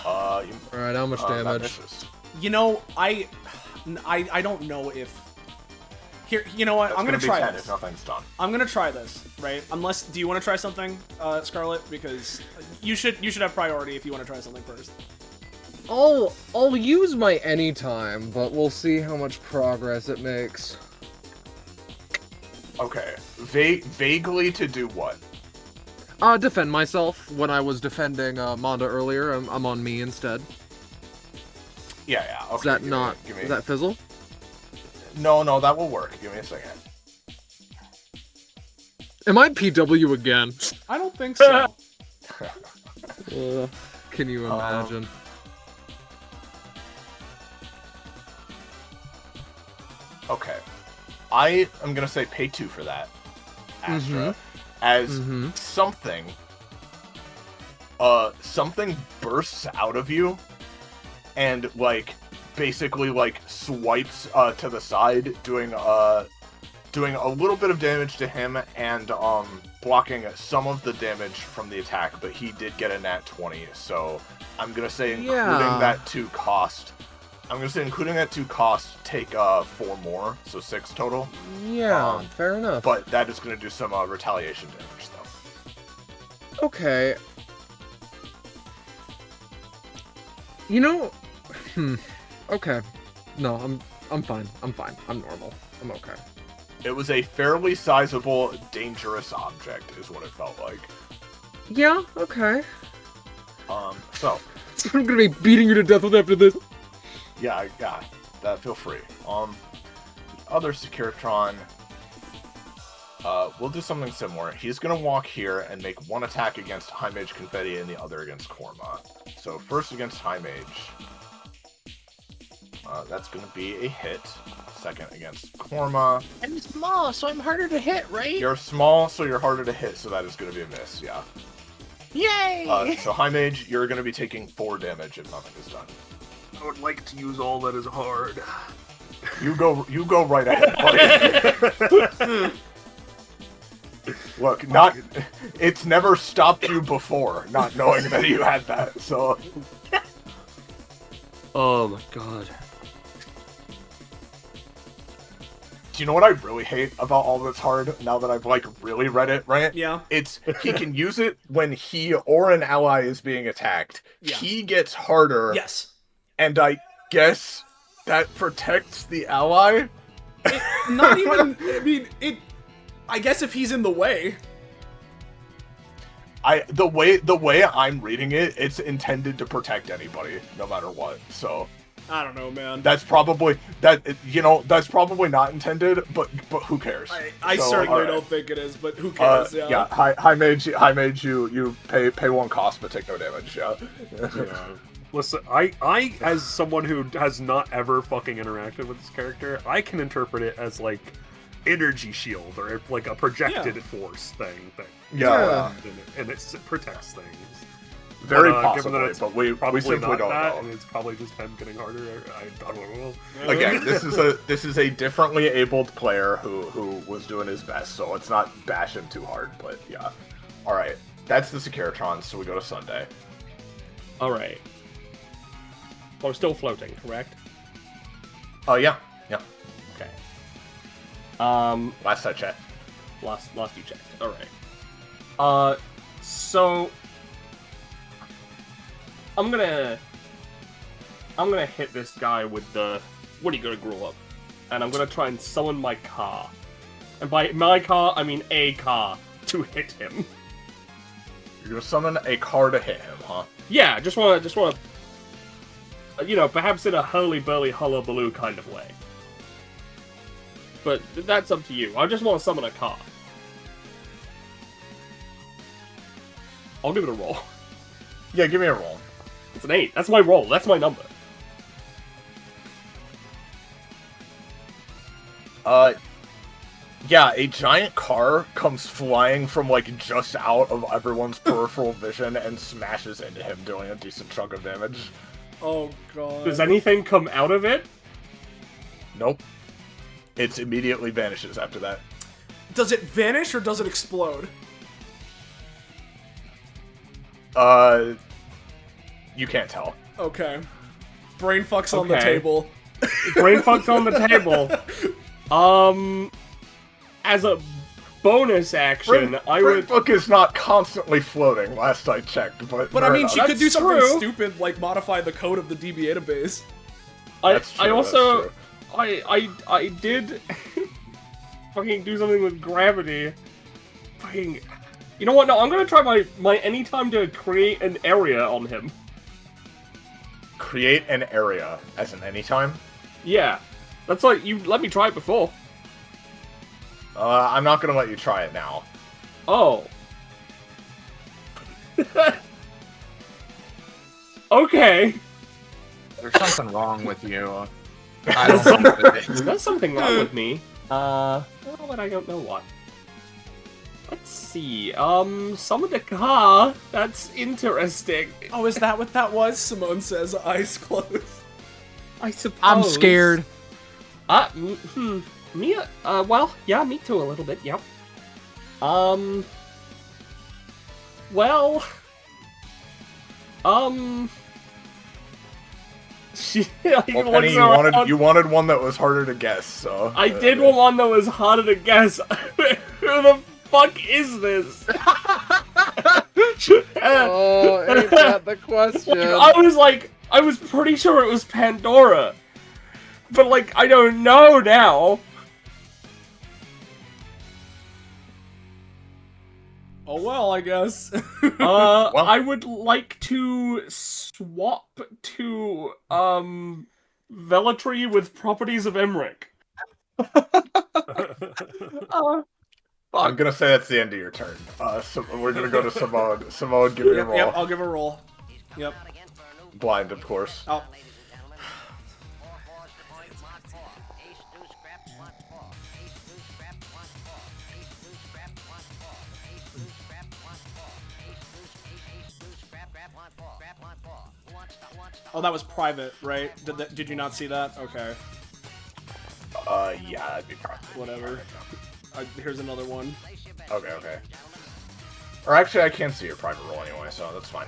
Alright, how much that damage? misses. You know, I don't know if... Here, you know what? That's I'm gonna be try 10 this. if nothing's done. I'm gonna try this, right? Unless, do you want to try something, Scarlet? Because you should have priority if you want to try something first. I'll use my anytime, but we'll see how much progress it makes. Okay. Vaguely to do what? Defend myself. When I was defending Monda earlier, I'm on me instead. Yeah. Okay. Is that give not? me- Is that fizzle? No, that will work. Give me a second. Am I PW again? I don't think so. Can you imagine? Okay. I am gonna say pay 2 for that, Astra, as something something bursts out of you, and like basically like swipes to the side, doing a little bit of damage to him and blocking some of the damage from the attack. But he did get a nat 20, so I'm gonna say including that to cost. I'm gonna say including that to cost, take 4 more, so 6 total. Yeah, fair enough. But that is gonna do some retaliation damage though. Okay. You know, okay. No, I'm fine. I'm fine. I'm normal. I'm okay. It was a fairly sizable, dangerous object, is what it felt like. Yeah, okay. So. I'm gonna be beating you to death with after this. Yeah, feel free. The other Securitron, we'll do something similar. He's gonna walk here and make one attack against High Mage Confetti and the other against Korma. So first against High Mage. That's gonna be a hit. Second against Korma. I'm small, so I'm harder to hit, right? You're small, so you're harder to hit, so that is gonna be a miss, yeah. Yay! So High Mage, you're gonna be taking 4 damage if nothing is done. I would like to use all that is hard. You go right ahead, buddy. Look, it's never stopped you before, not knowing that you had that, so... Oh my god. Do you know what I really hate about all that's hard, now that I've, like, really read it, right? Yeah. It's, he can use it when he or an ally is being attacked. Yeah. He gets harder. Yes. And I guess that protects the ally? Not even, I mean, I guess if he's in the way. The way I'm reading it, it's intended to protect anybody, no matter what, so... I don't know, man. That's probably not intended, but who cares? I So, certainly right. don't think it is, but who cares? Yeah, high mage, you pay 1 cost but take no damage. Yeah. Yeah. Listen, I as someone who has not ever fucking interacted with this character, I can interpret it as like energy shield or like a projected force thing. Yeah. And it protects things. Very given possibly, that it's but we simply not don't that, know. and it's probably just him getting harder. I don't know. Again, this is a differently abled player who was doing his best, so let's not bash him too hard. But yeah, all right, that's the Securitron. So we go to Sunday. All right. Well, I'm still floating, correct? Oh yeah. Okay. Last I checked. Last you checked. All right. So I'm gonna hit this guy with the what are you gonna grow up, and I'm gonna try and summon my car, and by my car I mean a car to hit him. You're gonna summon a car to hit him, huh? Yeah, just wanna, perhaps in a hurly-burly hullabaloo kind of way. But that's up to you. I just want to summon a car. I'll give it a roll. Yeah, give me a roll. It's an 8. That's my roll. That's my number. Yeah, a giant car comes flying from, like, just out of everyone's peripheral vision and smashes into him, doing a decent chunk of damage. Oh, God. Does anything come out of it? Nope. It immediately vanishes after that. Does it vanish or does it explode? You can't tell. Okay. Brain fucks on the Okay. table. Brain fucks on the table. As a bonus action, I would... Book is not constantly floating, last I checked, but... But I mean, she That's could do something true. stupid like modify the code of the DBA database. That's true, I also... that's I did fucking do something with gravity. Fucking... You know what? No, I'm gonna try my anytime to create an area on him. Create an area, as in anytime? Yeah. That's like, you let me try it before. I'm not gonna let you try it now. Oh. Okay. There's something wrong with you. I don't know what it is. There's something wrong with me. But I don't know what. Let's see. Summon the car. That's interesting. Oh, is that what that was? Simone says, eyes closed. I suppose. I'm scared. Me? Well, yeah, me too a little bit. Yep. Well. Well, Penny, you wanted one that was harder to guess, so... I did want one that was harder to guess. Who the fuck is this? Oh, ain't that the question? I was pretty sure it was Pandora. But, like, I don't know now. Oh well, I guess. I would like to swap to, Velatry with properties of Emmerich. I'm gonna say that's the end of your turn. So we're gonna go to Simone. Simone, give me a roll. Yep, I'll give a roll. Yep. Blind, of course. Oh. Oh, that was private, right? Did you not see that? Okay. Yeah, that'd be private. Whatever. Here's another one. Okay. Or actually, I can see your private roll anyway, so that's fine.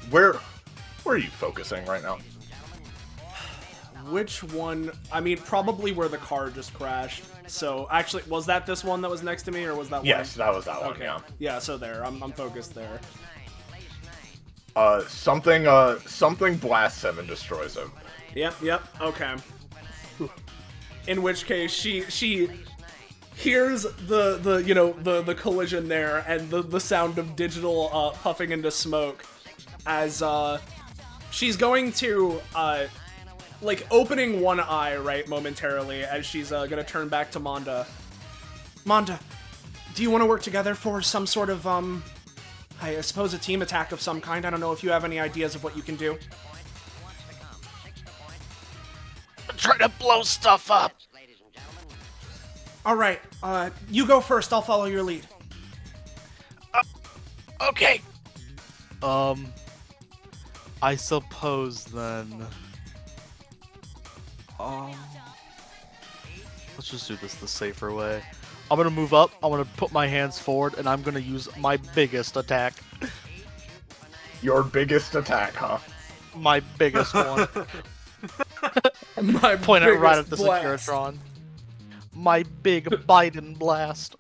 Where are you focusing right now? Which one? I mean, probably where the car just crashed. So, actually, was that this one that was next to me, or was that one? Yes, that was that one, okay. yeah. Yeah, so there. I'm focused there. Something blasts him and destroys him. Yep, okay. In which case, she hears the collision there and the sound of digital puffing into smoke as she's going to like opening one eye right momentarily as she's gonna turn back to Manda. Manda, do you want to work together for some sort of I suppose a team attack of some kind? I don't know if you have any ideas of what you can do. I'm trying to blow stuff up. All right, you go first. I'll follow your lead. Okay. I suppose then. Let's just do this the safer way. I'm gonna move up. I'm gonna put my hands forward, and I'm gonna use my biggest attack. Your biggest attack, huh? My biggest one. My Point it right at the blast. Securitron. My big Biden blast.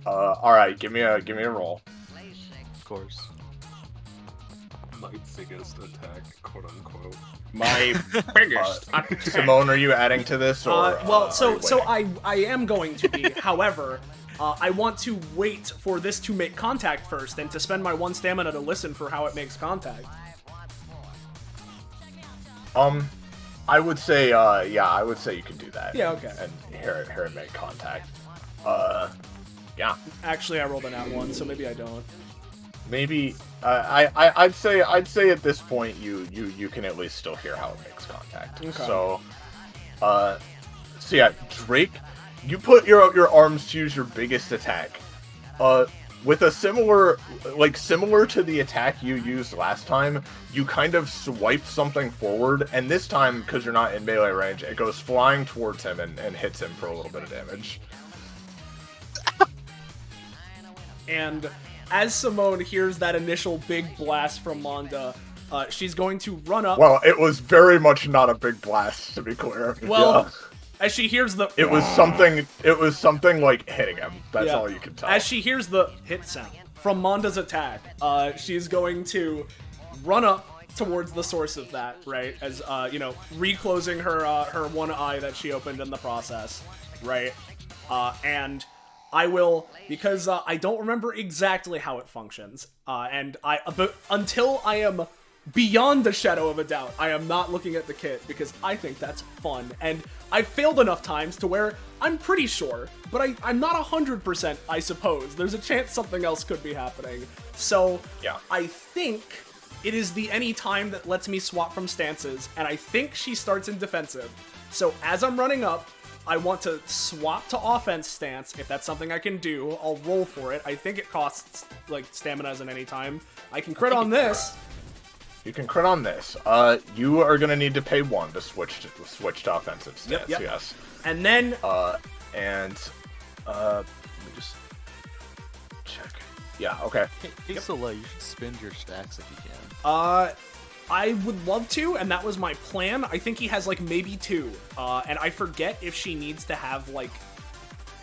All right, give me a roll. Of course. My biggest attack, quote unquote. My biggest. Simone, are you adding to this, or? I am going to be. However, I want to wait for this to make contact first, and to spend my 1 stamina to listen for how it makes contact. I would say, yeah, I would say you can do that. Yeah, okay. And hear it make contact. Yeah. Actually, I rolled an at 1, so maybe I don't. Maybe I'd say at this point you can at least still hear how it makes contact. Okay. So yeah, Drake, you put your arms to use your biggest attack. With a similar to the attack you used last time, you kind of swipe something forward, and this time, because you're not in melee range, it goes flying towards him and hits him for a little bit of damage. And as Simone hears that initial big blast from Manda, she's going to run up. Well, it was very much not a big blast, to be clear. Well, yeah. As she hears the... It was something like hitting him. That's all you can tell. As she hears the hit sound from Manda's attack, she's going to run up towards the source of that, right? As, reclosing her one eye that she opened in the process, right? And I will, because I don't remember exactly how it functions, but until I am beyond a shadow of a doubt, I am not looking at the kit, because I think that's fun, and I've failed enough times to where I'm pretty sure, but I'm not 100%, I suppose. There's a chance something else could be happening. So, yeah. I think it is the any time that lets me swap from stances, and I think she starts in defensive. So as I'm running up, I want to swap to offense stance. If that's something I can do, I'll roll for it. I think it costs, like, stamina as in any time. I can crit on this. You can crit on this. You are gonna need to pay 1 to switch to offensive stance. Yep. Yes. And then... let me just check. Yeah, okay. Hey, Soleil, you should spend your stacks if you can. I would love to, and that was my plan. I think he has, like, maybe 2. And I forget if she needs to have, like...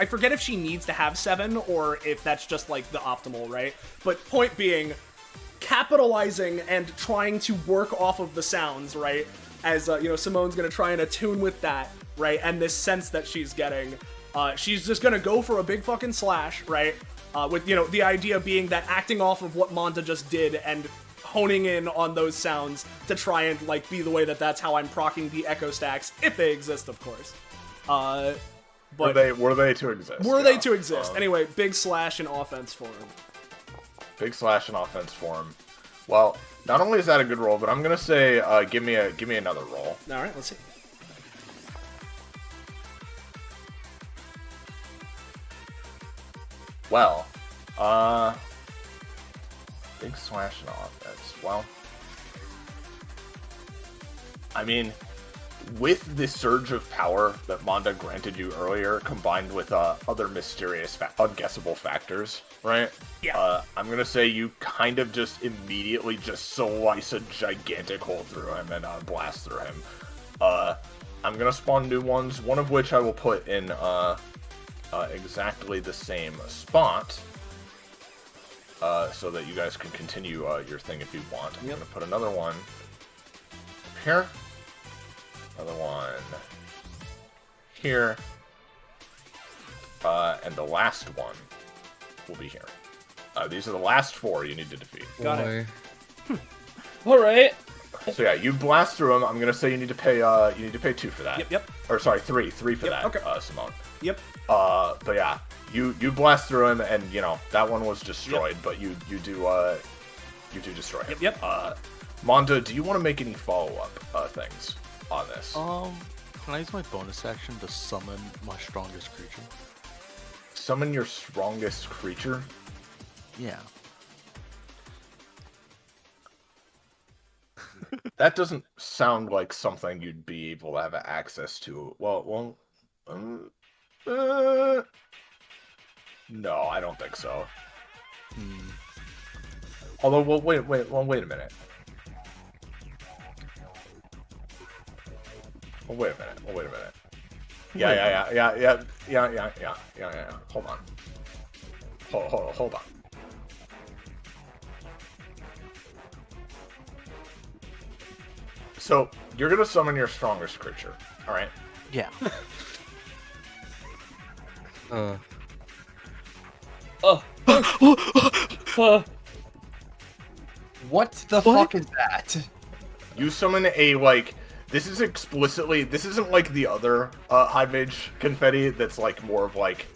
I forget if she needs to have 7, or if that's just, like, the optimal, right? But point being, capitalizing and trying to work off of the sounds, right? As, Simone's gonna try and attune with that, right? And this sense that she's getting. She's just gonna go for a big fucking slash, right? With, the idea being that acting off of what Monta just did and honing in on those sounds to try and, like, be the way that's how I'm proccing the echo stacks, if they exist, of course. But were they to exist? Were they to exist? Anyway, big slash in offense for him. Big slash in offense form. Well, not only is that a good roll, but I'm gonna say, give me another roll. All right, let's see. Well, big slash in offense. Well, I mean, with the surge of power that Monda granted you earlier, combined with other mysterious, unguessable factors, right? Yeah. I'm gonna say you kind of just immediately just slice a gigantic hole through him and blast through him. I'm gonna spawn new ones, one of which I will put in exactly the same spot, so that you guys can continue your thing if you want. I'm gonna put another one here. Another one here, and the last one will be here. These are the last 4 you need to defeat. Got it. All right. So yeah, you blast through them. I'm gonna say you need to pay 2 for that. Yep. Or sorry, 3 for that. Okay. Simone. Yep. But yeah, you blast through him, and that one was destroyed. But you do destroy him. Yep. Monda, do you want to make any follow-up things on this? Can I use my bonus action to summon my strongest creature? Summon your strongest creature? Yeah. That doesn't sound like something you'd be able to have access to. No, I don't think so. Although, wait a minute. Wait a minute. Yeah. Hold on. Hold on. So, you're gonna summon your strongest creature, alright? Yeah. What the fuck is that? You summon a, this isn't like the other High Mage confetti that's like more of like,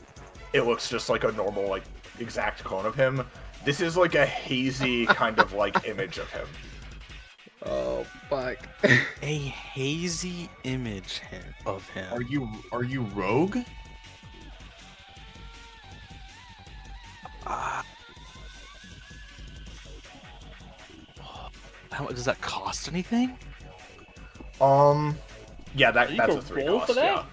it looks just like a normal, like, exact clone of him. This is like a hazy kind of like image of him. Oh fuck. A hazy image of him. Are you rogue? Does that cost anything? Yeah, that's can a 3 roll cost, for that? yeah.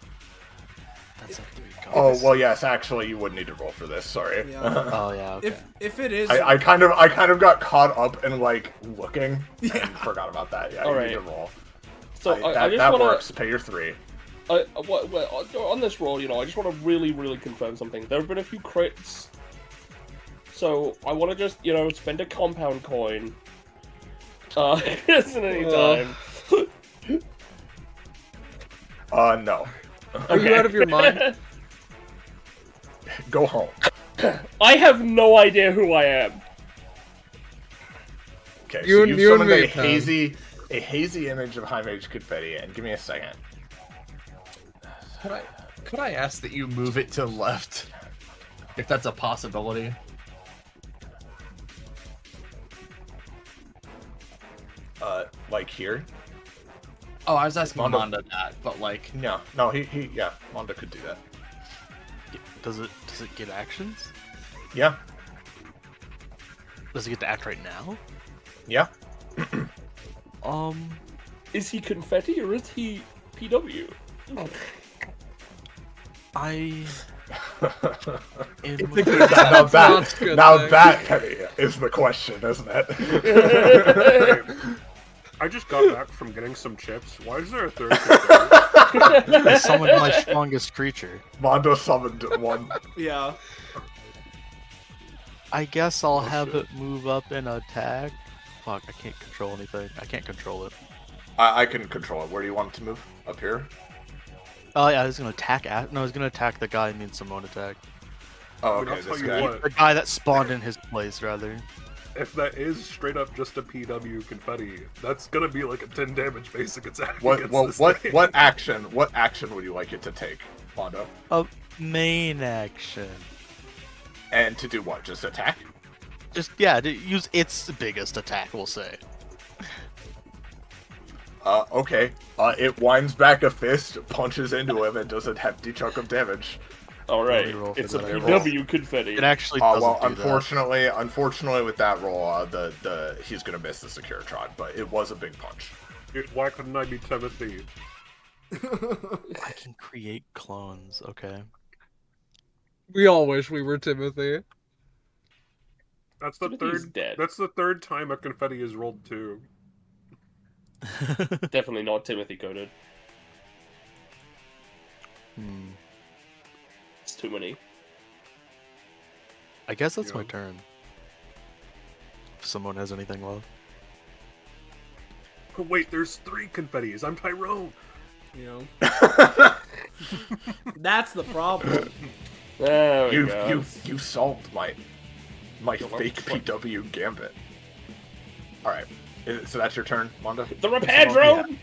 That's a 3 cost. Oh, well, yes, actually, you would need to roll for this, sorry. Yeah. Oh yeah. Okay. If it is, I kind of got caught up in, like, looking and forgot about that. Yeah, All you right. need to roll. So I just that wanna, works. Pay your 3. on this roll, I just want to really, really confirm something. There have been a few crits, so I want to just, spend a compound coin. Isn't any time. No. Are you out of your mind? Go home. I have no idea who I am. Okay, You so and- you've you and summoned me, a hazy image of High Mage confetti, and give me a second. Could I ask that you move it to the left? If that's a possibility. Like here? Oh, I was asking Mondo- Manda that, but like, No, yeah, Mondo could do that. Does it get actions? Yeah, Does it get to act right now? yeah. Is he confetti or is he PW? I am now Sounds good, thanks. that, Penny, is the question, isn't it? I just got back from getting some chips. Why is there a third confetti? I summoned my strongest creature. Mondo summoned one. Yeah. I guess I'll have it move up and attack. Fuck, I can't control anything. I can't control it. I can control it. Where do you want it to move? Up here? Oh yeah, I was gonna attack. No, I was gonna attack the guy me and Simone attacked. Oh, Dude, okay, I'll tell this you guy. what. The guy that spawned in his place, rather. If that is straight up just a PW confetti, that's gonna be like a 10 damage basic attack. What against this thing. what action would you like it to take, Mondo? Main action. And to do what? Just attack? Just yeah, to use its biggest attack, we'll say. Okay. It winds back a fist, punches into him, and does a hefty chunk of damage. Alright, Let me roll for it's a that. PW confetti. It actually doesn't Well, do that. unfortunately, with that roll, the he's gonna miss the Securitron, but it was a big punch. Why couldn't I be Timothy? I can create clones. Okay. We all wish we were Timothy. That's the Timothy's third. dead. That's the third time a confetti is rolled too. Definitely not Timothy coded. It's too many. I guess that's my Yeah. turn. If someone has anything left. Oh, wait, there's 3 confettis. I'm Tyrone. You know. That's the problem. There we go. You solved my fake PW gambit. All right, so that's your turn, Mondo. The repair drone!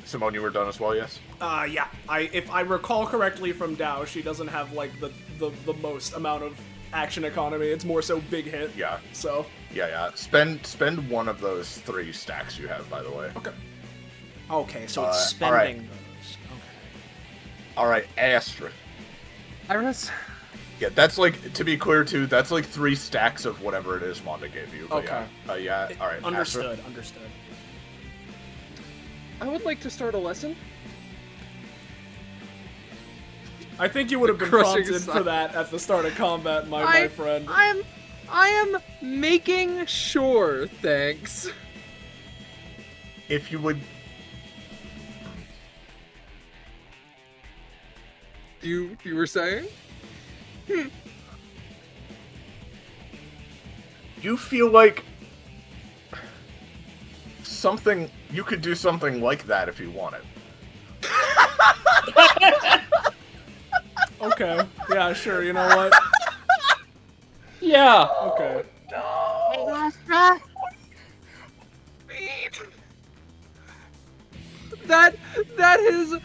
Simone, you were done as well, yes? Yeah. If I recall correctly from Dow, she doesn't have like the most amount of action economy. It's more so big hit. Yeah. So. Yeah. Spend one of those 3 stacks you have, by the way. Okay. Okay, so it's all right. spending those. Okay. All right, Astra. Iris? Yeah, that's like, to be clear too, that's like 3 stacks of whatever it is Mondo gave you. But Okay. Yeah. All right. Understood. Astra. Understood. I would like to start a lesson. I think you would have been Crushing prompted aside. for that at the start of combat, my friend. I am making sure, thanks. If you would, You were saying? you feel like you could do something like that if you wanted. Okay. Yeah, sure. You know what? Yeah! Okay. That is.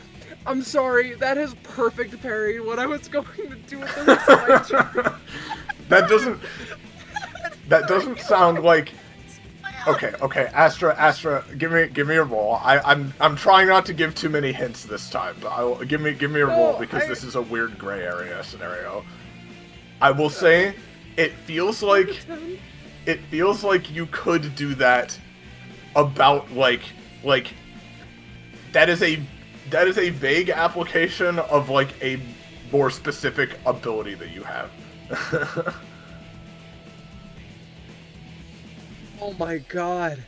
I'm sorry. That is perfect parry. What I was going to do with the rest of my turn. That doesn't sound like. Okay, Astra, give me a roll. I'm trying not to give too many hints this time, but give me a roll because this is a weird gray area scenario. I will say, it feels like you could do that about like that is a vague application of like a more specific ability that you have. Oh my god.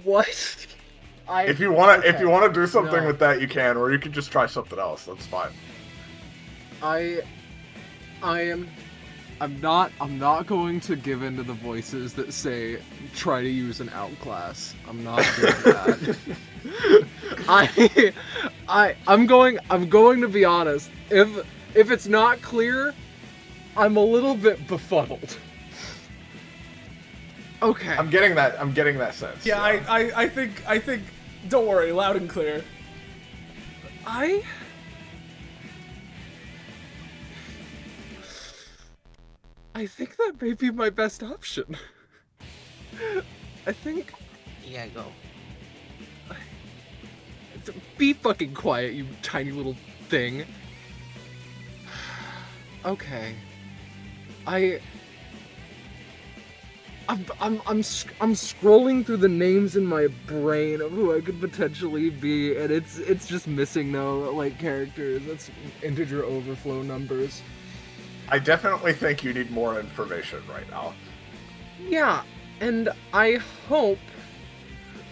What? If you want to do something with that, you can, or you can just try something else. That's fine. I'm not going to give in to the voices that say try to use an outclass. I'm not doing that. I'm going to be honest. If it's not clear, I'm a little bit befuddled. Okay. I'm getting that sense. Yeah, I think. Don't worry, loud and clear. I think that may be my best option. I think Yeah, go. Be fucking quiet, you tiny little thing. Okay. I'm scrolling through the names in my brain of who I could potentially be, and it's just missing no like characters. That's integer overflow numbers. I definitely think you need more information right now. Yeah, and I hope.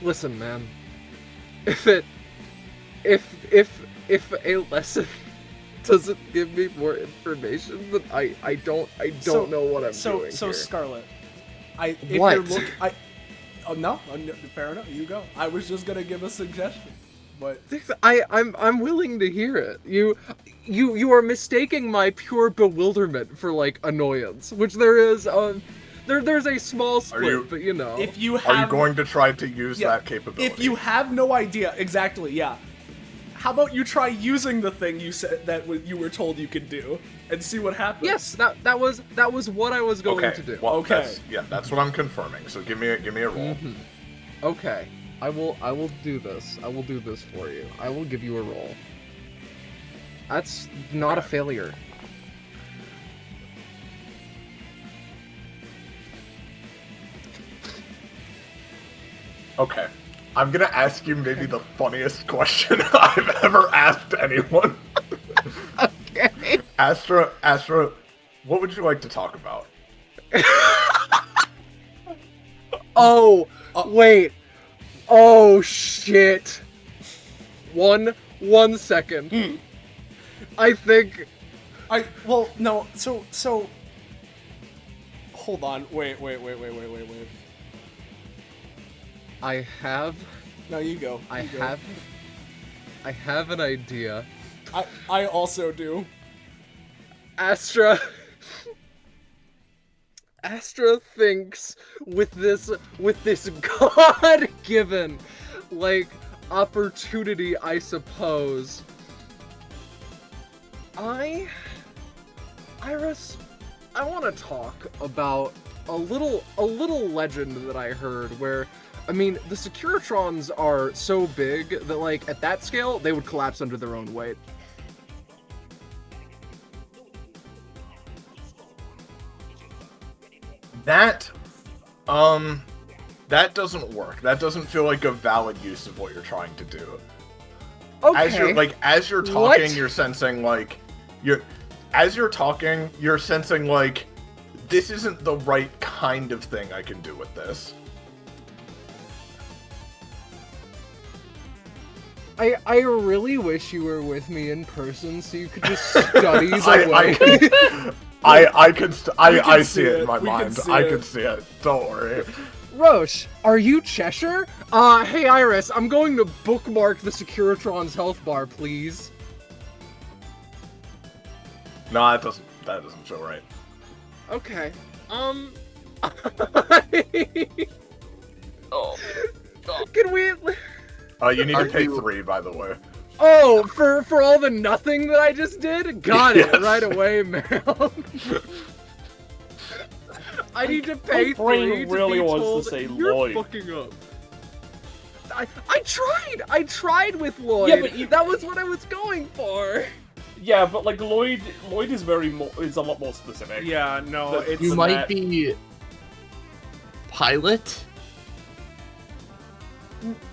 Listen, man. If a lesson doesn't give me more information, then I don't know what I'm doing So here. Scarlet, no, fair enough. You go. I was just gonna give a suggestion, but I'm willing to hear it. You are mistaking my pure bewilderment for like annoyance, which there is there's a small split, but you know. if you have, Are you going to try to use that capability? If you have no idea exactly, yeah. How about you try using the thing you said that you were told you could do, and see what happens? Yes, that was what I was going to do. Well, Okay. That's what I'm confirming. So give me a roll. Mm-hmm. Okay, I will do this. I will do this for you. I will give you a roll. That's not a failure. Okay. I'm gonna ask you maybe the funniest question I've ever asked anyone. Okay. Astra, what would you like to talk about? Oh, wait. Oh shit. One second. I think So hold on. Wait. I have No, you go. I You go. have an idea. I also do. Astra thinks with this God-given like opportunity, I suppose. Iris, I want to talk about a little legend that I heard where, I mean, the Securitrons are so big that, like, at that scale, they would collapse under their own weight. That doesn't work. That doesn't feel like a valid use of what you're trying to do. Okay. As you're talking, What? you're sensing like you're sensing like this isn't the right kind of thing I can do with this. I really wish you were with me in person so you could just study the way. I see it in my We can mind. see I it. can see it. Don't worry. Roche, are you Cheshire? Hey Iris, I'm going to bookmark the Securitron's health bar, please. No, that doesn't feel right. Okay. Can we? You need to pay 3, by the way. Oh, for all the nothing that I just did? Got it Yes. right away, man. I need to pay My brain 3 to really be wants to told say you're Lloyd. fucking up. I tried with Lloyd. Yeah, but that was what I was going for. Yeah, but like Lloyd is is a lot more specific. Yeah, no, The- it's You Than might that. be pilot.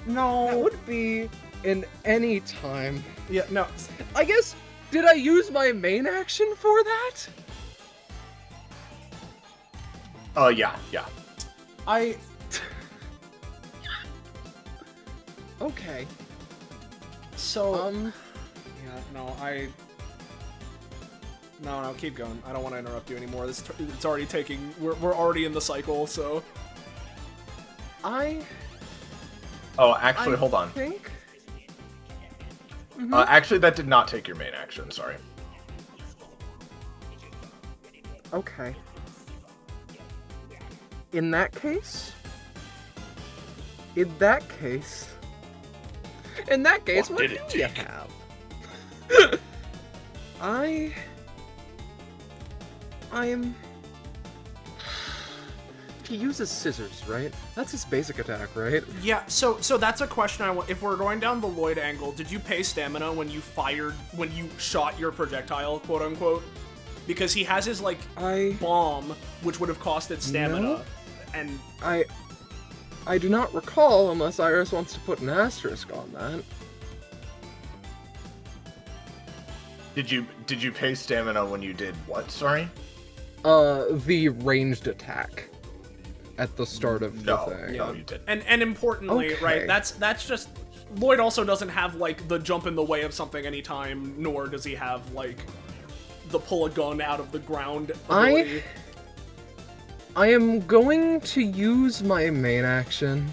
no. That would be in any time. Yeah, no. I guess, did I use my main action for that? Yeah. Okay. So Um, yeah, no, keep going. I don't want to interrupt you anymore. It's already taking. We're already in the cycle, so. I Oh, actually, hold on. think... Actually, that did not take your main action. Sorry. Okay. In that case, what did do it you take? have? I'm He uses scissors, right? That's his basic attack, right? Yeah, so that's a question I want. If we're going down the Lloyd angle, did you pay stamina when you shot your projectile, quote unquote? Because he has his bomb, which would have costed stamina, No. and I do not recall, unless Iris wants to put an asterisk on that. Did you pay stamina when you did what? Sorry. The ranged attack at the start of the thing. No, you didn't. and importantly, Okay. right? That's just Lloyd also doesn't have the jump in the way of something anytime, nor does he have the pull a gun out of the ground ability. I am going to use my main action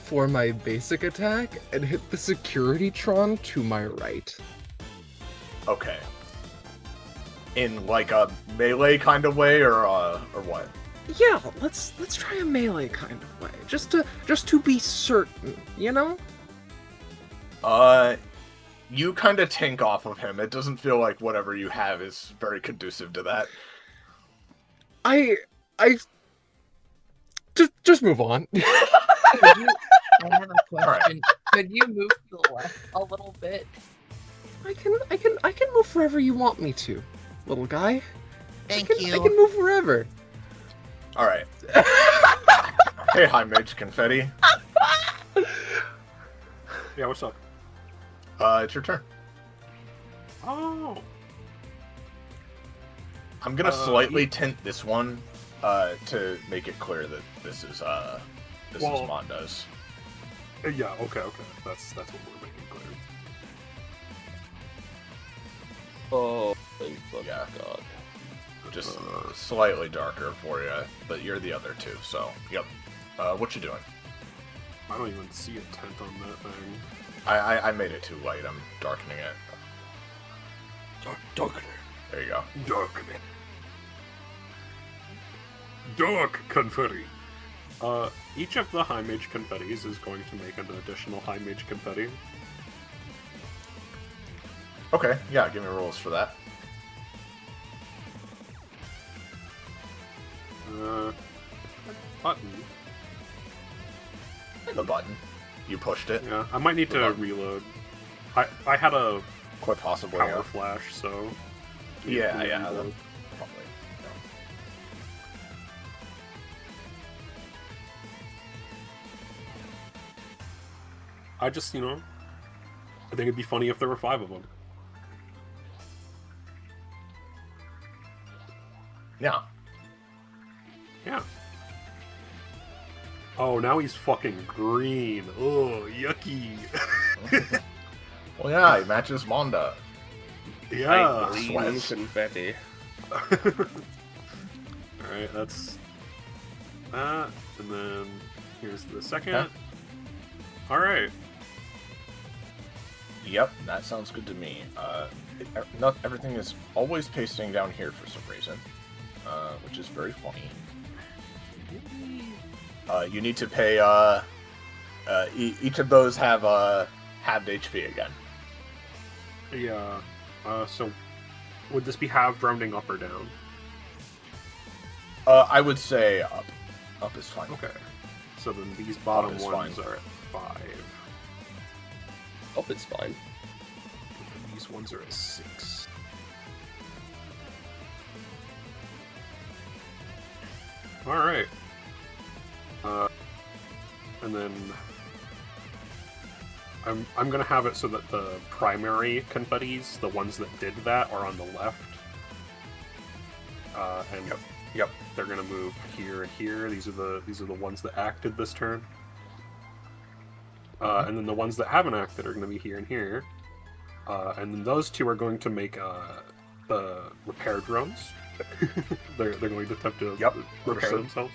for my basic attack and hit the security tron to my right. Okay. In a melee kind of way, or what? Yeah, let's try a melee kind of way, just to be certain, you know? You kind of tank off of him. It doesn't feel like whatever you have is very conducive to that. I just move on. I have a question. Alright. Could you move to the left a little bit? I can move wherever you want me to, little guy. Thank I you. can move wherever. All right. Hey, High Mage Confetti. Yeah, what's up? It's your turn. Oh. I'm gonna slightly tint this one, to make it clear that this is Monda's. Yeah. Okay. That's what we're making clear. Oh, thank fucking Yeah. God. Just slightly darker for you, but you're the other two, so yep. What you doing? I don't even see a tent on that thing. I made it too light. I'm darkening it. Darkening. There you go. Darkening. Dark confetti. Each of the High Mage confettis is going to make an additional High Mage confetti. Okay, yeah, give me rules for that. Button. The button. You pushed it. Yeah, I might need to reload. I had a Quite possibly. power Yeah. flash, so Yeah. reload. Probably. I just, I think it'd be funny if there were 5 of them. Yeah. Yeah. Oh, now he's fucking green. Oh, yucky. Well, yeah, he matches Monda. Yeah. Green sweats. confetti. Alright, that's that. And then here's the second. Okay. Alright. Yep, that sounds good to me. Not everything is always pasting down here for some reason, which is very funny. You need to pay. Each of those have halved HP again. Yeah. So would this be halved rounding up or down? I would say up. Up is fine. Okay. So then these bottom is ones fine. are at 5. Oh, it's fine. And these ones are at 6. Alright. And then I'm gonna have it so that the primary confettis, the ones that did that, are on the left. And Yep. they're gonna move here and here. These are the ones that acted this turn. And then the ones that haven't acted are gonna be here and here. And then those two are going to make the repair drones. they're going to attempt to repair Understood. themselves.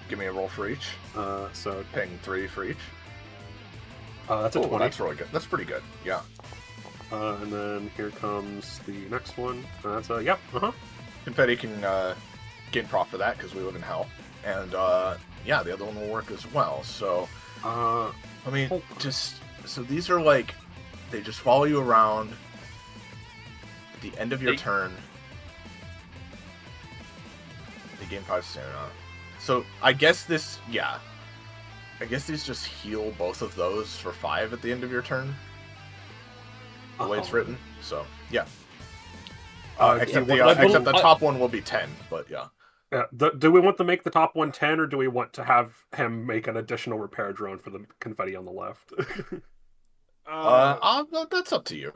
Give me a roll for each. So Paying 3 for each. that's a 20. That's really good. That's pretty good. Yeah. And then here comes the next one. That's a yep. Confetti can gain Prof for that because we live in hell, and yeah, the other one will work as well. So, I mean, so these are they just follow you around. At the end of your turn, they gain 5 stamina. So I guess this, yeah. I guess these just heal both of those for 5 at the end of your turn. The way it's written. So, yeah. Except the top one will be 10, but yeah. Yeah. Do we want to make the top one 10, or do we want to have him make an additional repair drone for the confetti on the left? That's up to you.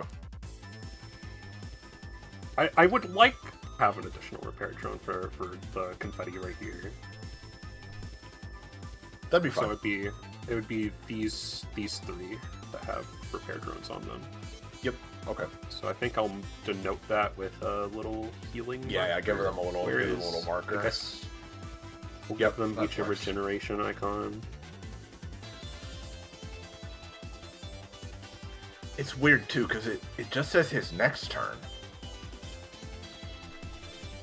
I would like to have an additional repair drone for the confetti right here. That'd be fine. So it would be these 3 that have repair drones on them. Yep. Okay. So I think I'll denote that with a little healing. Yeah, give them a little marker. I guess we'll give them each a regeneration icon. It's weird too because it just says his next turn.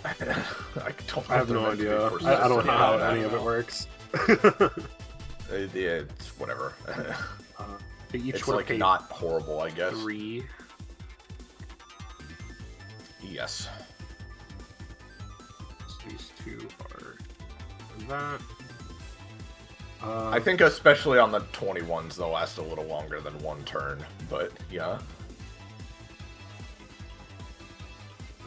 I have no idea. I don't know how any of it works. It's whatever. It's like not horrible, I guess. 3. Yes. So these 2 are that. I think especially on the 21s, they'll last a little longer than 1 turn, but yeah.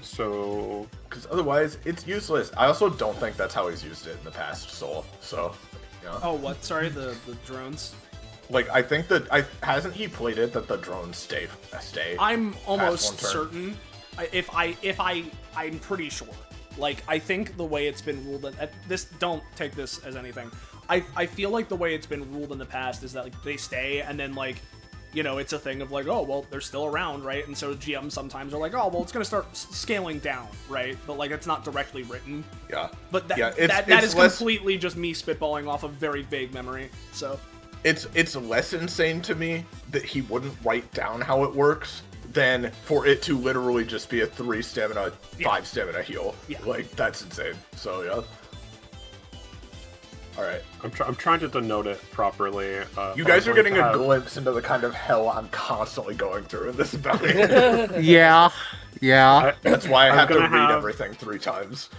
So... Because otherwise, it's useless. I also don't think that's how he's used it in the past, so yeah. Oh, what? Sorry, the drones? Like, I think that... hasn't he played it that the drones stay? I'm almost certain. I'm pretty sure. Like, I think the way it's been ruled... don't take this as anything. I feel like the way it's been ruled in the past is that, like, they stay, and then, like, you know, it's a thing of, like, oh, well, they're still around, right? And so GMs sometimes are like, oh, well, it's going to start scaling down, right? But, like, it's not directly written. Yeah. But that is completely just me spitballing off a very vague memory, so... It's less insane to me that he wouldn't write down how it works than for it to literally just be a 3 stamina, 5 stamina heal. Yeah. Like, that's insane. So, yeah. Alright. I'm trying to denote it properly. You guys are getting a glimpse into the kind of hell I'm constantly going through in this valley. Yeah. That's why I have to read everything 3 times.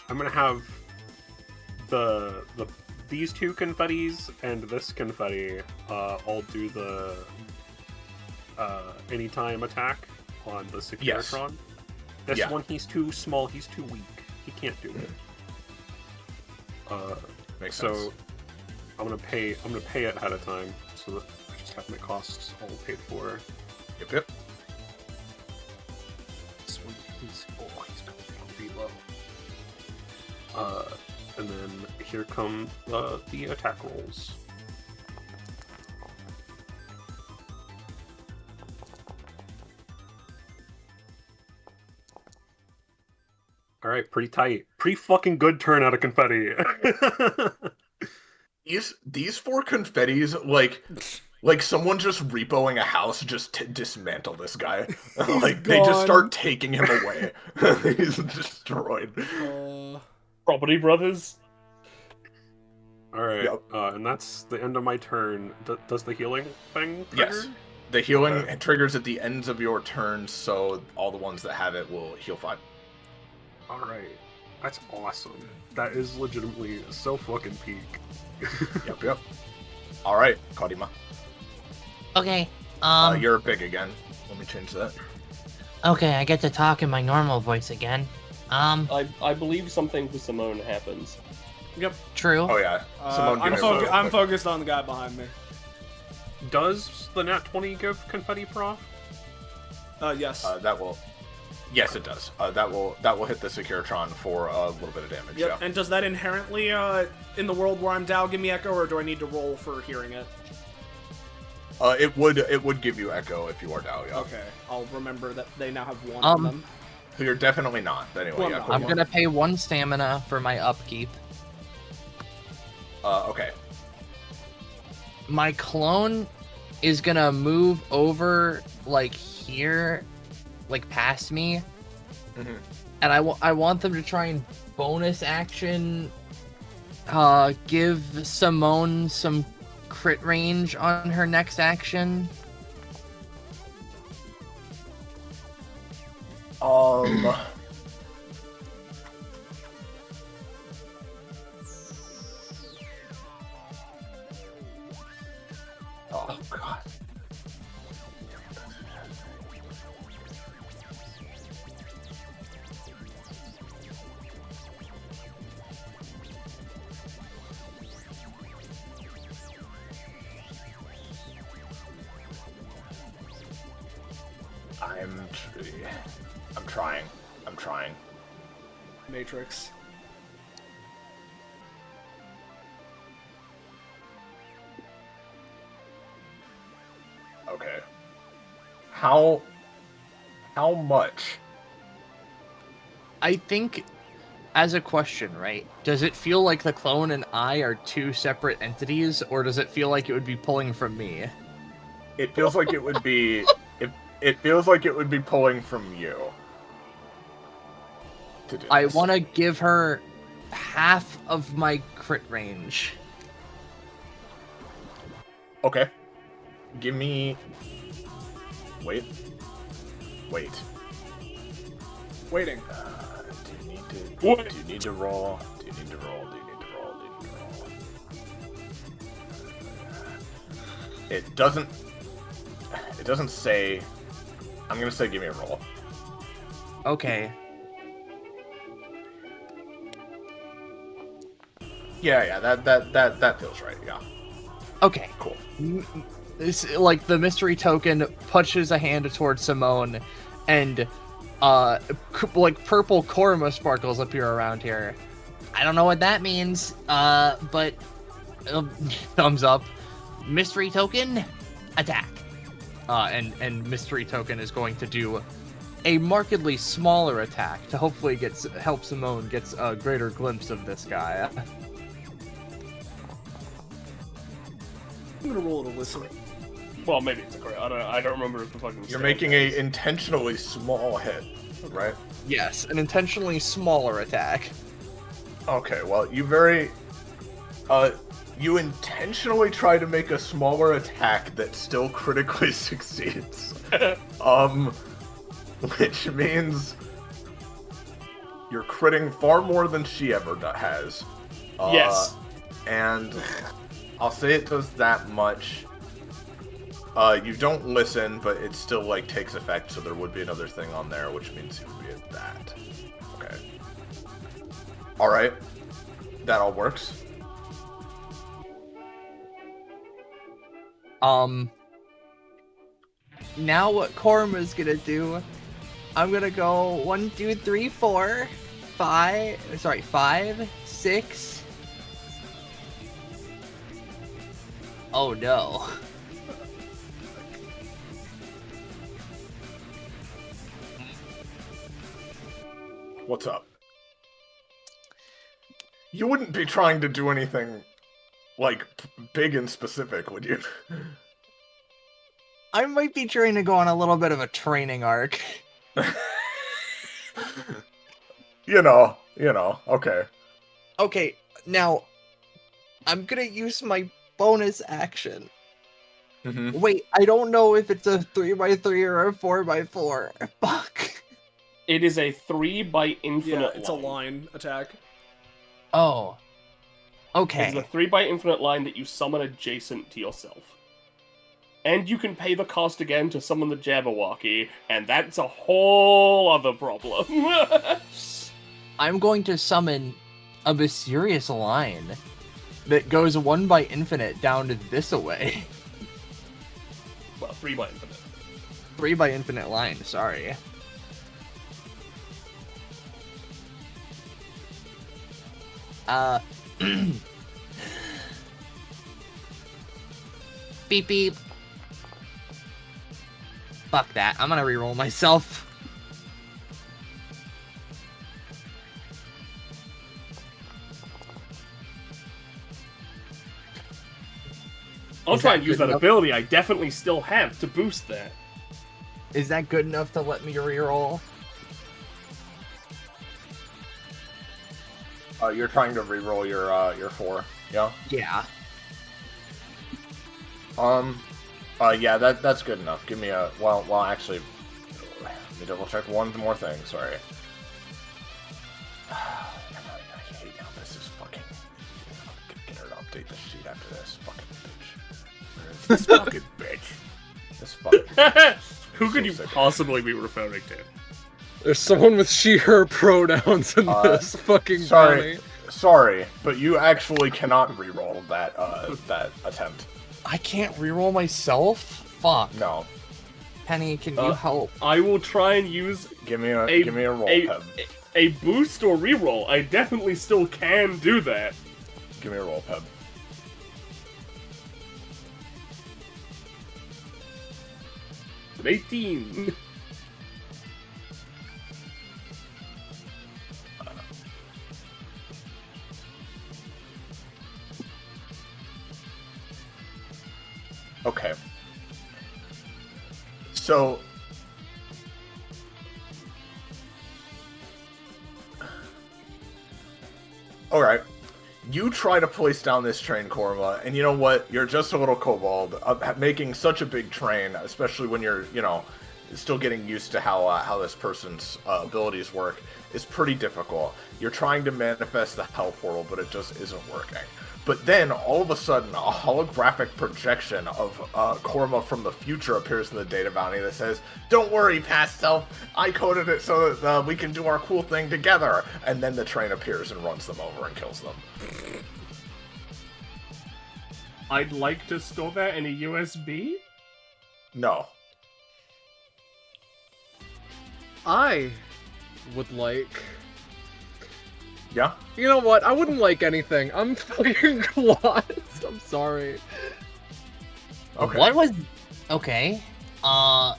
I'm gonna have these 2 confettis and this confetti all do the anytime attack on the Securitron. Yes. This one, he's too small, he's too weak. He can't do it. Makes sense. So I'm gonna pay it ahead of time so that I just have my costs all paid for. Yep. This one, he's coming down pretty low. And then here come the attack rolls. All right, pretty tight. Pretty fucking good turn out of confetti. These 4 confettis, like someone just repoing a house just to dismantle this guy. Like, they just start taking him away. He's destroyed. Property Brothers. All right, and that's the end of my turn. Does the healing thing trigger? Yes. The healing triggers at the ends of your turn, so all the ones that have it will heal 5. Alright. That's awesome. That is legitimately so fucking peak. Yep. Alright, Karima. Okay, you're big again. Let me change that. Okay, I get to talk in my normal voice again. I believe something for Simone happens. Yep. True. Oh yeah. Simone, I'm focused on the guy behind me. Does the nat 20 give confetti, Prof? Yes. Yes, it does. That will hit the Securitron for a little bit of damage. Yep. Yeah. And does that inherently, in the world where I'm Dow, give me echo, or do I need to roll for hearing it? It would give you echo if you are Dow. Yeah. Okay. I'll remember that they now have 1 of them. So you're definitely not. Anyway, Well, yeah. no. I'm gonna pay 1 stamina for my upkeep. Okay. My clone is gonna move over, like, here, like, past me. Mm-hmm. And I want them to try and bonus action, give Simone some crit range on her next action. I'm trying. Matrix. Okay. How much? I think, as a question, right? Does it feel like the clone and I are two separate entities, or does it feel like it would be pulling from me? It feels like it would be. It feels like it would be pulling from you. To do I this. want to give her half of my crit range. Okay. Give me. Wait. Waiting. Do you need to roll? It doesn't say. I'm gonna say give me a roll. Okay. Yeah, that feels right. Yeah. Okay. Cool. It's like the mystery token pushes a hand towards Simone, and like purple Korma sparkles appear around here. I don't know what that means, but thumbs up. Mystery token, attack. And mystery token is going to do a markedly smaller attack to hopefully help Simone gets a greater glimpse of this guy. I'm gonna roll it to listen. Well, maybe it's a crit. I don't remember if the fucking. You're making a intentionally small hit, right? Yes, an intentionally smaller attack. Okay, well, you intentionally try to make a smaller attack that still critically succeeds. Which means you're critting far more than she ever has. Yes. And I'll say it does that much. You don't listen, but it still, like, takes effect, so there would be another thing on there, which means you would be at that. Okay. Alright. That all works. Now what Korma's gonna do, I'm gonna go 1, 2, 3, 4, 5, 6. Oh no. What's up? You wouldn't be trying to do anything, like, big and specific, would you? I might be trying to go on a little bit of a training arc. You know, okay. Okay, now, I'm gonna use my bonus action. Mm-hmm. Wait, I don't know if it's a 3x3 or a 4x4. Fuck. It is a 3 by infinite. Yeah, it's a line attack. Oh. Okay. It's a 3 by infinite line that you summon adjacent to yourself. And you can pay the cost again to summon the Jabberwocky, and that's a whole other problem. I'm going to summon a mysterious line that goes 1 by infinite down to this away. Well, 3 by infinite. 3 by infinite line, sorry. Beep beep. Fuck that. I'm gonna reroll myself. I'll Is try that and use good that enough? ability I definitely still have to boost that. Is that good enough to let me reroll? You're trying to reroll your 4, yeah? Yeah. Yeah, that's good enough. Give me a, well, actually, let me double check one more thing, sorry. I hate how this is fucking, get her to update the sheet after this, fucking bitch. This fucking bitch. This fucking bitch. Who So could you sick. possibly be referring to? There's someone with she/her pronouns in this fucking bounty. Sorry, but you actually cannot reroll that attempt. I can't reroll myself? Fuck. No. Penny, can you help? I will try and use Give me a roll, Peb. a boost or reroll. I definitely still can do that. Give me a roll, Peb. An 18. Okay. So... Alright. You try to place down this train, Korma, and you know what? You're just a little kobold. Making such a big train, especially when you're, still getting used to how this person's abilities work, is pretty difficult. You're trying to manifest the hell portal, but it just isn't working. But then, all of a sudden, a holographic projection of Korma from the future appears in the data bounty that says, "Don't worry, past self, I coded it so that we can do our cool thing together." And then the train appears and runs them over and kills them. I'd like to store that in a USB. No. I would like... Yeah? You know what? I wouldn't like anything. I'm fucking lost. I'm sorry. Okay. What was... Okay. Yeah,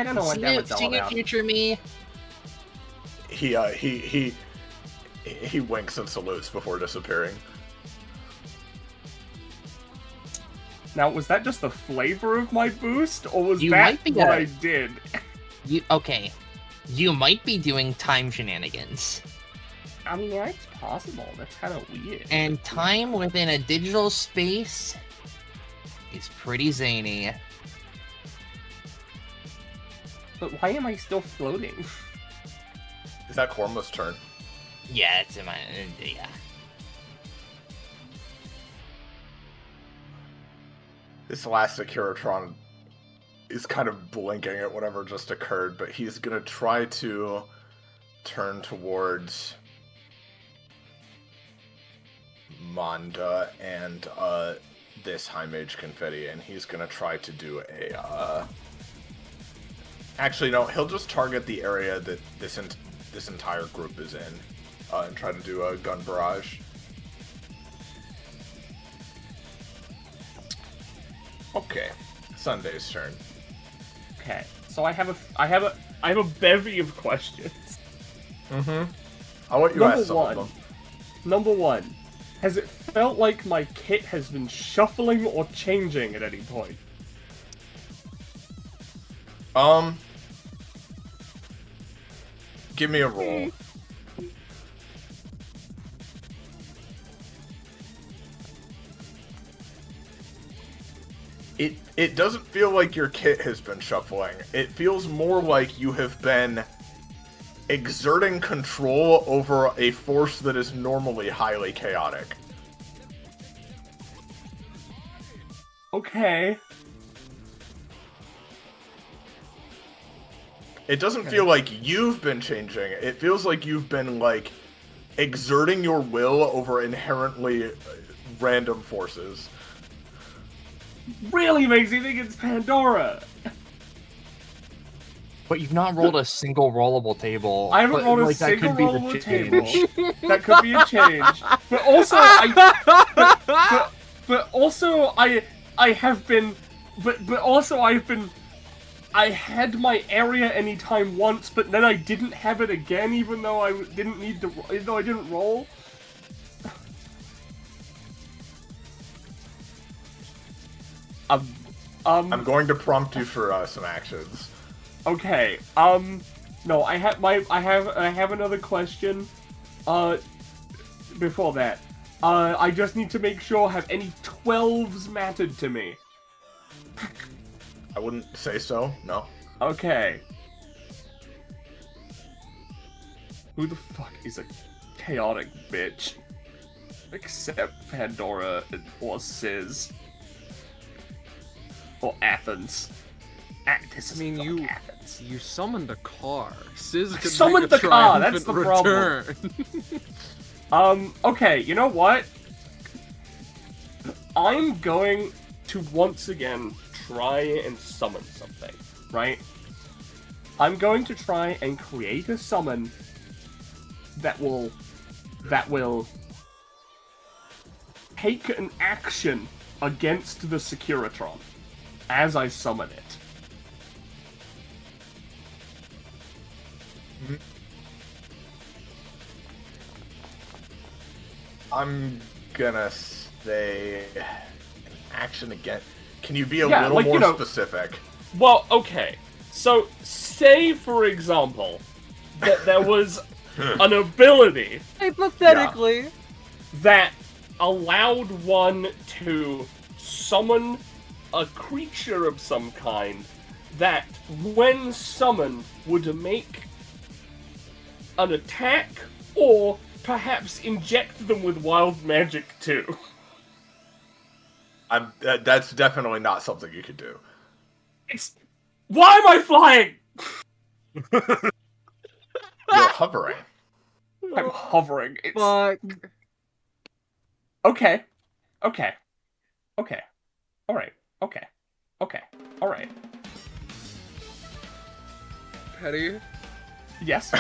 I don't know what that was all Seeing about. a future me. He winks and salutes before disappearing. Now, was that just the flavor of my boost, or was You that might be what a- I did? Okay. You might be doing time shenanigans. I mean, yeah, it's possible. That's kind of weird. And time within a digital space is pretty zany. But why am I still floating? Is that Korma's turn? Yeah, it's in my... yeah. This last Securitron is kind of blinking at whatever just occurred, but he's gonna try to turn towards Manda and this High Mage Confetti, and he's gonna try to do a actually no, he'll just target the area that this entire group is in, and try to do a gun barrage. Okay, Sunday's turn. Okay, so I have a bevy of questions. Mm-hmm. I'll let you ask some of them. Number one, has it felt like my kit has been shuffling or changing at any point? Give me a roll. It doesn't feel like your kit has been shuffling. It feels more like you have been exerting control over a force that is normally highly chaotic. Okay. It doesn't feel like you've been changing. It feels like you've been, like, exerting your will over inherently random forces. Really makes me think it's Pandora. But you've not rolled a single rollable table. I haven't but, rolled a like, that single could be the rollable change. table. That could be a change. But also, but also, I have been, but also I've been, I had my area anytime once, but then I didn't have it again, even though I didn't need to, even though I didn't roll. I'm going to prompt you for some actions. Okay. No, I have another question. Before that, I just need to make sure, have any 12s mattered to me? I wouldn't say so, no. Okay. Who the fuck is a chaotic bitch? Except Pandora or Sizz. Or Athens. This is fucking Athens. You summoned a car. Sizz could summoned make a the car, that's triumphant the problem. return. Okay, you know what? I'm going to once again try and summon something. right? I'm going to try and create a summon that will take an action against the Securitron as I summon it. I'm gonna say an action again. Can you be a Yeah, little like, more you know- specific? Well, okay. So, say, for example, that there was an ability Hypothetically. that allowed one to summon a creature of some kind that, when summoned, would make an attack or perhaps inject them with wild magic too. That's definitely not something you could do. It's... Why am I flying? You're hovering. I'm hovering. It's... Fuck. Okay. Okay. Okay. Alright. Okay. Okay. Alright. Petty. Yes.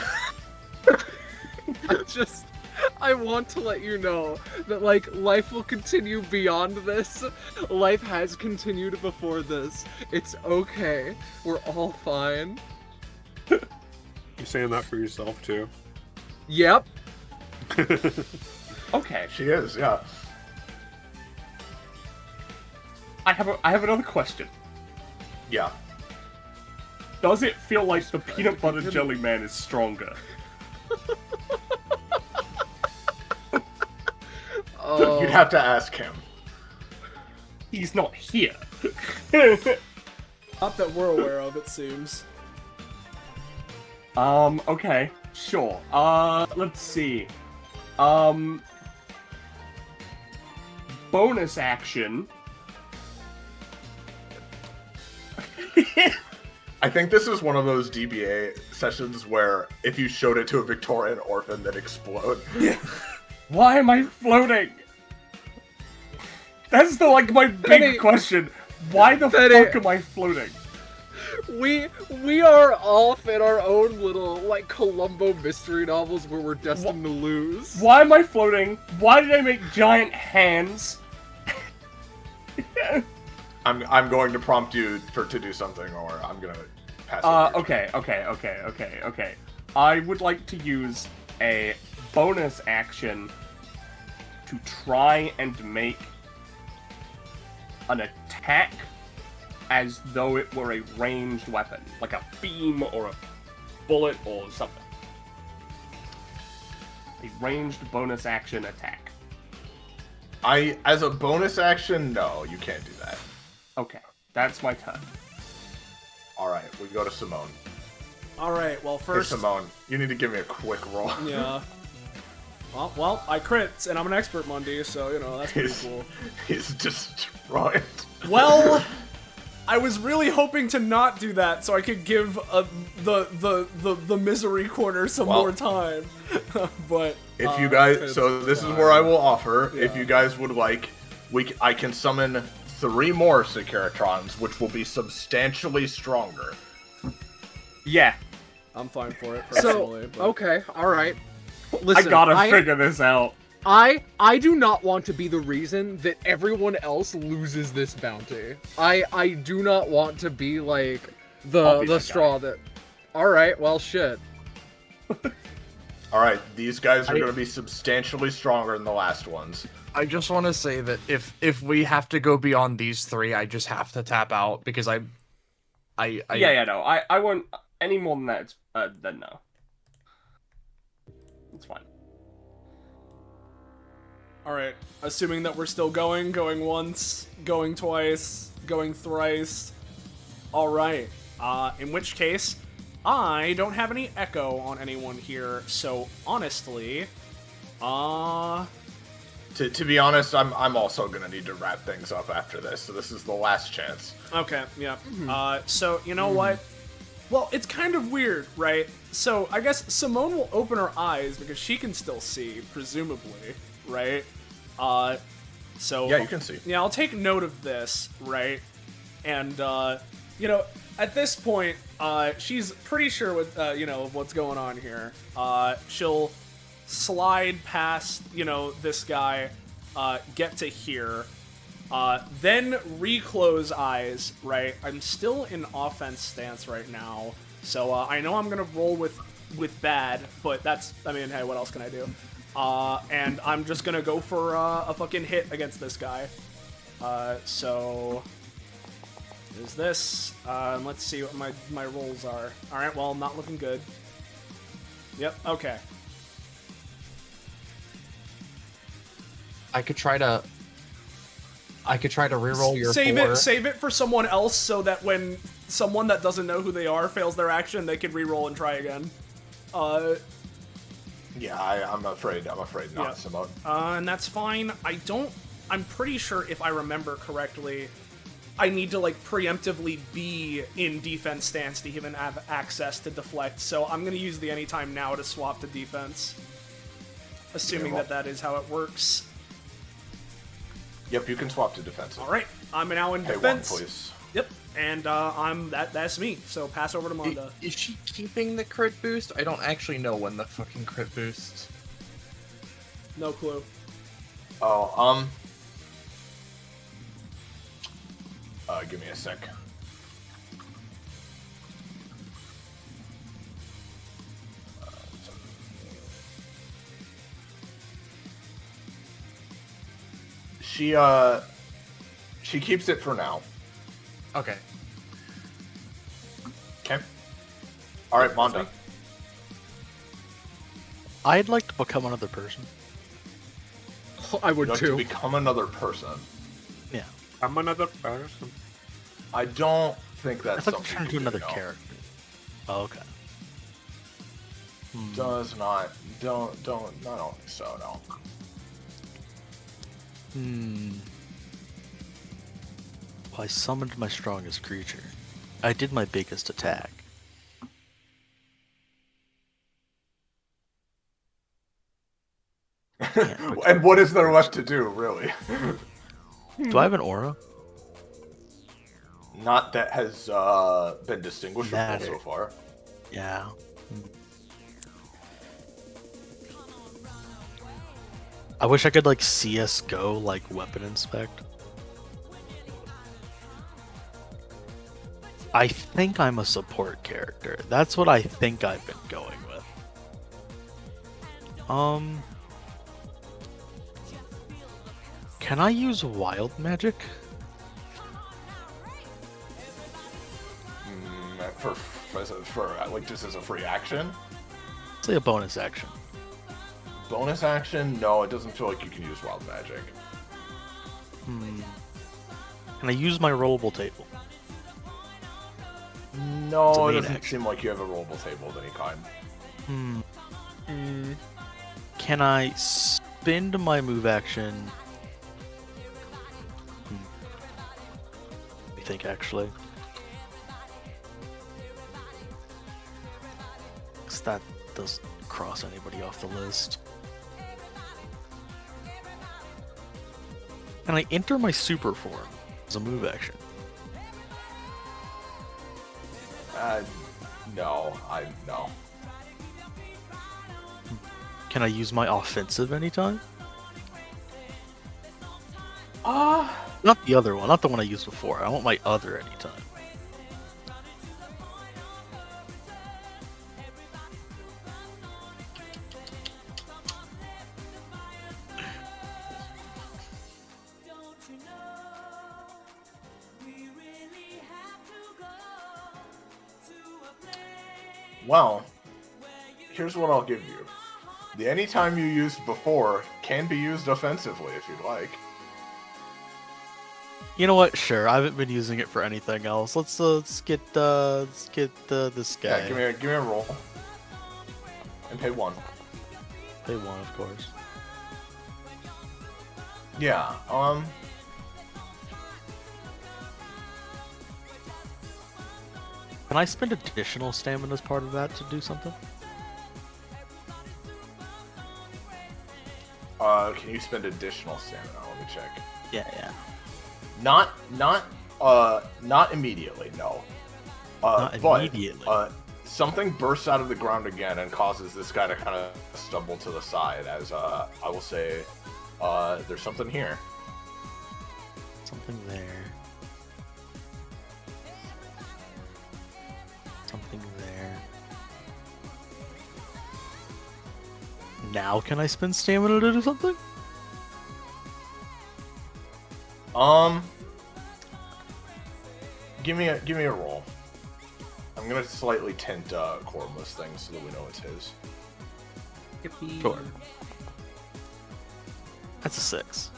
I want to let you know that, like, life will continue beyond this. Life has continued before this. It's okay. We're all fine. You saying that for yourself too? Yep. Okay. She is, yeah. I have another question. Yeah. Does it feel like the peanut butter jelly man is stronger? Oh. You'd have to ask him. He's not here. Not that we're aware of, it seems. Okay. Sure. Let's see. Bonus action. I think this is one of those DBA sessions where if you showed it to a Victorian orphan, they'd explode. Why am I floating? That's the, like, my big question. Why the fuck am I floating? We are off in our own little, like, Columbo mystery novels where we're destined to lose. Why am I floating? Why did I make giant hands? I'm going to prompt you to do something, or I'm gonna pass. Over Okay. I would like to use a bonus action to try and make an attack as though it were a ranged weapon, like a beam or a bullet or something. A ranged bonus action attack. As a bonus action, no, you can't do that. Okay, that's my turn. All right, we go to Simone. Alright, well, Hey, first. Simone, you need to give me a quick roll. Yeah. Well, I crit, and I'm an expert Monday, so, you know, that's pretty cool. He's destroyed. Well, I was really hoping to not do that so I could give the misery corner some more time. But if you guys, so this is where I will offer. Yeah. If you guys would like, I can summon 3 more Securitrons, which will be substantially stronger. Yeah, I'm fine for it personally. So, okay, all right. Listen, I gotta figure this out. I do not want to be the reason that everyone else loses this bounty. I do not want to be like the straw that. All right, well, shit. All right, these guys are going to be substantially stronger than the last ones. I just want to say that if we have to go beyond these 3, I just have to tap out because no. I won't any more than that. Then no. It's fine. Alright, assuming that we're still going once, going twice, going thrice. Alright, in which case, I don't have any echo on anyone here, so honestly, To be honest, I'm also gonna need to wrap things up after this, so this is the last chance. Okay, yeah. So, you know what? Well, it's kind of weird, right? So, I guess Simone will open her eyes because she can still see, presumably, right? So... Yeah, you can see. Yeah, I'll take note of this, right? And, You know, at this point, she's pretty sure with what's going on here. She'll slide past this guy, get to here, then reclose eyes. Right, I'm still in offense stance right now, so I know I'm gonna roll with bad, but hey, what else can I do? And I'm just gonna go for a fucking hit against this guy. So there's this. Let's see what my rolls are. All right, well, not looking good. Yep. Okay. I could try to reroll your save 4. Save it for someone else, so that when someone that doesn't know who they are fails their action, they can reroll and try again. Yeah, I'm afraid not, Simone. And that's fine. I'm pretty sure if I remember correctly, I need to preemptively be in defense stance to even have access to deflect. So I'm gonna use the anytime now to swap to defense, assuming that is how it works. Yep, you can swap to defensive. All right, I'm now in Pay defense. 1, please. Yep, and that's me. So pass over to Monda. Is she keeping the crit boost? I don't actually know when the fucking crit boost. No clue. Oh, give me a sec. She keeps it for now. Okay. Okay. All right, Monda. I'd like to become another person. I would You'd like too. to become another person. Yeah. I'm another person. I don't think that's I'd like to something turn you into do, another no. character. Oh, okay. Does not. Don't. I don't think so. No. Well, I summoned my strongest creature. I did my biggest attack. And what is there left to do, really? Do I have an aura? Not that has been distinguishable Matter. so far. Yeah. I wish I could CS:GO weapon inspect. I think I'm a support character. That's what I think I've been going with. Can I use wild magic? For just as a free action? Say a bonus action. Bonus action? No, it doesn't feel like you can use wild magic. Can I use my rollable table? No, It's a it main doesn't action. seem like you have a rollable table of any kind. Can I spend my move action? Let me think, actually. 'Cause that doesn't cross anybody off the list. Can I enter my super form as a move action? No. Can I use my offensive anytime? Not the other one, not the one I used before. I want my other anytime. Well, here's what I'll give you. The anytime you used before can be used offensively if you'd like. You know what? Sure, I haven't been using it for anything else. Let's get this guy. Yeah, give me a roll. And pay 1. Pay 1, of course. Yeah, Can I spend additional stamina as part of that to do something? can you spend additional stamina? Let me check. Yeah. Not Not immediately, no. Not immediately. But, something bursts out of the ground again and causes this guy to kind of stumble to the side as, I will say, there's something here. Something there. Something there. Now can I spend stamina to do something? Give me a roll. I'm gonna slightly tint Korma's thing so that we know it's his. Sure. That's a 6.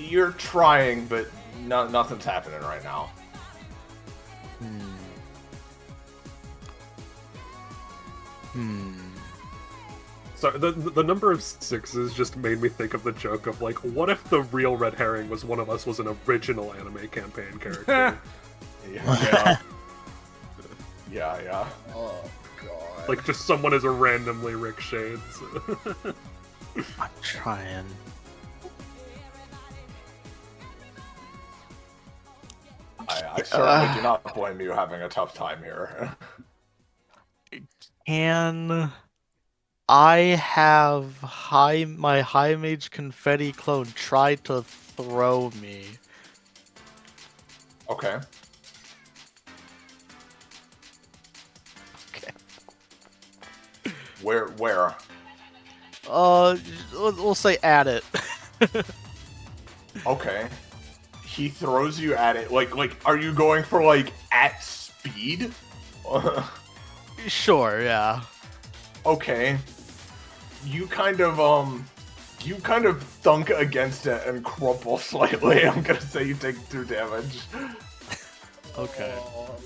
You're trying, but nothing's happening right now. So the number of 6s just made me think of the joke of like, what if the real red herring was one of us was an original anime campaign character? Yeah. Yeah. Oh god. Like just someone as a randomly Rick Shades. I'm trying. I certainly do not blame you having a tough time here. Can I have my high mage confetti clone try to throw me? Okay. Okay. Where? We'll say at it. Okay. He throws you at it. Like, are you going for like at speed? Sure, yeah. Okay. You kind of thunk against it and crumple slightly. I'm gonna say you take 2 damage. Okay. Oh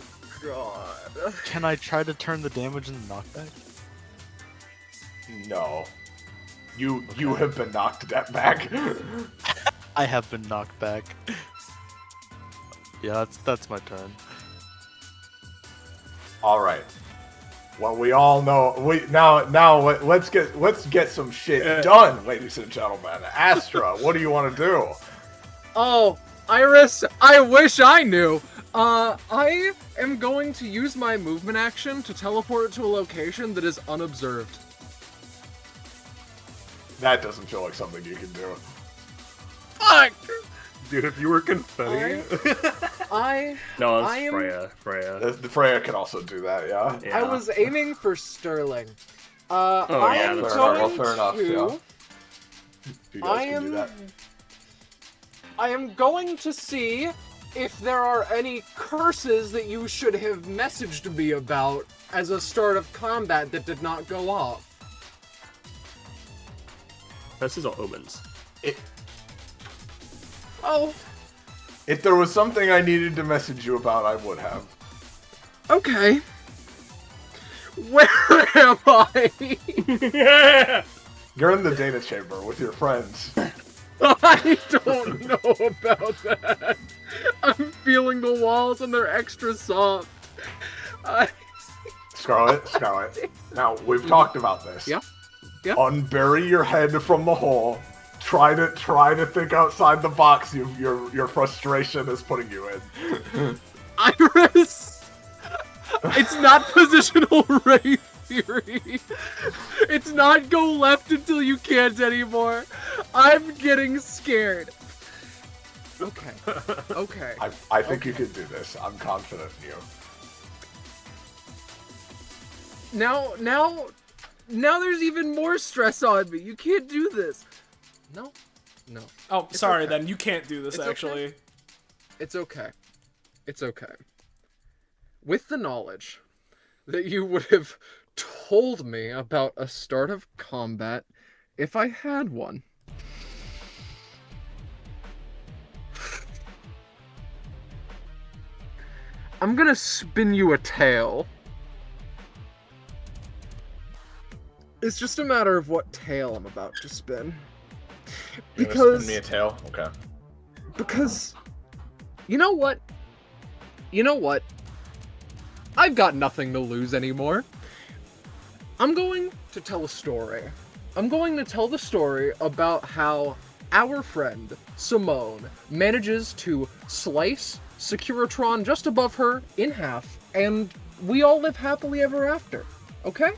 god. Can I try to turn the damage into knockback? No. You have been knocked back. I have been knocked back. Yeah, that's my turn. All right. Well, we all know. Let's get some shit done, ladies and gentlemen. Astra, what do you want to do? Oh, Iris, I wish I knew. I am going to use my movement action to teleport to a location that is unobserved. That doesn't feel like something you can do. Fuck! Dude, if you were confetti... No, I it's am- Freya. The Freya can also do that, yeah. Yeah. I was aiming for Sterling. yeah, I'm that's going fair enough, to... yeah. If you guys I can do that. am going to see if there are any curses that you should have messaged me about as a start of combat that did not go off. Curses or omens? Oh, If there was something I needed to message you about, I would have. okay. Where am I? You're in the data chamber with your friends. I don't know about that. I'm feeling the walls and they're extra soft. Scarlet. Now, we've talked about this. Yeah. Unbury your head from the hole. Try to think outside the box your frustration is putting you in. Iris! It's not positional ray theory. It's not go left until you can't anymore. I'm getting scared. Okay. I think you can do this. I'm confident in you. Now there's even more stress on me. You can't do this. No. Oh, It's sorry, okay. then. You can't do this, It's okay. actually. It's okay. With the knowledge that you would have told me about a start of combat if I had one. I'm gonna spin you a tale. It's just a matter of what tale I'm about to spin. You're gonna Because spin me a tail? Okay. Because, you know what? I've got nothing to lose anymore. I'm going to tell a story. I'm going to tell the story about how our friend Simone manages to slice Securitron just above her in half, and we all live happily ever after. Okay?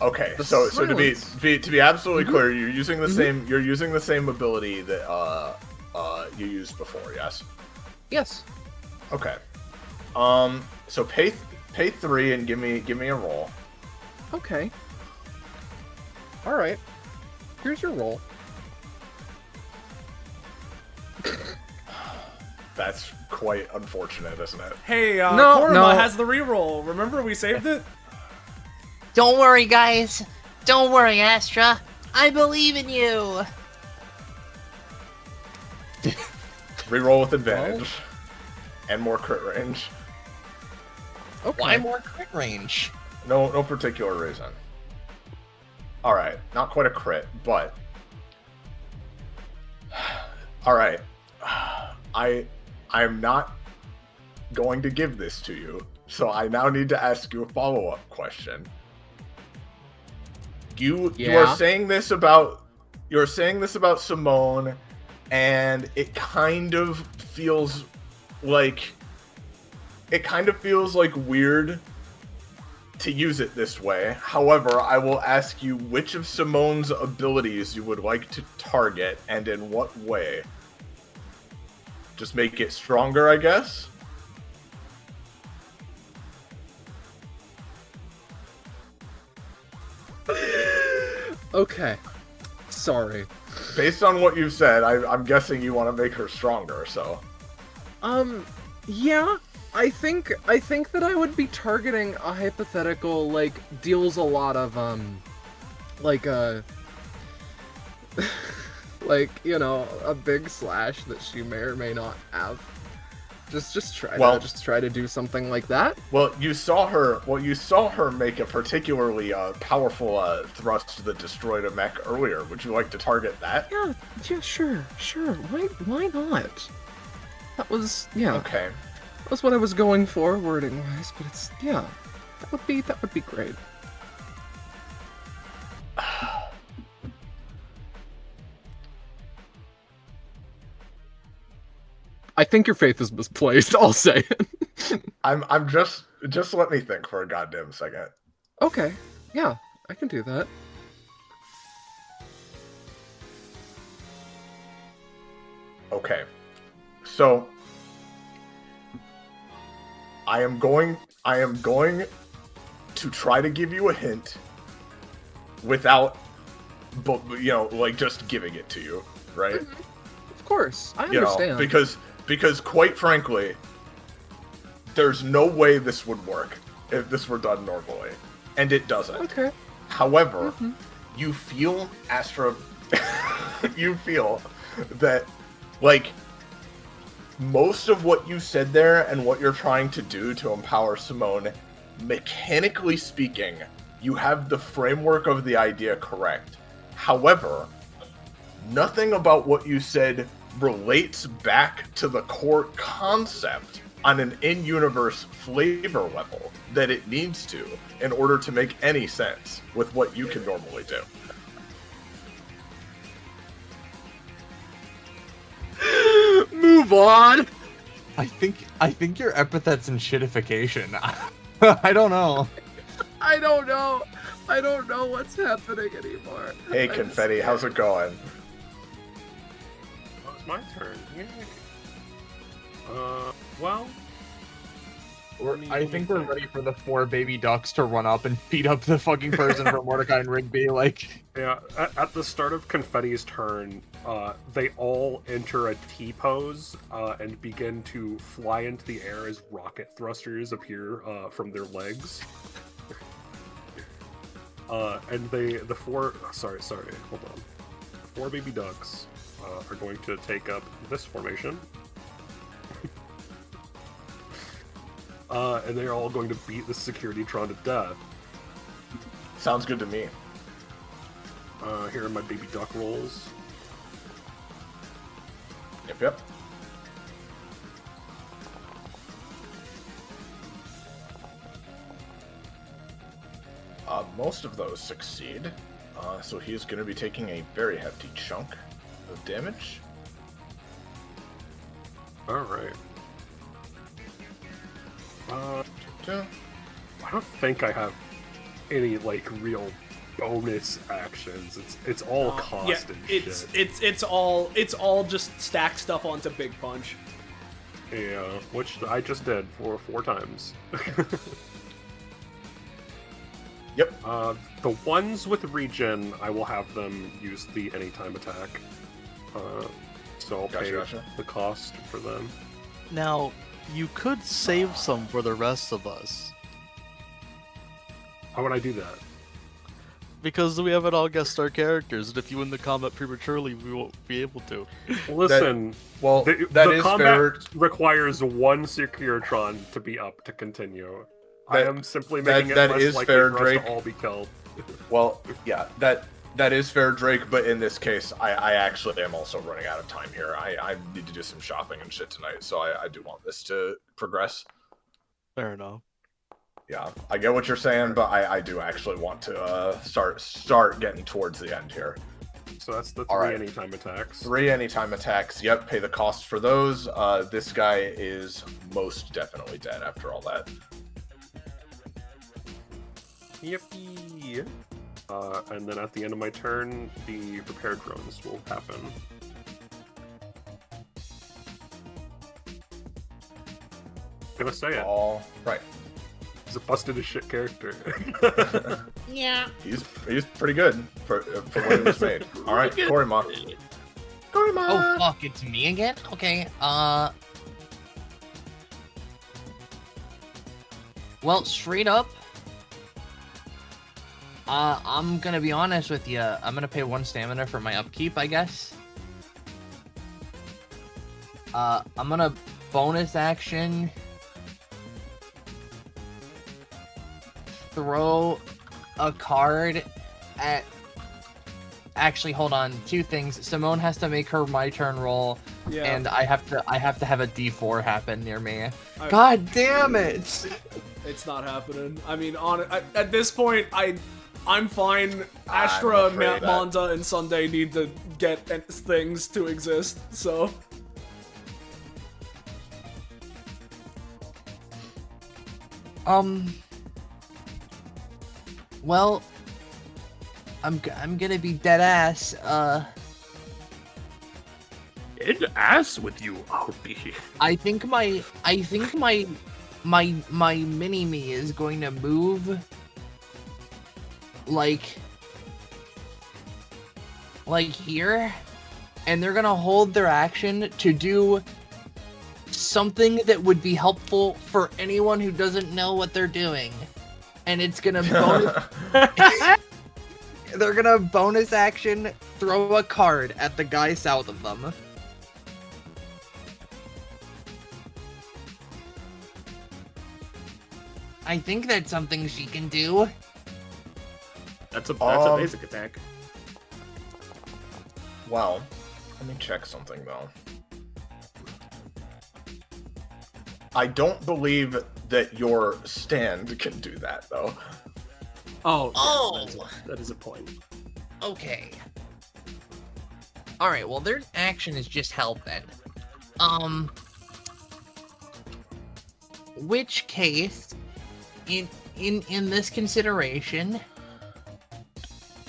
Okay, The so to be absolutely clear, you're using the same ability that you used before, yes? Yes. Okay. So pay 3 and give me a roll. Okay. All right. Here's your roll. That's quite unfortunate, isn't it? Hey, No, Korma no. has the reroll. Remember we saved it? Don't worry, guys. Don't worry, Astra. I believe in you. Reroll with advantage. And more crit range. Okay. Why more crit range? No particular reason. Alright, not quite a crit, but... Alright. I'm not going to give this to you, so I now need to ask you a follow-up question. You are saying this about Simone, and it kind of feels like weird to use it this way. However, I will ask you which of Simone's abilities you would like to target and in what way. Just make it stronger, I guess? Okay. Sorry. Based on what you've said, I'm guessing you want to make her stronger, so... Yeah, I think that I would be targeting a hypothetical, like, deals a lot of, like, like, you know, a big slash that she may or may not have. Just try to do something like that. Well, you saw her make a particularly powerful thrust that destroyed a mech earlier. Would you like to target that? Yeah, sure. Why not? That was, yeah. Okay. That was what I was going for, wording-wise, but it's, yeah. That would be great. I think your faith is misplaced, I'll say. I'm just let me think for a goddamn second. Okay. Yeah, I can do that. Okay. So I am going to try to give you a hint without like just giving it to you, right? Of course. I understand. Because quite frankly, there's no way this would work if this were done normally. And it doesn't. Okay. However, you feel, Astra, you feel that, like, most of what you said there and what you're trying to do to empower Simone, mechanically speaking, you have the framework of the idea correct. However, nothing about what you said relates back to the core concept on an in-universe flavor level that it needs to in order to make any sense with what you can normally do. Move on! I think your epithet's in shitification. I don't know. I don't know what's happening anymore. Hey, Confetti, how's it going? Oh, it's my turn. Yay. Well... I think we're ready for the 4 baby ducks to run up and beat up the fucking person from Mordecai and Rigby, like... Yeah, at the start of Confetti's turn, they all enter a T-pose and begin to fly into the air as rocket thrusters appear from their legs. And the 4... Sorry, hold on. The 4 baby ducks are going to take up this formation. And they're all going to beat the Securitytron to death. Sounds good to me. Here are my baby duck rolls. Yep. Most of those succeed. So he is going to be taking a very hefty chunk of damage. Alright. I don't think I have any, like, real bonus actions. It's all cost and shit. It's all just stack stuff onto Big Punch. Yeah, which I just did for 4 times. Yep. The ones with regen, I will have them use the anytime attack. So I'll pay the cost for them. Now, you could save some for the rest of us. How would I do that? Because we haven't all guessed our characters, and if you win the combat prematurely, we won't be able to. Listen, the combat requires 1 Securitron to be up to continue. I am simply making it less likely for us to all be killed. Well, yeah, that is fair, Drake, but in this case, I actually am also running out of time here. I need to do some shopping and shit tonight, so I do want this to progress. Fair enough. Yeah, I get what you're saying, but I do actually want to start getting towards the end here. So that's the 3 anytime attacks. 3 anytime attacks, yep, pay the cost for those. This guy is most definitely dead after all that. Yippee! And then at the end of my turn, the prepared drones will happen. Gonna say it. All right. He's a busted as shit character. Yeah. He's pretty good for when it was made. All right, Korima. Korima. Oh fuck, it's me again? Okay, well, straight up, I'm gonna be honest with you. I'm gonna pay 1 stamina for my upkeep, I guess. I'm gonna bonus action throw a card at... Actually, hold on. 2 things. Simone has to make her my turn roll, and I have to have a D4 happen near me. God damn it! It's not happening. I mean, at this point, I'm fine. Astra, Monta, and Sunday need to get things to exist, so... Well, I'm gonna be dead ass. Dead ass with you, I'll be. I think my mini me is going to move like here, and they're gonna hold their action to do something that would be helpful for anyone who doesn't know what they're doing. And it's gonna they're gonna bonus action throw a card at the guy south of them. I think that's something she can do. That's a basic attack. Well, let me check something though. I don't believe that your stand can do that, though. Oh, that is a point. Okay. Alright, well, their action is just help then. Which case, in this consideration,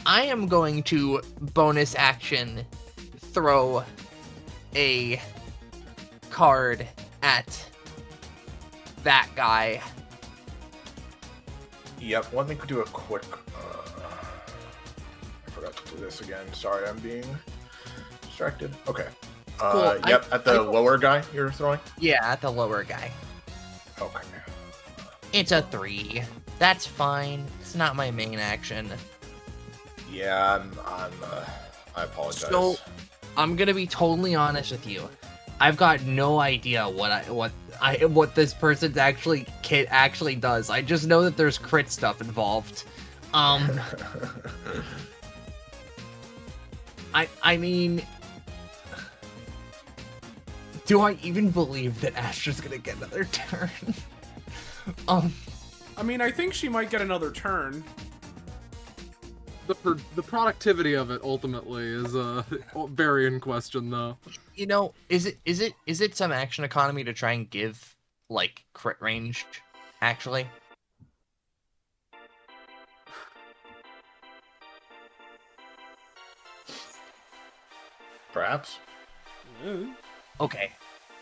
I am going to bonus action throw a card at that guy. Yep, let me do a quick... I forgot to do this again. Sorry, I'm being distracted. Okay. Cool. Yep, at the lower guy you're throwing? Yeah, at the lower guy. Okay. It's a 3. That's fine. It's not my main action. Yeah, I apologize. So, I'm gonna be totally honest with you. I've got no idea what this person's kit actually does. I just know that there's crit stuff involved. I mean, do I even believe that Astra's gonna get another turn? I mean, I think she might get another turn. The productivity of it ultimately is very in question, though. You know, is it some action economy to try and give like crit range? Actually, Perhaps. okay.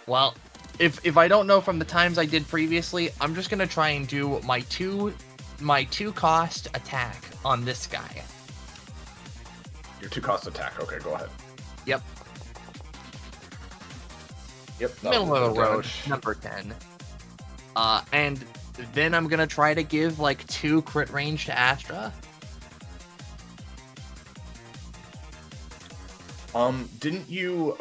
Well, if I don't know from the times I did previously, I'm just gonna try and do my two cost attack on this guy. Your 2-cost attack. Okay, go ahead. Yep. Yep. that Middle was of the road, damage. number 10. And then I'm gonna try to give like 2 crit range to Astra. Didn't you?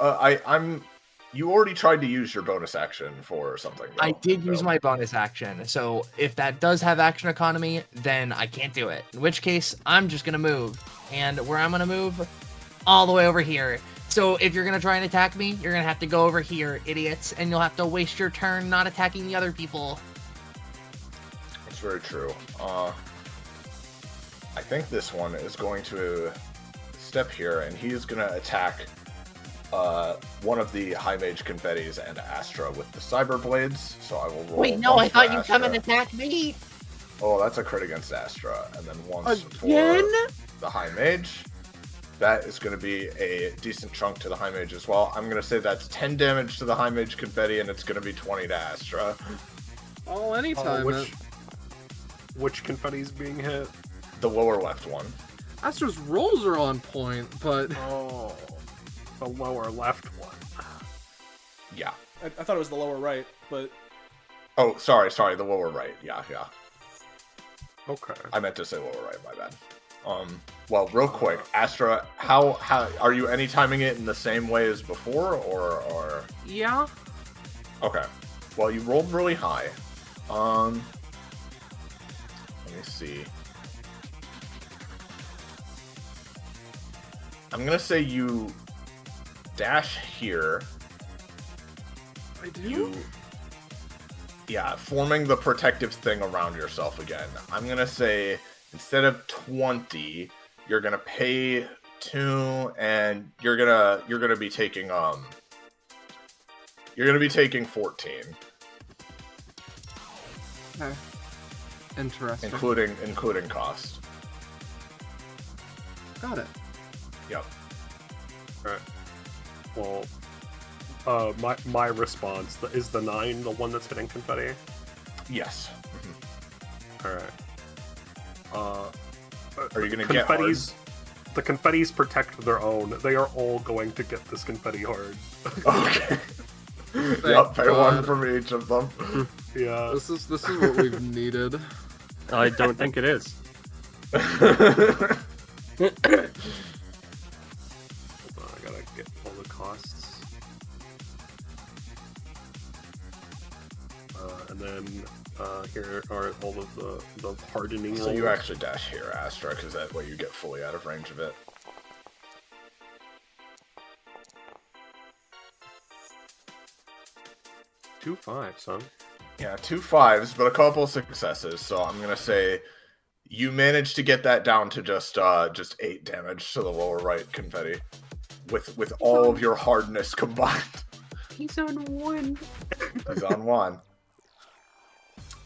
You already tried to use your bonus action for something. Though, I did use so- my bonus action, so if that does have action economy, then I can't do it. In which case, I'm just gonna move. And where I'm gonna move? All the way over here. So if you're gonna try and attack me, you're gonna have to go over here, idiots, and you'll have to waste your turn not attacking the other people. That's very true. I think this one is going to step here, and he is going to attack one of the High Mage Confettis and Astra with the Cyber Blades. So I will roll. Wait, no, once I thought for you'd come and Astra. attack me. Oh, that's a crit against Astra, and then once Again? for the High Mage. That is going to be a decent chunk to the High Mage as well. I'm going to say that's 10 damage to the High Mage Confetti, and it's going to be 20 to Astra. Oh, anytime. Which confetti's being hit? The lower left one. Astra's rolls are on point, but Oh, the lower left one. Yeah. I thought it was the lower right, but Oh, sorry, the lower right. Yeah. Okay. I meant to say lower right, my bad. Well, real quick, Astra, how are you any timing it in the same way as before, or? yeah. Okay. Well, you rolled really high. Let me see. I'm gonna say you dash here. I do. Yeah, forming the protective thing around yourself again. I'm gonna say instead of 20, you're gonna pay 2, and you're gonna be taking 14, Okay. Interesting. including cost. Got it. Yep. Alright. Well, my response is the 9 the one that's hitting confetti. Yes. Alright. Are you gonna get hard? The confettis protect their own. They are all going to get this confetti hard. Okay. Yep, pay God. 1 from each of them. Yeah. This is what we've needed. I don't think it is. Hold on, I gotta get all the costs. And then here are all of the hardening So you rolls. actually dash here, Astra, because that way you get fully out of range of it. Two 5s, huh? Yeah, 2 5s, but a couple successes. So I'm gonna say you managed to get that down to just 8 damage to the lower right confetti, with all of your hardness combined. He's on 1. He's on 1.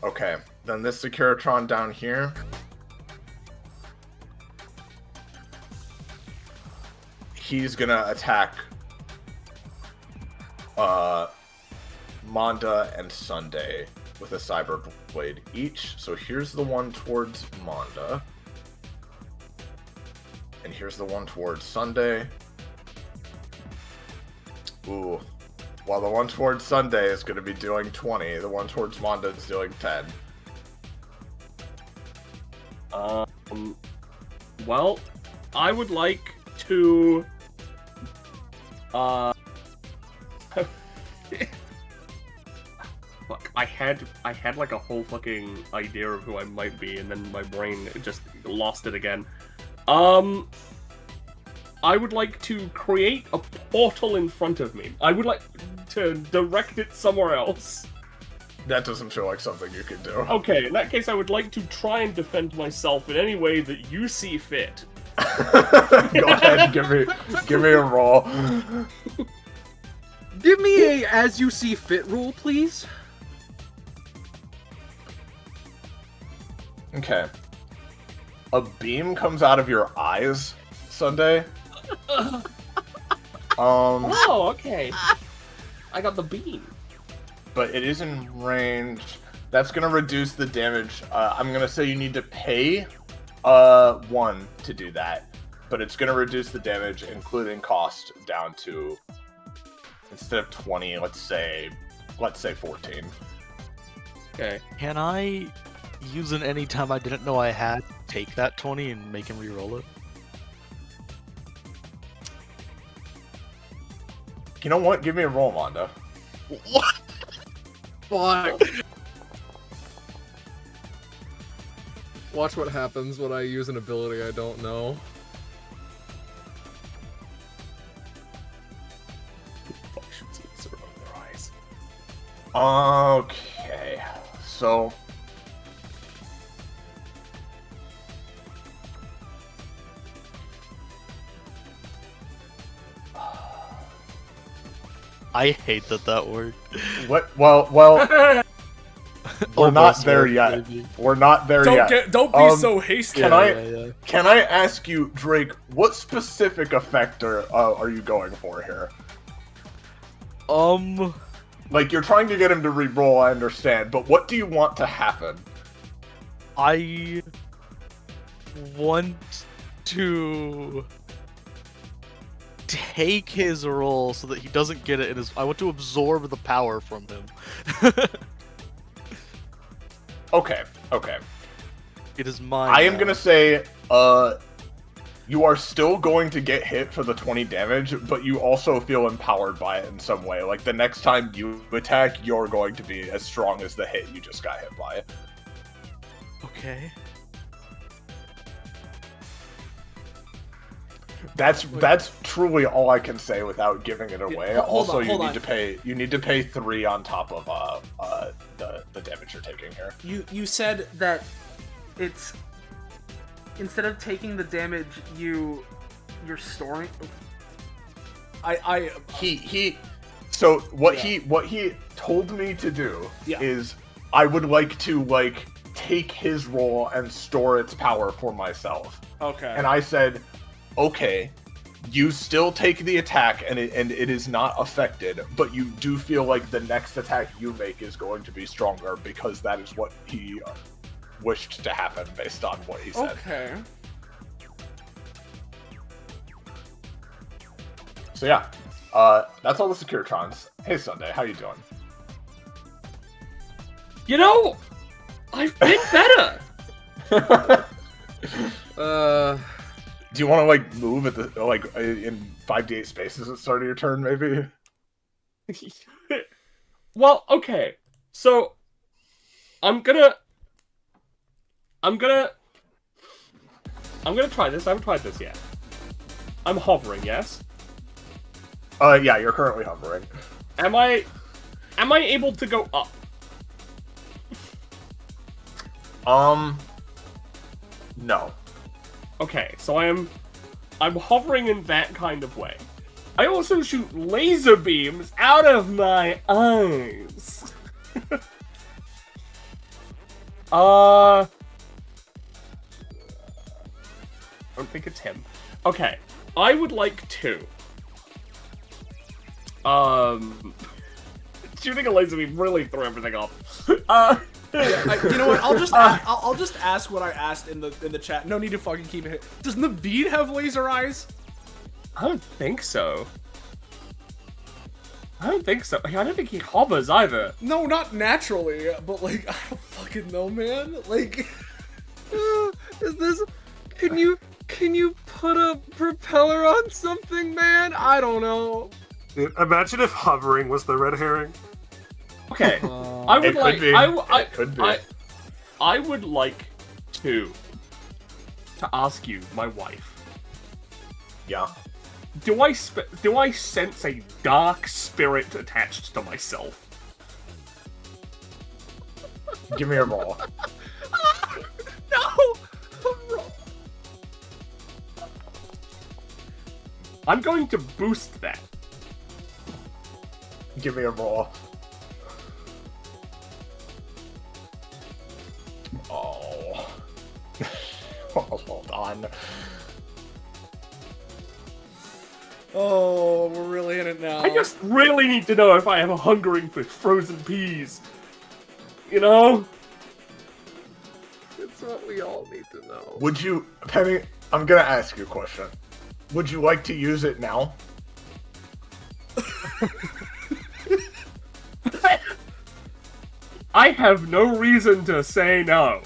Okay, then this Securitron down here. He's gonna attack Manda and Sunday with a Cyber Blade each. So here's the one towards Manda. And here's the one towards Sunday. Ooh. Well, the one towards Sunday is going to be doing 20. The one towards Manda is doing 10. Well, I would like to... Fuck, I had like a whole fucking idea of who I might be, and then my brain just lost it again. I would like to create a portal in front of me. I would like to direct it somewhere else. That doesn't feel like something you could do. Okay, in that case, I would like to try and defend myself in any way that you see fit. Go ahead, give me a roll. Give me a as you see fit roll, please. Okay. A beam comes out of your eyes, Sunday. Oh, okay. I got the beam. But it is in range. That's gonna reduce the damage. I'm gonna say you need to pay 1 to do that. But it's gonna reduce the damage, including cost, down to, instead of 20, let's say 14. Okay. Can I use it any time I didn't know I had? Take that 20 and make him re-roll it? You know what? Give me a roll, Mondo. What? Fuck. Watch what happens when I use an ability I don't know. Okay, so I hate that worked. what? Well, we're not Almost there worked, yet. maybe. We're not there yet. Don't be so hasty. Can Yeah. Can I ask you, Drake, what specific effect are you going for here? Like, you're trying to get him to re-roll, I understand, but what do you want to happen? I want to take his roll so that he doesn't get it in his. I want to absorb the power from him. Okay. It is mine. I am now. gonna say, you are still going to get hit for the 20 damage, but you also feel empowered by it in some way. Like, the next time you attack, you're going to be as strong as the hit you just got hit by. Okay. That's truly all I can say without giving it away. Hold Also, on, you hold need on. to pay. You need to pay 3 on top of the damage you're taking here. You said that it's instead of taking the damage, you're storing. So what he told me to do is I would like to take his roll and store its power for myself. Okay. And I said, okay, you still take the attack and it is not affected, but you do feel like the next attack you make is going to be stronger because that is what he wished to happen based on what he said. Okay. So yeah, that's all the Securitrons. Hey Sunday, how you doing? You know, I've been better. Do you want to move at the in 5d8 spaces at the start of your turn, maybe? Well, okay. So I'm gonna try this. I haven't tried this yet. I'm hovering, yes? Yeah, you're currently hovering. Am I able to go up? No. Okay, so I'm hovering in that kind of way. I also shoot laser beams out of my eyes. I don't think it's him. Okay, I would like to. Shooting a laser beam really threw everything off. You know what? I'll just ask what I asked in the chat. No need to fucking keep it. Does Naveed have laser eyes? I don't think so. I don't think so. I don't think he hovers either. No, not naturally, but I don't fucking know, man. Is this? Can you put a propeller on something, man? I don't know. Dude, imagine if hovering was the red herring. Okay, I would It could be. It could be. I would like to ask you, my wife. Yeah. Do I sense a dark spirit attached to myself? Give me a roll. No. I'm going to boost that. Give me a roll. Oh. Hold on. Oh, we're really in it now. I just really need to know if I am hungering for frozen peas. You know? It's what we all need to know. Would you, Penny, I'm gonna ask you a question. Would you like to use it now? I have no reason to say no.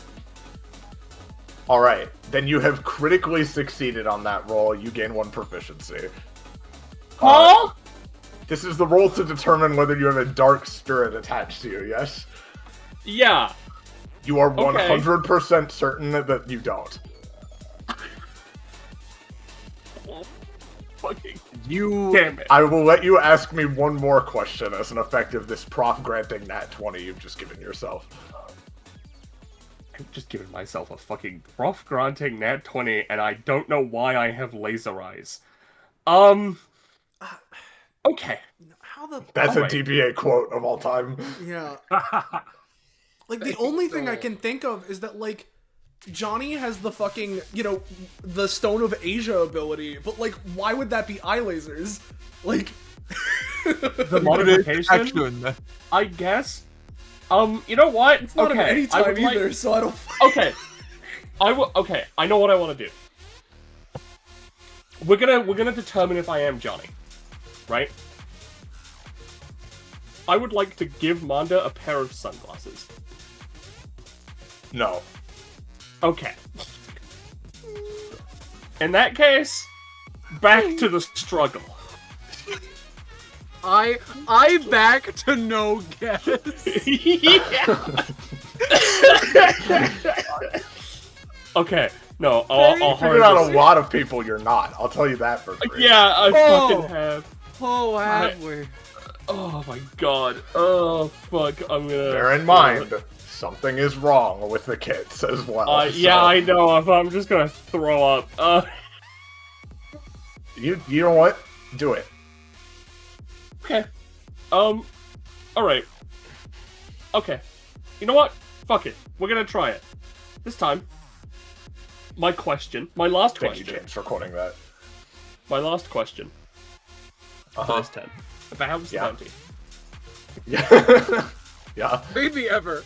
Alright, then you have critically succeeded on that roll. You gain 1 proficiency. Huh? This is the roll to determine whether you have a dark spirit attached to you, yes? Yeah. You are Okay. 100% certain that you don't. Fucking You. damn it. I will let you ask me one more question as an effect of this prof granting nat 20 you've just given yourself. I've just given myself a fucking Prof granting nat 20, and I don't know why I have laser eyes. Okay. How the... That's Alright. a DBA quote of all time. Yeah. Like, the only thing I can think of is that, like, Johnny has the fucking, you know, the Stone of Asia ability, but, like, why would that be eye lasers? Like... The modification, I guess. You know what? It's not okay, any I time would like- either, so I don't... Okay. Okay, I know what I want to do. We're gonna determine if I am Johnny. Right? I would like to give Manda a pair of sunglasses. No. Okay. In that case, back to the struggle. I back to no guess. Okay, no, You I'll figured out hard a lot of people you're not. I'll tell you that for free. Yeah, I fucking have. Oh, have we? Oh my god. Oh fuck, I'm gonna... Bear in mind, something is wrong with the kits as well. Yeah, so- I know, if I'm just gonna throw up. You know what? Do it. Okay. Alright. Okay. You know what? Fuck it. We're gonna try it. This time, my last Thank you, question. James, for quoting that. My last question. For this 10. If I have the Yeah. bounty. Yeah. Yeah. Maybe ever.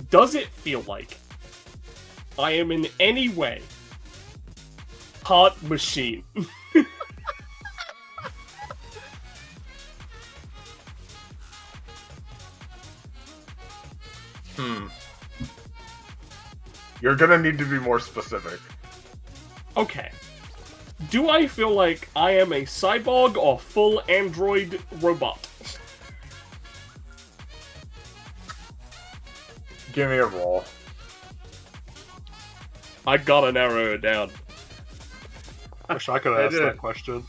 Does it feel like I am in any way Heart Machine? You're gonna need to be more specific. Okay. Do I feel like I am a cyborg or full android robot? Give me a roll. I gotta narrow it down. Wish I could ask that question.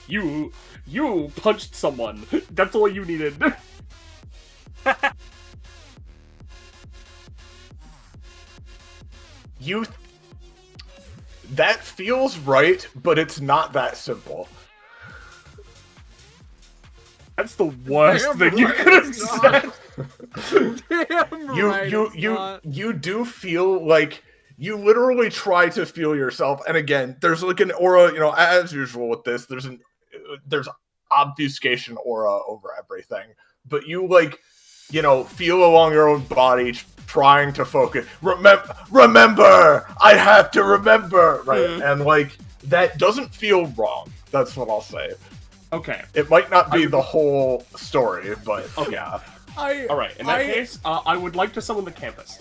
You punched someone. That's all you needed. That feels right, but it's not that simple. That's the worst Damn thing you right could have it's said. Damn right. it's not. You do feel like you literally try to feel yourself, and again, there's like an aura, you know, as usual with this, there's obfuscation aura over everything, but you like, you know, feel along your own body, trying to focus. Remember, I have to remember, right? And like that doesn't feel wrong. That's what I'll say. Okay. It might not be the whole story, but yeah. Alright, in that case, I would like to summon the campus.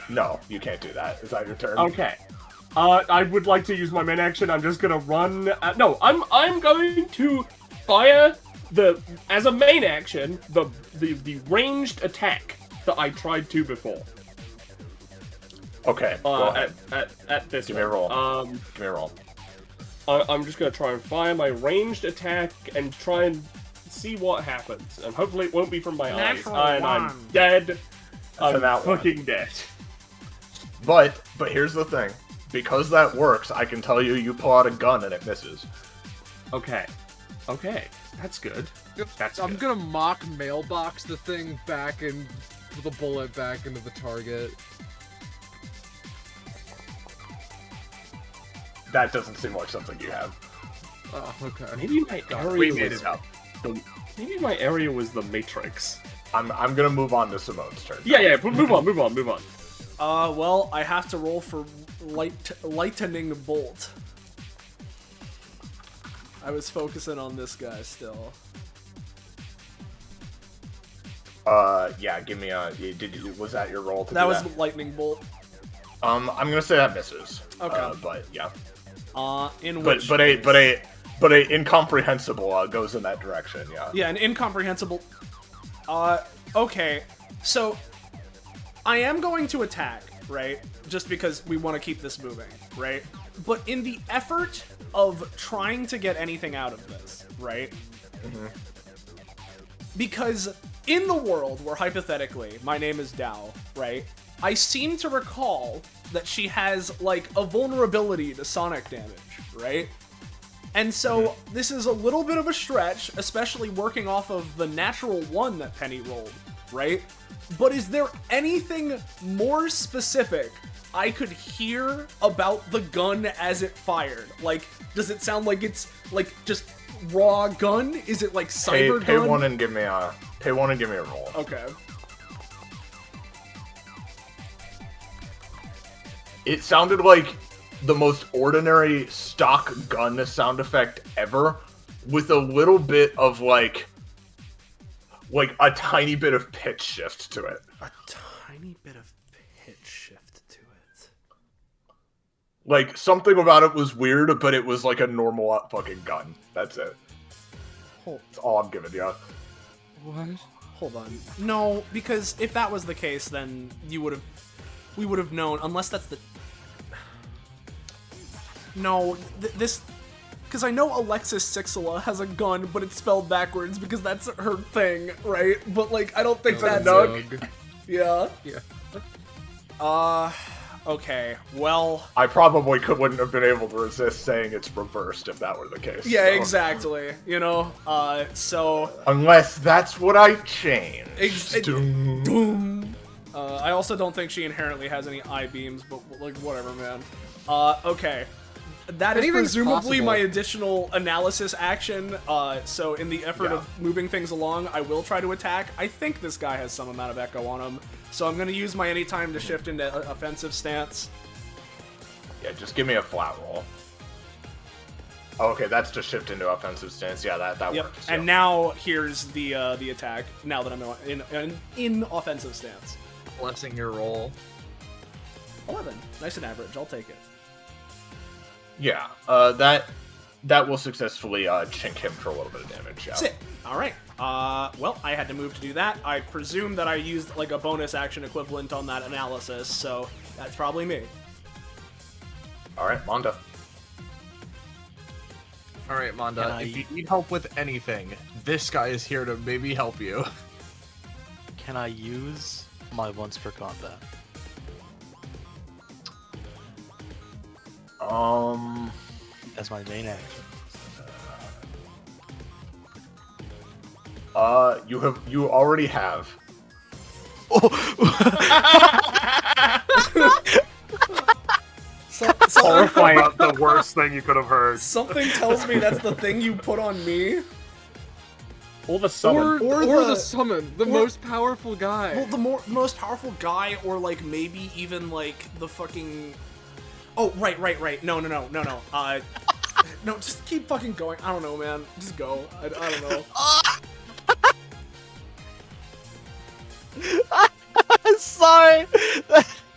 No, you can't do that. Is that your turn? Okay. I would like to use my main action. I'm just gonna run... no, I'm going to fire as a main action, the ranged attack that I tried to before. Okay, go ahead. At this Give me a roll. Give me a roll. I'm just gonna try and fire my ranged attack and try and see what happens. And hopefully it won't be from my eyes. And I'm dead. I'm fucking dead. But here's the thing. Because that works, I can tell you, you pull out a gun and it misses. Okay. Okay. That's good. That's I'm good. gonna mock mailbox the thing back and put the bullet back into the target. That doesn't seem like something you have. Oh, okay. Maybe my area We made was it up. maybe my area was the Matrix. I'm gonna move on to Simone's turn. Yeah, move on. Well, I have to roll for lightning bolt. I was focusing on this guy still. Yeah, give me a. Was that your roll? That was lightning bolt. I'm gonna say that misses. Okay. But yeah. But a incomprehensible goes in that direction. Yeah. Yeah, an incomprehensible. Okay, so I am going to attack, right? Just because we want to keep this moving, right? But in the effort of trying to get anything out of this, right? Mm-hmm. Because in the world where hypothetically my name is Dao, right? I seem to recall that she has like a vulnerability to sonic damage, right? And so this is a little bit of a stretch, especially working off of the natural 1 that Penny rolled, right? But is there anything more specific I could hear about the gun as it fired? Like, does it sound like it's like just raw gun? Is it like cyber pay gun? one and give me a roll. Okay. It sounded like the most ordinary stock gun sound effect ever, with a little bit of like a tiny bit of pitch shift to it. A tiny bit of pitch shift to it. Like, something about it was weird, but it was like a normal fucking gun. That's it. That's all I'm giving you. What? Hold on. No, because if that was the case, then we would have known, unless that's the... No, this... Because I know Alexis Sixela has a gun, but it's spelled backwards because that's her thing, right? But, like, I don't think that's... Yeah? Yeah. Okay, well... I probably wouldn't have been able to resist saying it's reversed if that were the case. Yeah, so. exactly. You know, so... Unless that's what I changed. Doom. I also don't think she inherently has any eye beams, but, like, whatever, man. Okay. That is presumably my additional analysis action, so in the effort of moving things along, I will try to attack. I think this guy has some amount of echo on him, so I'm going to use my anytime to shift into offensive stance. Yeah, just give me a flat roll. Oh, okay, that's to shift into offensive stance. Yeah, that works. And now here's the attack, now that I'm in offensive stance. Blessing your roll. 11. Nice and average, I'll take it. Yeah, that will successfully chink him for a little bit of damage. Yeah. Sick. All right. Well, I had to move to do that. I presume that I used like a bonus action equivalent on that analysis, so that's probably me. All right, Monda. All right, Monda. If you need help with anything, this guy is here to maybe help you. Can I use my once per combat? That's my main action. You already have. Horrifying. The worst thing you could have heard. Something tells me that's the thing you put on me. Or the summon. Or the summon. The most powerful guy. Well, the most powerful guy, or like maybe even like the fucking... Oh, right. No. No, just keep fucking going. I don't know, man. Just go. I don't know. Sorry.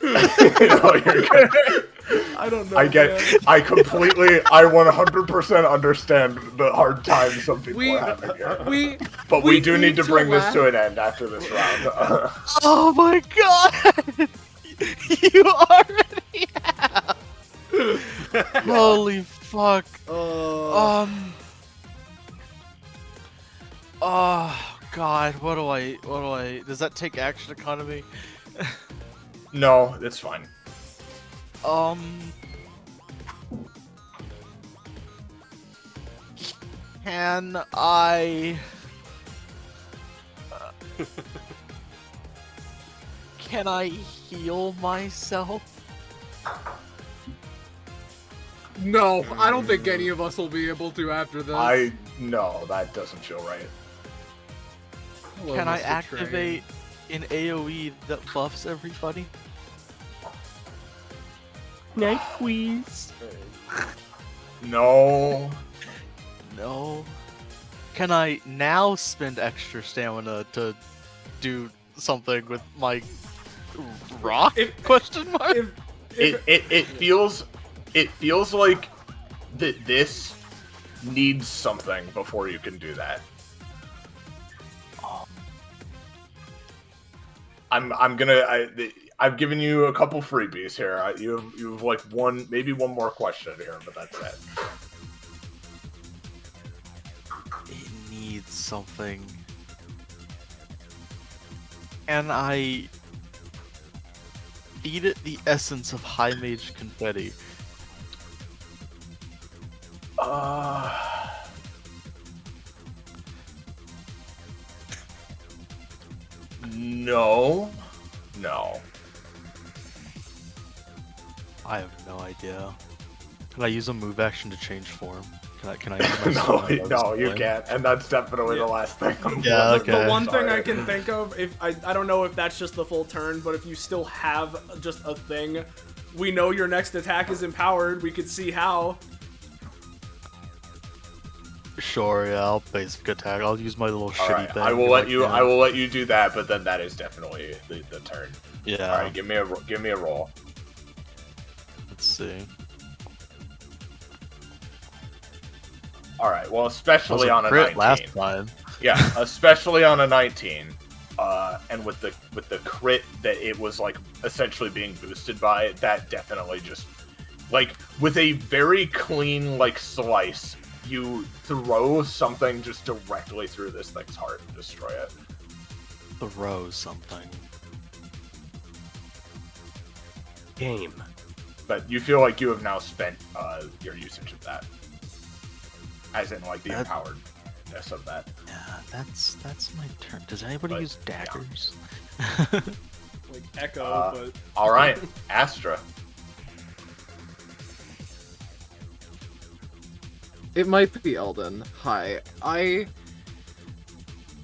No, you're good. I don't know. I 100% understand the hard times some people are having here. But we do need to bring this to an end after this round. Oh my god! You already have. Holy fuck. Oh god, what do I does that take action economy? No, it's fine. Can I... Can I heal myself? No, I don't think any of us will be able to after this. No, that doesn't feel right. Hello, Can I Mr. activate an AoE that buffs everybody? Night quiz. No. No. Can I now spend extra stamina to do something with my rock? Question mark. It feels like that this needs something before you can do that. I've given you a couple freebies here. You have like maybe one more question here, but that's it. It needs something. And I feed it the essence of high mage confetti. No. I have no idea. Can I use a move action to change form? Can I use my No, you can't, and that's definitely the last thing. Yeah, okay. The one thing I can think of, if I don't know if that's just the full turn, but if you still have just a thing, we know your next attack is empowered. We could see how. Sure, yeah, I'll basic attack. I'll use my little shitty thing. I will let you do that, but then that is definitely the turn. Yeah. All right, give me a roll. Let's see. All right. Well, especially on a crit 19. last time. Yeah, especially on a 19, and with the crit that it was like essentially being boosted by, that definitely just like with a very clean like slice, you throw something just directly through this thing's heart and destroy it. Throw something. Game. But you feel like you have now spent your usage of that, as in like the empoweredness of that. Yeah, that's my turn. Does anybody use daggers? Like Echo, but... All right, Astra. It might be Eldon. Hi.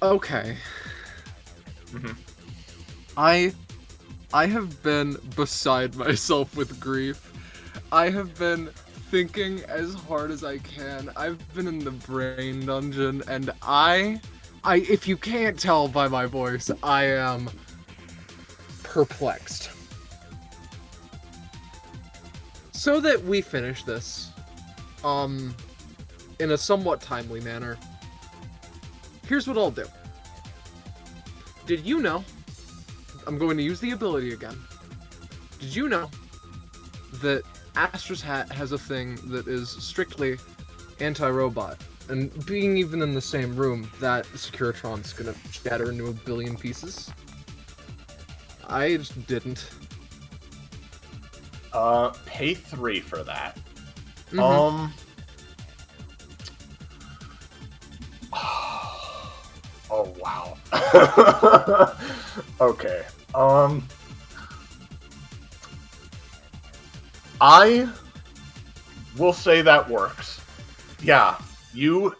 Okay. Mm-hmm. I have been beside myself with grief. I have been thinking as hard as I can. I've been in the brain dungeon, and I if you can't tell by my voice, I am perplexed. So that we finish this, in a somewhat timely manner, here's what I'll do. Did you know, I'm going to use the ability again, did you know that Astra's hat has a thing that is strictly anti-robot? And being even in the same room, that Securitron's gonna shatter into a billion pieces? I just didn't. Pay 3 for that. Mhm. Oh wow. Okay. I will say that works. Yeah, you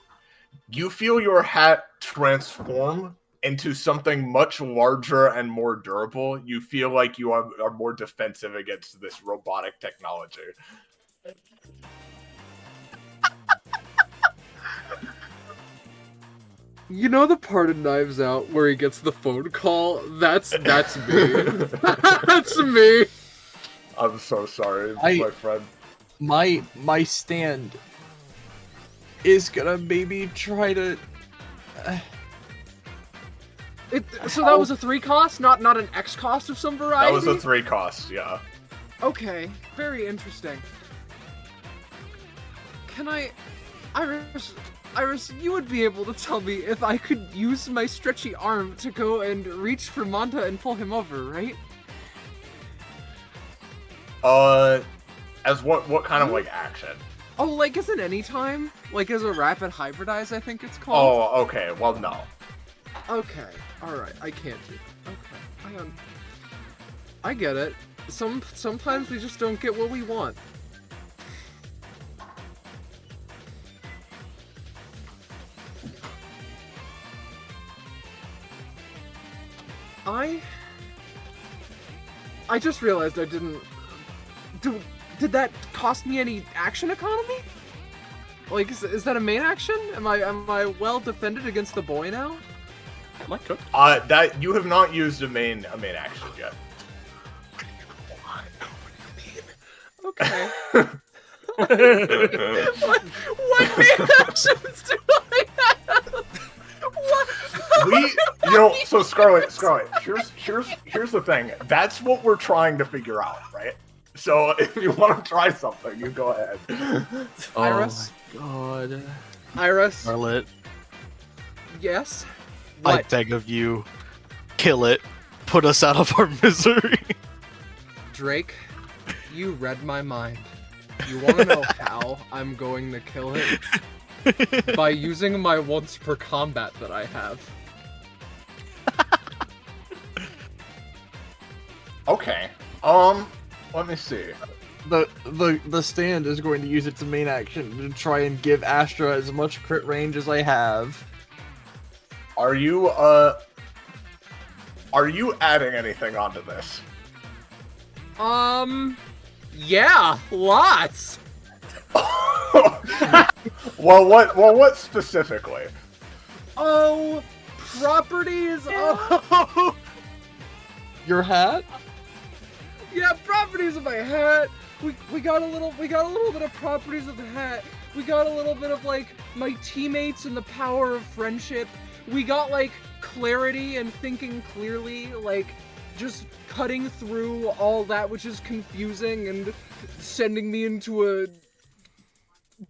feel your hat transform into something much larger and more durable. You feel like you are more defensive against this robotic technology. You know the part in Knives Out where he gets the phone call? That's me. That's me. I'm so sorry, my friend. My stand is gonna maybe try to. So that was a 3 cost, not an X cost of some variety? That was a 3 cost, yeah. Okay, very interesting. Can Iris, you would be able to tell me if I could use my stretchy arm to go and reach for Manta and pull him over, right? As what kind of like action? Oh, like as an anytime? Like as a rapid hybridize, I think it's called? Oh, okay. Well, no. Okay, alright, I can't do that. Okay, I get it. Sometimes we just don't get what we want. I just realized I didn't... Did that cost me any action economy? Like, is that a main action? Am I well defended against the boy now? Am I cooked? That you have not used a main action yet. Okay. what main actions do I have? What? So Scarlet, here's the thing. That's what we're trying to figure out, right? So if you want to try something, you go ahead. Iris? Oh my god. Iris? Scarlet, Yes? I What? beg of you, kill it. Put us out of our misery. Drake, you read my mind. You want to know how I'm going to kill it? By using my once per combat that I have. Okay. Let me see. The stand is going to use its main action to try and give Astra as much crit range as I have. Are you adding anything onto this? Yeah, lots. Well, what specifically? Oh, properties. Oh, Your hat? yeah, properties of my hat. We got a little bit of properties of the hat. We got a little bit of like my teammates and the power of friendship. We got like clarity and thinking clearly, like just cutting through all that which is confusing and sending me into a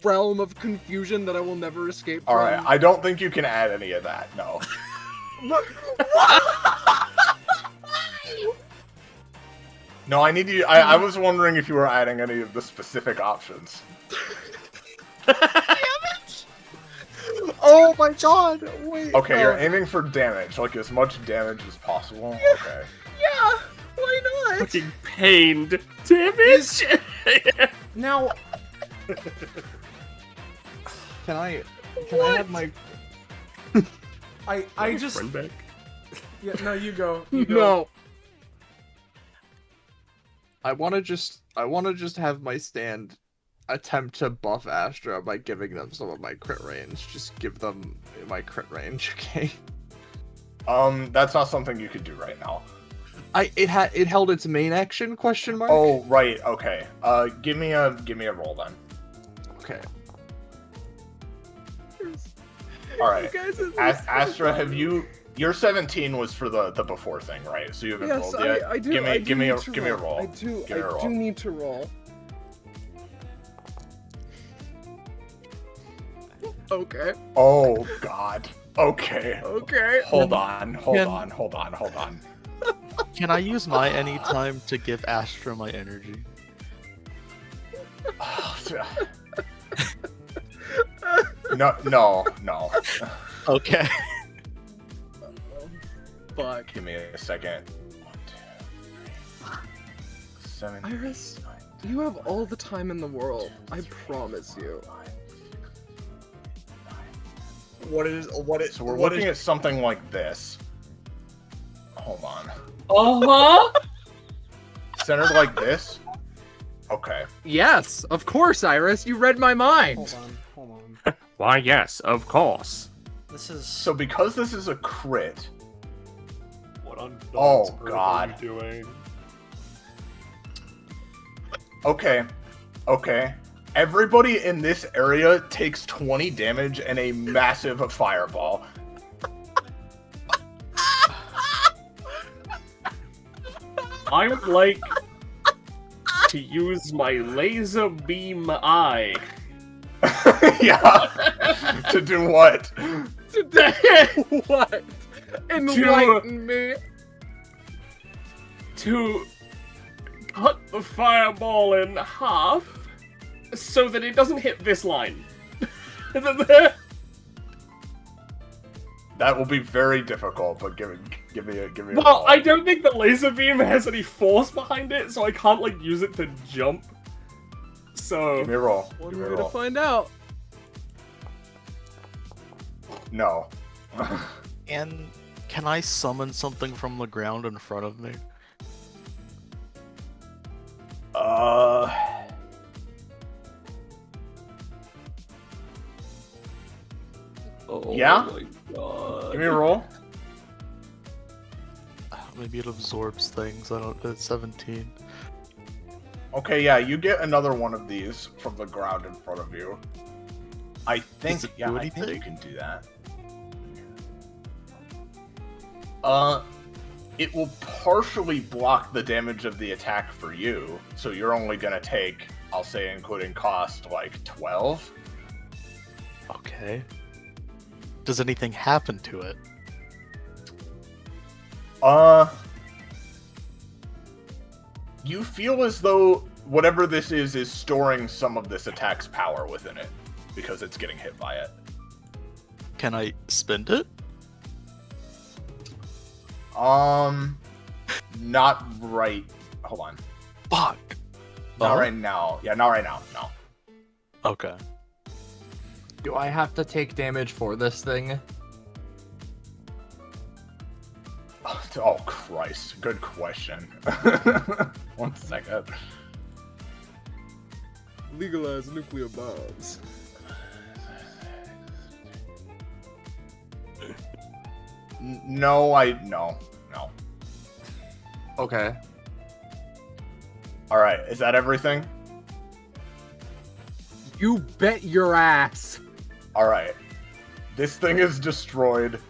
realm of confusion that I will never escape from. Alright, I don't think you can add any of that, no. No, I need you. I was wondering if you were adding any of the specific options. Oh my god! Wait. Okay, you're aiming for damage, like as much damage as possible. Okay. Yeah, why not? Fucking pained damage. Now, Can I have my? I just. Friend back. Yeah, no, you go. You go. no. I want to just have my stand attempt to buff Astra by giving them some of my crit range. Just give them my crit range, okay? That's not something you could do right now. It held its main action ? Oh, right. Okay. Give me a roll then. Okay. All right. You guys are Astra, have you? Your 17 was for the before thing, right? So you haven't Yes, rolled yet. I do. Give me a roll. roll. I do. Give me a I roll. do need to roll. Okay. Oh God. Okay. Okay. Hold on. Can I use my anytime to give Astra my energy? No. Okay. Fuck. Give me a second. 1, 2, 3, 7. Iris, you have all the time in the world. I promise you. So we're looking at something like this. Hold on. Uh-huh. Centered like this. Okay. Yes, of course, Iris. You read my mind. Hold on. Why, yes, of course. This is So because this is a crit. What on Oh, God's earth God. are you doing? Okay. Everybody in this area takes 20 damage and a massive fireball. I would like to use my laser beam eye. Yeah. To do what? What? Enlighten me. To cut the fireball in half so that it doesn't hit this line. That will be very difficult, but give me a Well, roll. I don't think the laser beam has any force behind it, so I can't like use it to jump. So Give me a roll. One Give me a way to roll. find out. No. And can I summon something from the ground in front of me? Yeah? my God. Give me a roll. Maybe it absorbs things. I don't. It's 17. Okay, yeah, you get another one of these from the ground in front of you. I think, Does it yeah, do I think you anything? can do that. It will partially block the damage of the attack for you, so you're only gonna take, I'll say including cost, like 12. Okay. Does anything happen to it? You feel as though whatever this is storing some of this attack's power within it, because it's getting hit by it. Can I spend it? Not right. Hold on. Fuck. Not Uh-huh. right now. Yeah, not right now. No. Okay. Do I have to take damage for this thing? Oh, Christ. Good question. 1 second. Legalize nuclear bombs. No. No. Okay. Alright, is that everything? You bet your ass. Alright. This thing is destroyed.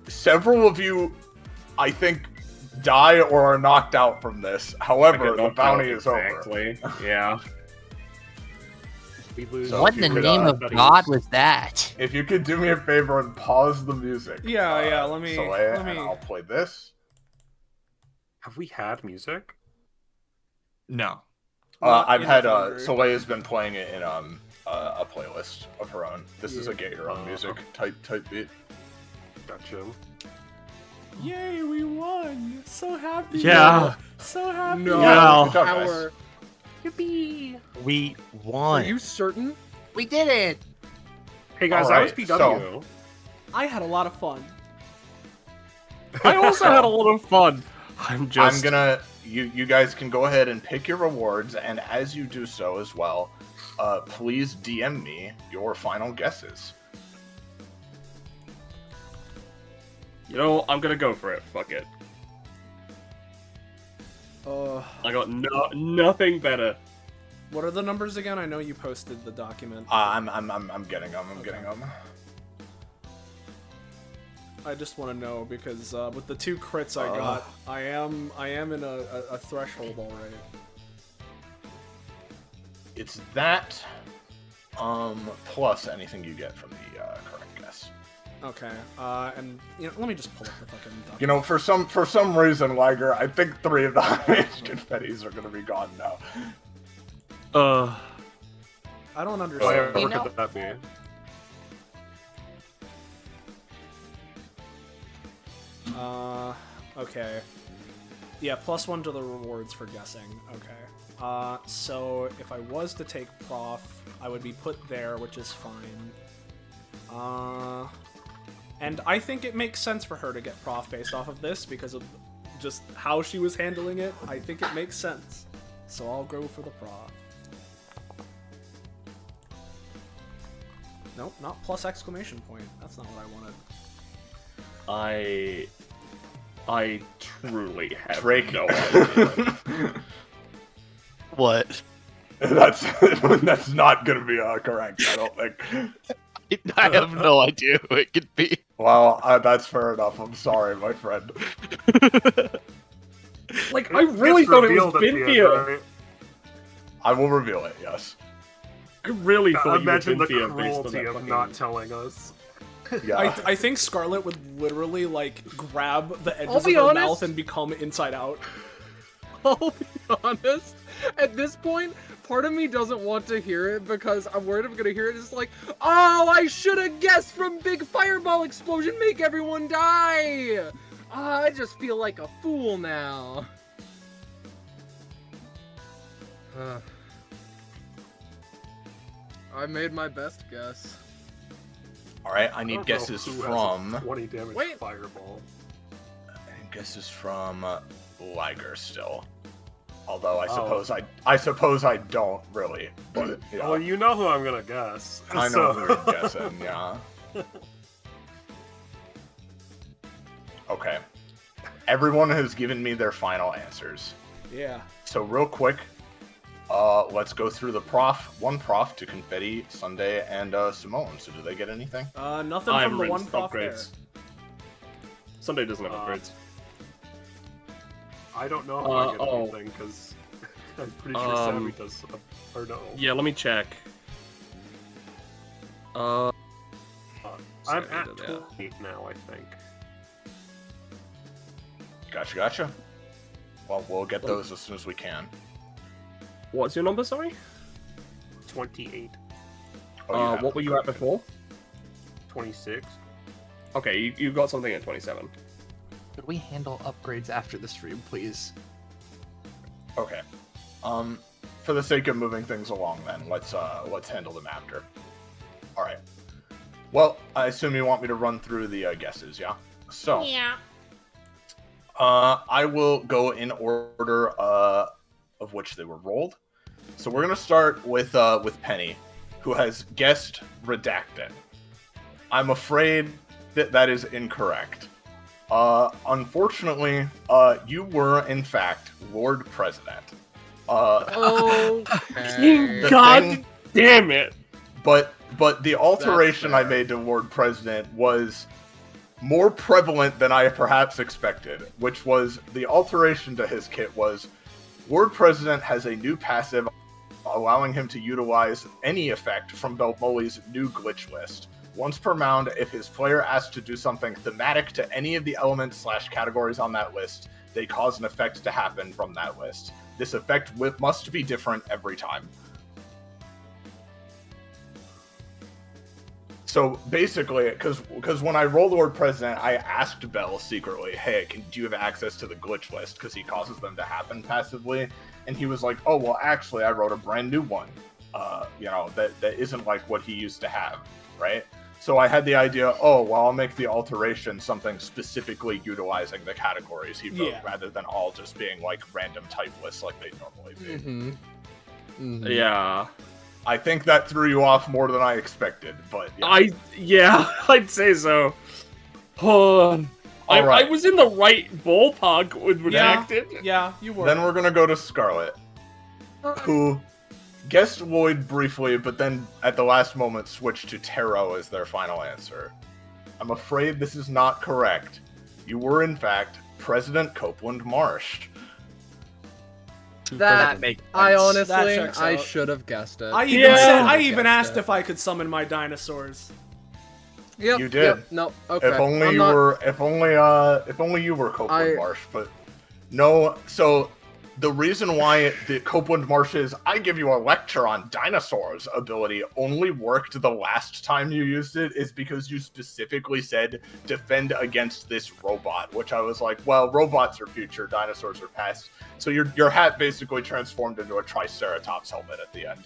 Several of you, I think, die or are knocked out from this. However, the bounty is over. Exactly. Yeah. We lose. So What if in you the could, name of God was that? If you could do me a favor and pause the music. Yeah, let me- Soleil, let me- and I'll play this. Have we had music? No. Not I've in had Foundry. Soleil has been playing it in a playlist of her own. This is a get your own music type beat. Gotcha. Yay, we won! So happy. Yeah. So happy. No. Yeah. Good job, guys. Power. Yippee! We Are won. you certain? We did it! Hey guys, I was Alright, PW. I had a lot of fun. I also had a lot of fun. I'm gonna you guys can go ahead and pick your rewards, and as you do so as well, please DM me your final guesses. You know, I'm gonna go for it. Fuck it. Uh, I got nothing better. what are the numbers again? I know you posted the document. I'm getting them. I'm getting them. I just want to know because with the 2 crits I got, I am in a threshold already. It's that, plus anything you get from the correct guess. Okay. And let me just pull up the fucking document. You know, for some reason, Liger, I think 3 of the highest confettis are gonna be gone now. I don't Why understand. You know- could that be? Okay. Yeah, +1 to the rewards for guessing. Okay. So if I was to take Prof, I would be put there, which is fine. And I think it makes sense for her to get Prof based off of this because of just how she was handling it. I think it makes sense. So I'll go for the Prof. Nope, not plus exclamation point. That's not what I wanted. I truly have Drake. no idea. What? That's not gonna be correct. I don't think. I have no idea who it could be. Well, that's fair enough. I'm sorry, my friend. Like, I really thought it was Binfield. Right? I will reveal it. Yes. I really thought you were Imagine the Binfield based on cruelty that of fucking... not telling us. Yeah. I think Scarlet would literally like grab the I'll edges of be her honest. mouth and become inside out. I'll be honest. At this point, part of me doesn't want to hear it because I'm worried I'm gonna hear it. It's like, oh, I should have guessed from big fireball explosion, make everyone die. I just feel like a fool now. I made my best guess. All right, I I need don't know guesses who has a from. 20 damage Wait. fireball. I need guesses from Liger still. Although I Oh. suppose I don't really. But yeah, Well, you know who I'm gonna guess. I know so- who you're guessing. Yeah. Okay. Everyone has given me their final answers. Yeah. So real quick, let's go through the one prof to Confetti, Sunday, and Simone. So do they get anything? Nothing I from have the one rinsed prof upgrades. Sunday doesn't have upgrades. I don't know if I get oh. anything because I'm pretty sure Sammy does. Or no. Yeah, let me check. I'm Sorry, at yeah. 28 now, I think. Gotcha. Well, we'll get those as soon as we can. What's your number, sorry? 28. Oh, What were you at before? 26. Okay, you got something at 27. Could we handle upgrades after the stream, please? Okay. For the sake of moving things along, then let's handle them after. All right. Well, I assume you want me to run through the guesses, yeah? So. Yeah. I will go in order of which they were rolled. So we're gonna start with Penny, who has guessed redacted. I'm afraid that is incorrect. Unfortunately, you were in fact Lord President. Okay. God damn it! But the alteration I made to Lord President was more prevalent than I perhaps expected, which was the alteration to his kit was Lord President has a new passive allowing him to utilize any effect from Belmoli's new glitch list. Once per round, if his player asks to do something thematic to any of the elements/categories on that list, they cause an effect to happen from that list. This effect must be different every time. So basically, because when I rolled Lord President, I asked Bell secretly, hey, do you have access to the glitch list? Because he causes them to happen passively. And he was like, oh, well, actually, I wrote a brand new one, that isn't like what he used to have, right? So I had the idea, oh, well, I'll make the alteration something specifically utilizing the categories he wrote, rather than all just being like random type lists like they normally be. Yeah. I think that threw you off more than I expected, but yeah. I'd say so. I was in the right ballpark with redacted. Yeah, you were. Then we're gonna go to Scarlet, who guessed Lloyd briefly, but then at the last moment switched to Taro as their final answer. I'm afraid this is not correct. You were in fact President Copeland Marsh. That makes I sense. honestly, That checks I out. should have guessed it. I even asked if I could summon my dinosaurs. Yep, You did. Yep, no, okay. If only I'm you not- were. If only you were Copeland Marsh. But no. So the reason why the Copeland Marsh's "I give you a lecture on dinosaurs" ability only worked the last time you used it is because you specifically said defend against this robot, which I was like, well, robots are future, dinosaurs are past. So your hat basically transformed into a Triceratops helmet at the end.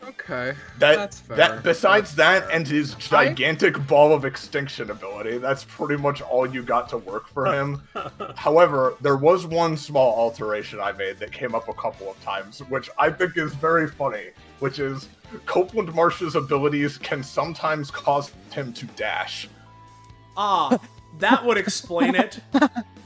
Okay, That's fair. besides that and his gigantic ball of extinction ability, that's pretty much all you got to work for him. However, there was one small alteration I made that came up a couple of times, which I think is very funny, which is Copeland Marsh's abilities can sometimes cause him to dash. That would explain it.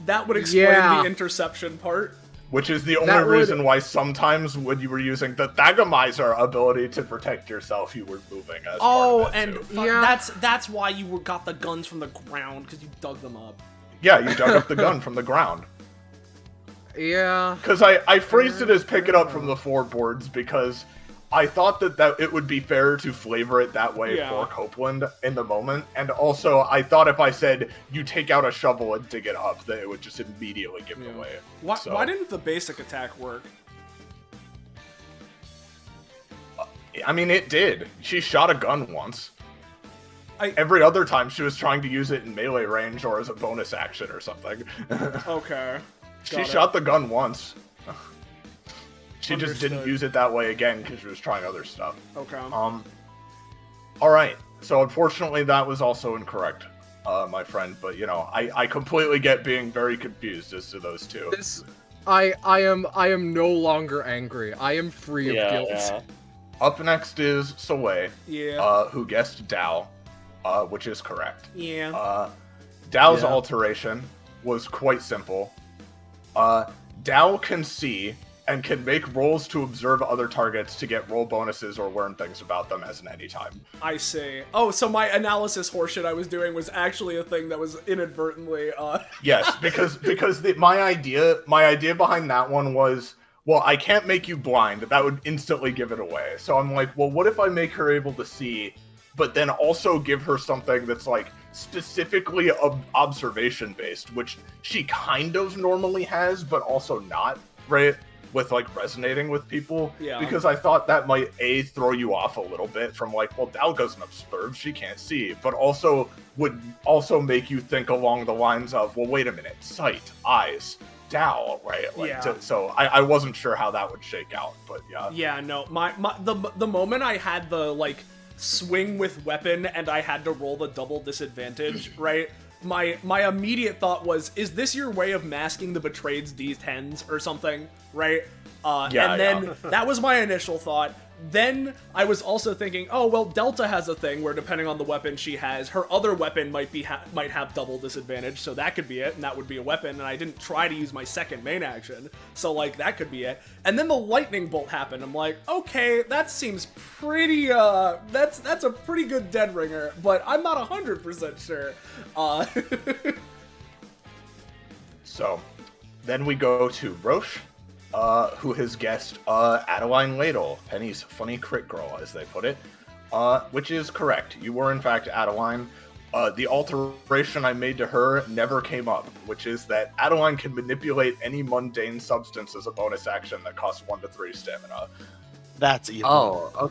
That would explain the interception part. Which is the only reason why sometimes when you were using the Thagamizer ability to protect yourself, you were moving as part of it, too. That's why you got the guns from the ground, because you dug them up. Yeah, you dug up the gun from the ground. Yeah. Because I phrased it as pick it up from the floorboards because I thought that it would be fair to flavor it that way Yeah. for Copeland in the moment, and also I thought if I said you take out a shovel and dig it up, that it would just immediately give it away. Why didn't the basic attack work? I mean, it did. She shot a gun once. I- Every other time she was trying to use it in melee range or as a bonus action or something. Okay. She Got it. shot the gun once. She just didn't Understood. use it that way again because she was trying other stuff. Okay. Alright, so unfortunately that was also incorrect, my friend, but you know, I completely get being very confused as to those two. I am no longer angry. I am free of guilt. Up next is Soleil, Yeah. who guessed Dao, which is correct. Yeah. Dao's alteration was quite simple. Dao can see and can make rolls to observe other targets to get roll bonuses or learn things about them as an anytime. I see. Oh, so my analysis horseshit I was doing was actually a thing that was inadvertently. Yes, because my idea behind that one was, well, I can't make you blind. That would instantly give it away. So I'm like, well, what if I make her able to see, but then also give her something that's like specifically observation based, which she kind of normally has, but also not, right? With like resonating with people. Yeah. Because I thought that might throw you off a little bit from like, well, Dao doesn't observe, she can't see, but also would also make you think along the lines of, well, wait a minute, sight, eyes, Dao, right? Like, Yeah. So I wasn't sure how that would shake out, but yeah. Yeah, no. The moment I had the like swing with weapon and I had to roll the double disadvantage, right? My immediate thought was, is this your way of masking the betrayed's D10s or something, right? Yeah, and then that was my initial thought. Then I was also thinking, oh well, Delta has a thing where depending on the weapon she has, her other weapon might have double disadvantage, so that could be it, and that would be a weapon. And I didn't try to use my second main action, so like that could be it. And then the lightning bolt happened. I'm like, okay, that seems pretty. That's a pretty good dead ringer, but I'm not 100% sure. So then we go to Roche, who has guessed Adeline Ladle, Penny's funny crit girl, as they put it, which is correct. You were, in fact, Adeline. The alteration I made to her never came up, which is that Adeline can manipulate any mundane substance as a bonus action that costs 1 to 3 stamina. That's evil. Oh,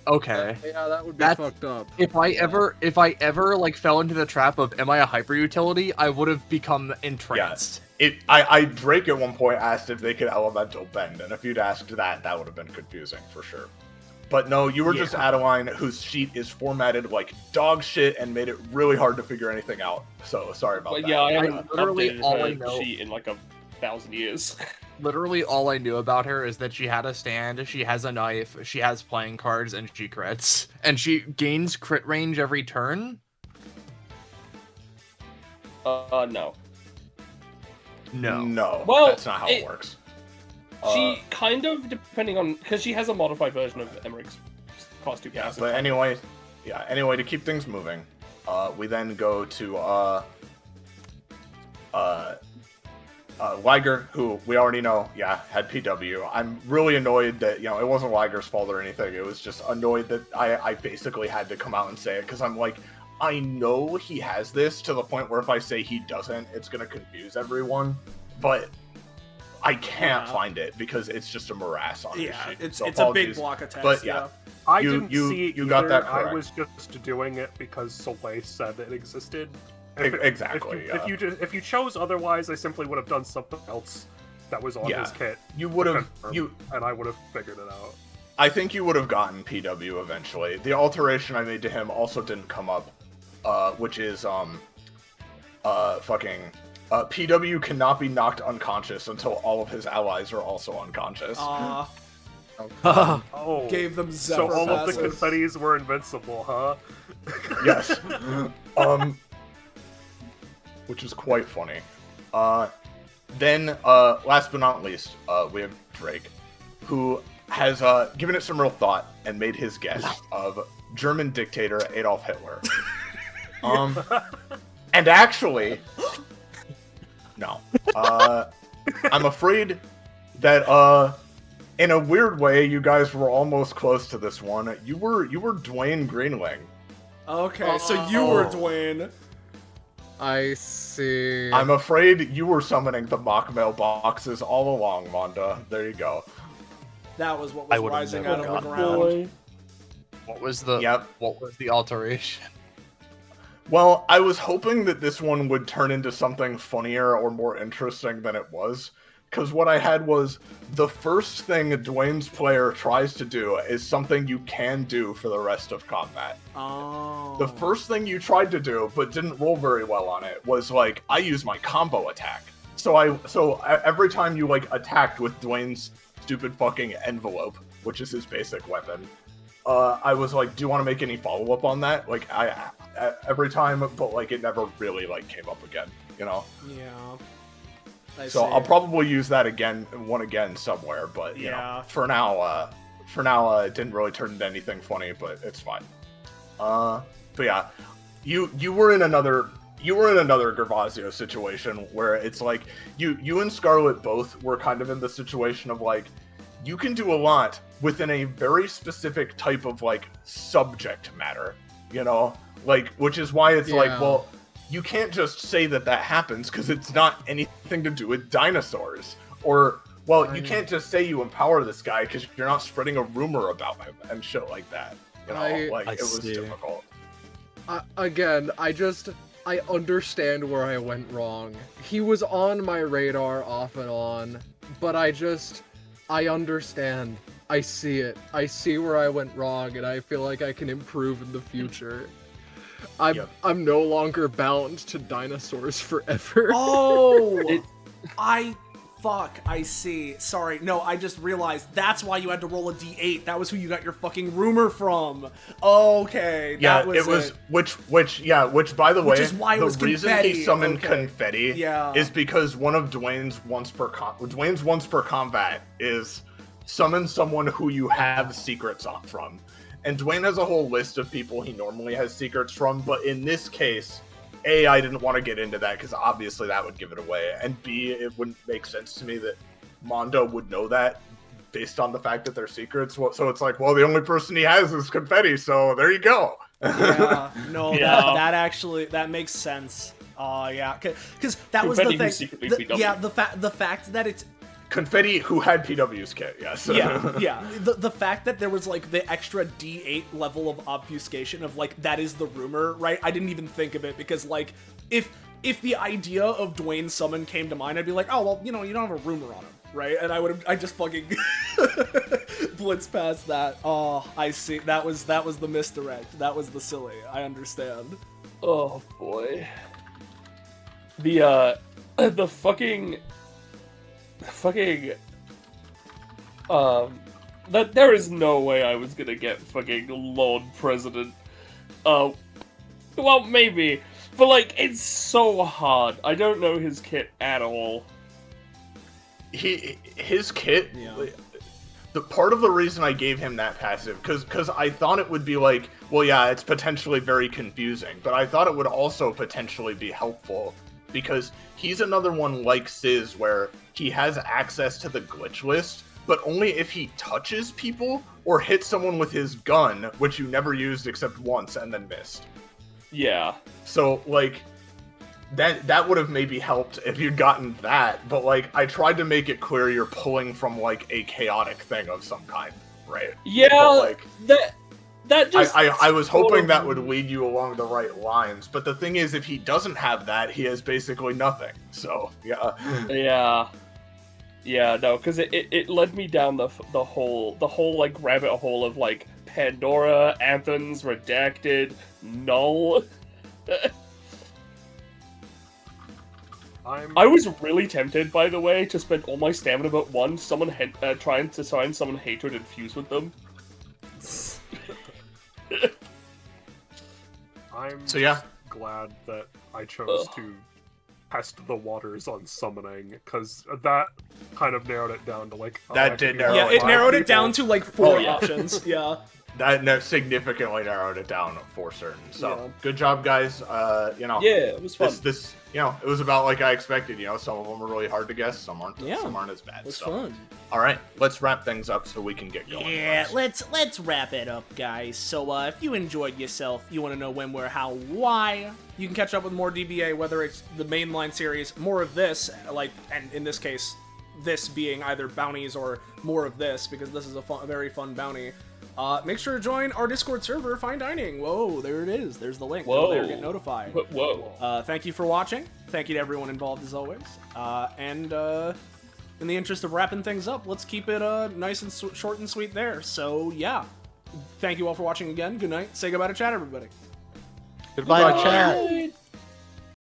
okay. Yeah, that would be That's- fucked up. If I ever like fell into the trap of am I a hyper utility, I would have become entranced. Drake at one point asked if they could elemental bend, and if you'd asked that, that would have been confusing for sure. But no, you were just Adeline, whose sheet is formatted like dog shit and made it really hard to figure anything out. So sorry about that. Yeah, I haven't literally updated all I her know- sheet in like 1,000 years. Literally all I knew about her is that she had a stand, she has a knife, she has playing cards, and she crits. And she gains crit range every turn? No. No. Well, that's not how it works. She kind of, depending on, because she has a modified version of Emmerich's cost 2 passive. But anyway, to keep things moving, we then go to Liger, who we already know, had PW. I'm really annoyed that, it wasn't Liger's fault or anything. It was just annoyed that I basically had to come out and say it, because I'm like, I know he has this to the point where if I say he doesn't, it's going to confuse everyone, but I can't find it because it's just a morass on this sheet. it's So a big apologies. block of text. But I You- didn't you- see it you got either. that I correct. was just doing it because Soleil said it existed. Exactly, If you chose otherwise, I simply would have done something else that was on Yeah. his kit. You would have and I would have figured it out. I think you would have gotten PW eventually. The alteration I made to him also didn't come up, which is PW cannot be knocked unconscious until all of his allies are also unconscious. Oh, Gave them so Zephyr all of the passes. confettis were invincible, huh? Yes. Which is quite funny. Then, last but not least, we have Drake, who has given it some real thought and made his guess of German dictator Adolf Hitler. And actually, no. I'm afraid that in a weird way, you guys were almost close to this one. You were Dwayne Greenling. Okay, so you were Dwayne. I see. I'm afraid you were summoning the mock mailboxes all along, Monda. There you go. That was what was rising out of the ground. Boy. What was the What was the alteration? Well, I was hoping that this one would turn into something funnier or more interesting than it was. Because what I had was, the first thing Dwayne's player tries to do is something you can do for the rest of combat. Oh. The first thing you tried to do, but didn't roll very well on it, was like, I use my combo attack. So every time you like attacked with Dwayne's stupid fucking envelope, which is his basic weapon, I was like, do you want to make any follow-up on that? Like, every time, but like it never really like came up again, you know? Yeah. So I'll probably use that again somewhere, but you know, for now it didn't really turn into anything funny, but it's fine. But yeah, you were in another Gervasio situation where it's like you and Scarlet both were kind of in the situation of like, you can do a lot within a very specific type of like subject matter, you know, like, which is why it's like, well, you can't just say that happens because it's not anything to do with dinosaurs. Or, well, you can't just say you empower this guy because you're not spreading a rumor about him and shit like that. You know, it was difficult. Again, I understand where I went wrong. He was on my radar off and on, but I understand. I see it. I see where I went wrong, and I feel like I can improve in the future. I'm no longer bound to dinosaurs forever. Oh! I see. Sorry. No, I just realized that's why you had to roll a d8. That was who you got your fucking rumor from. Okay. Yeah, that was it was, which by the way, is why it the was reason confetti. he summoned confetti is because one of Dwayne's once per combat is summon someone who you have secrets from. And Dwayne has a whole list of people he normally has secrets from, but in this case, A, I didn't want to get into that because obviously that would give it away, and B, it wouldn't make sense to me that Mondo would know that based on the fact that they're secrets. So it's like, well, the only person he has is confetti, so there you go. Yeah, no, that actually, that makes sense. Yeah, because that was the thing. The fact that it's confetti who had PW's kit, yes. Yeah. The fact that there was like the extra D8 level of obfuscation of like, that is the rumor, right? I didn't even think of it because like, if the idea of Dwayne's summon came to mind, I'd be like, oh, well, you know, you don't have a rumor on him, right? And I just fucking blitz past that. Oh, I see. That was the misdirect. That was the silly. I understand. Oh boy. The fucking that there is no way I was gonna get fucking Lord President. Well, maybe, but like, it's so hard. I don't know his kit at all. His kit, the part of the reason I gave him that passive, because I thought it would be like, well, yeah, it's potentially very confusing, but I thought it would also potentially be helpful, because he's another one like Sizz where he has access to the glitch list, but only if he touches people or hits someone with his gun, which you never used except once and then missed. Yeah. So, like, that would have maybe helped if you'd gotten that, but, like, I tried to make it clear you're pulling from, like, a chaotic thing of some kind, right? Yeah, but, like, that just... I was hoping that would lead you along the right lines, but the thing is, if he doesn't have that, he has basically nothing, so, yeah. Yeah, no, because it led me down the whole like rabbit hole of like Pandora, Athens, Redacted, Null. I was really tempted, by the way, to spend all my stamina but one, trying to find someone hatred and fuse with them. I'm glad that I chose to test the waters on summoning, because that kind of narrowed it down to like... That did narrow it. Yeah, it narrowed it down to like 4 options, yeah. that significantly narrowed it down for certain. So Yeah. good job, guys. You know, Yeah, it was fun. this you know, it was about like I expected. You know, some of them were really hard to guess, some aren't. Yeah. Some aren't as bad. It was so. fun. All right, let's wrap things up so we can get going. Yeah, guys. let's wrap it up, guys. So if you enjoyed yourself, you want to know when, where, how, why, you can catch up with more DBA, whether it's the mainline series, more of this, like, and in this case, this being either bounties or more of this, because this is a very fun bounty. Make sure to join our Discord server, Fine Dining. Whoa, there it is. There's the link. Whoa. Go there, get notified. Whoa. Thank you for watching. Thank you to everyone involved as always. And in the interest of wrapping things up, let's keep it nice and short and sweet there. So yeah, thank you all for watching again. Good night. Say goodbye to chat, everybody. Goodbye, chat.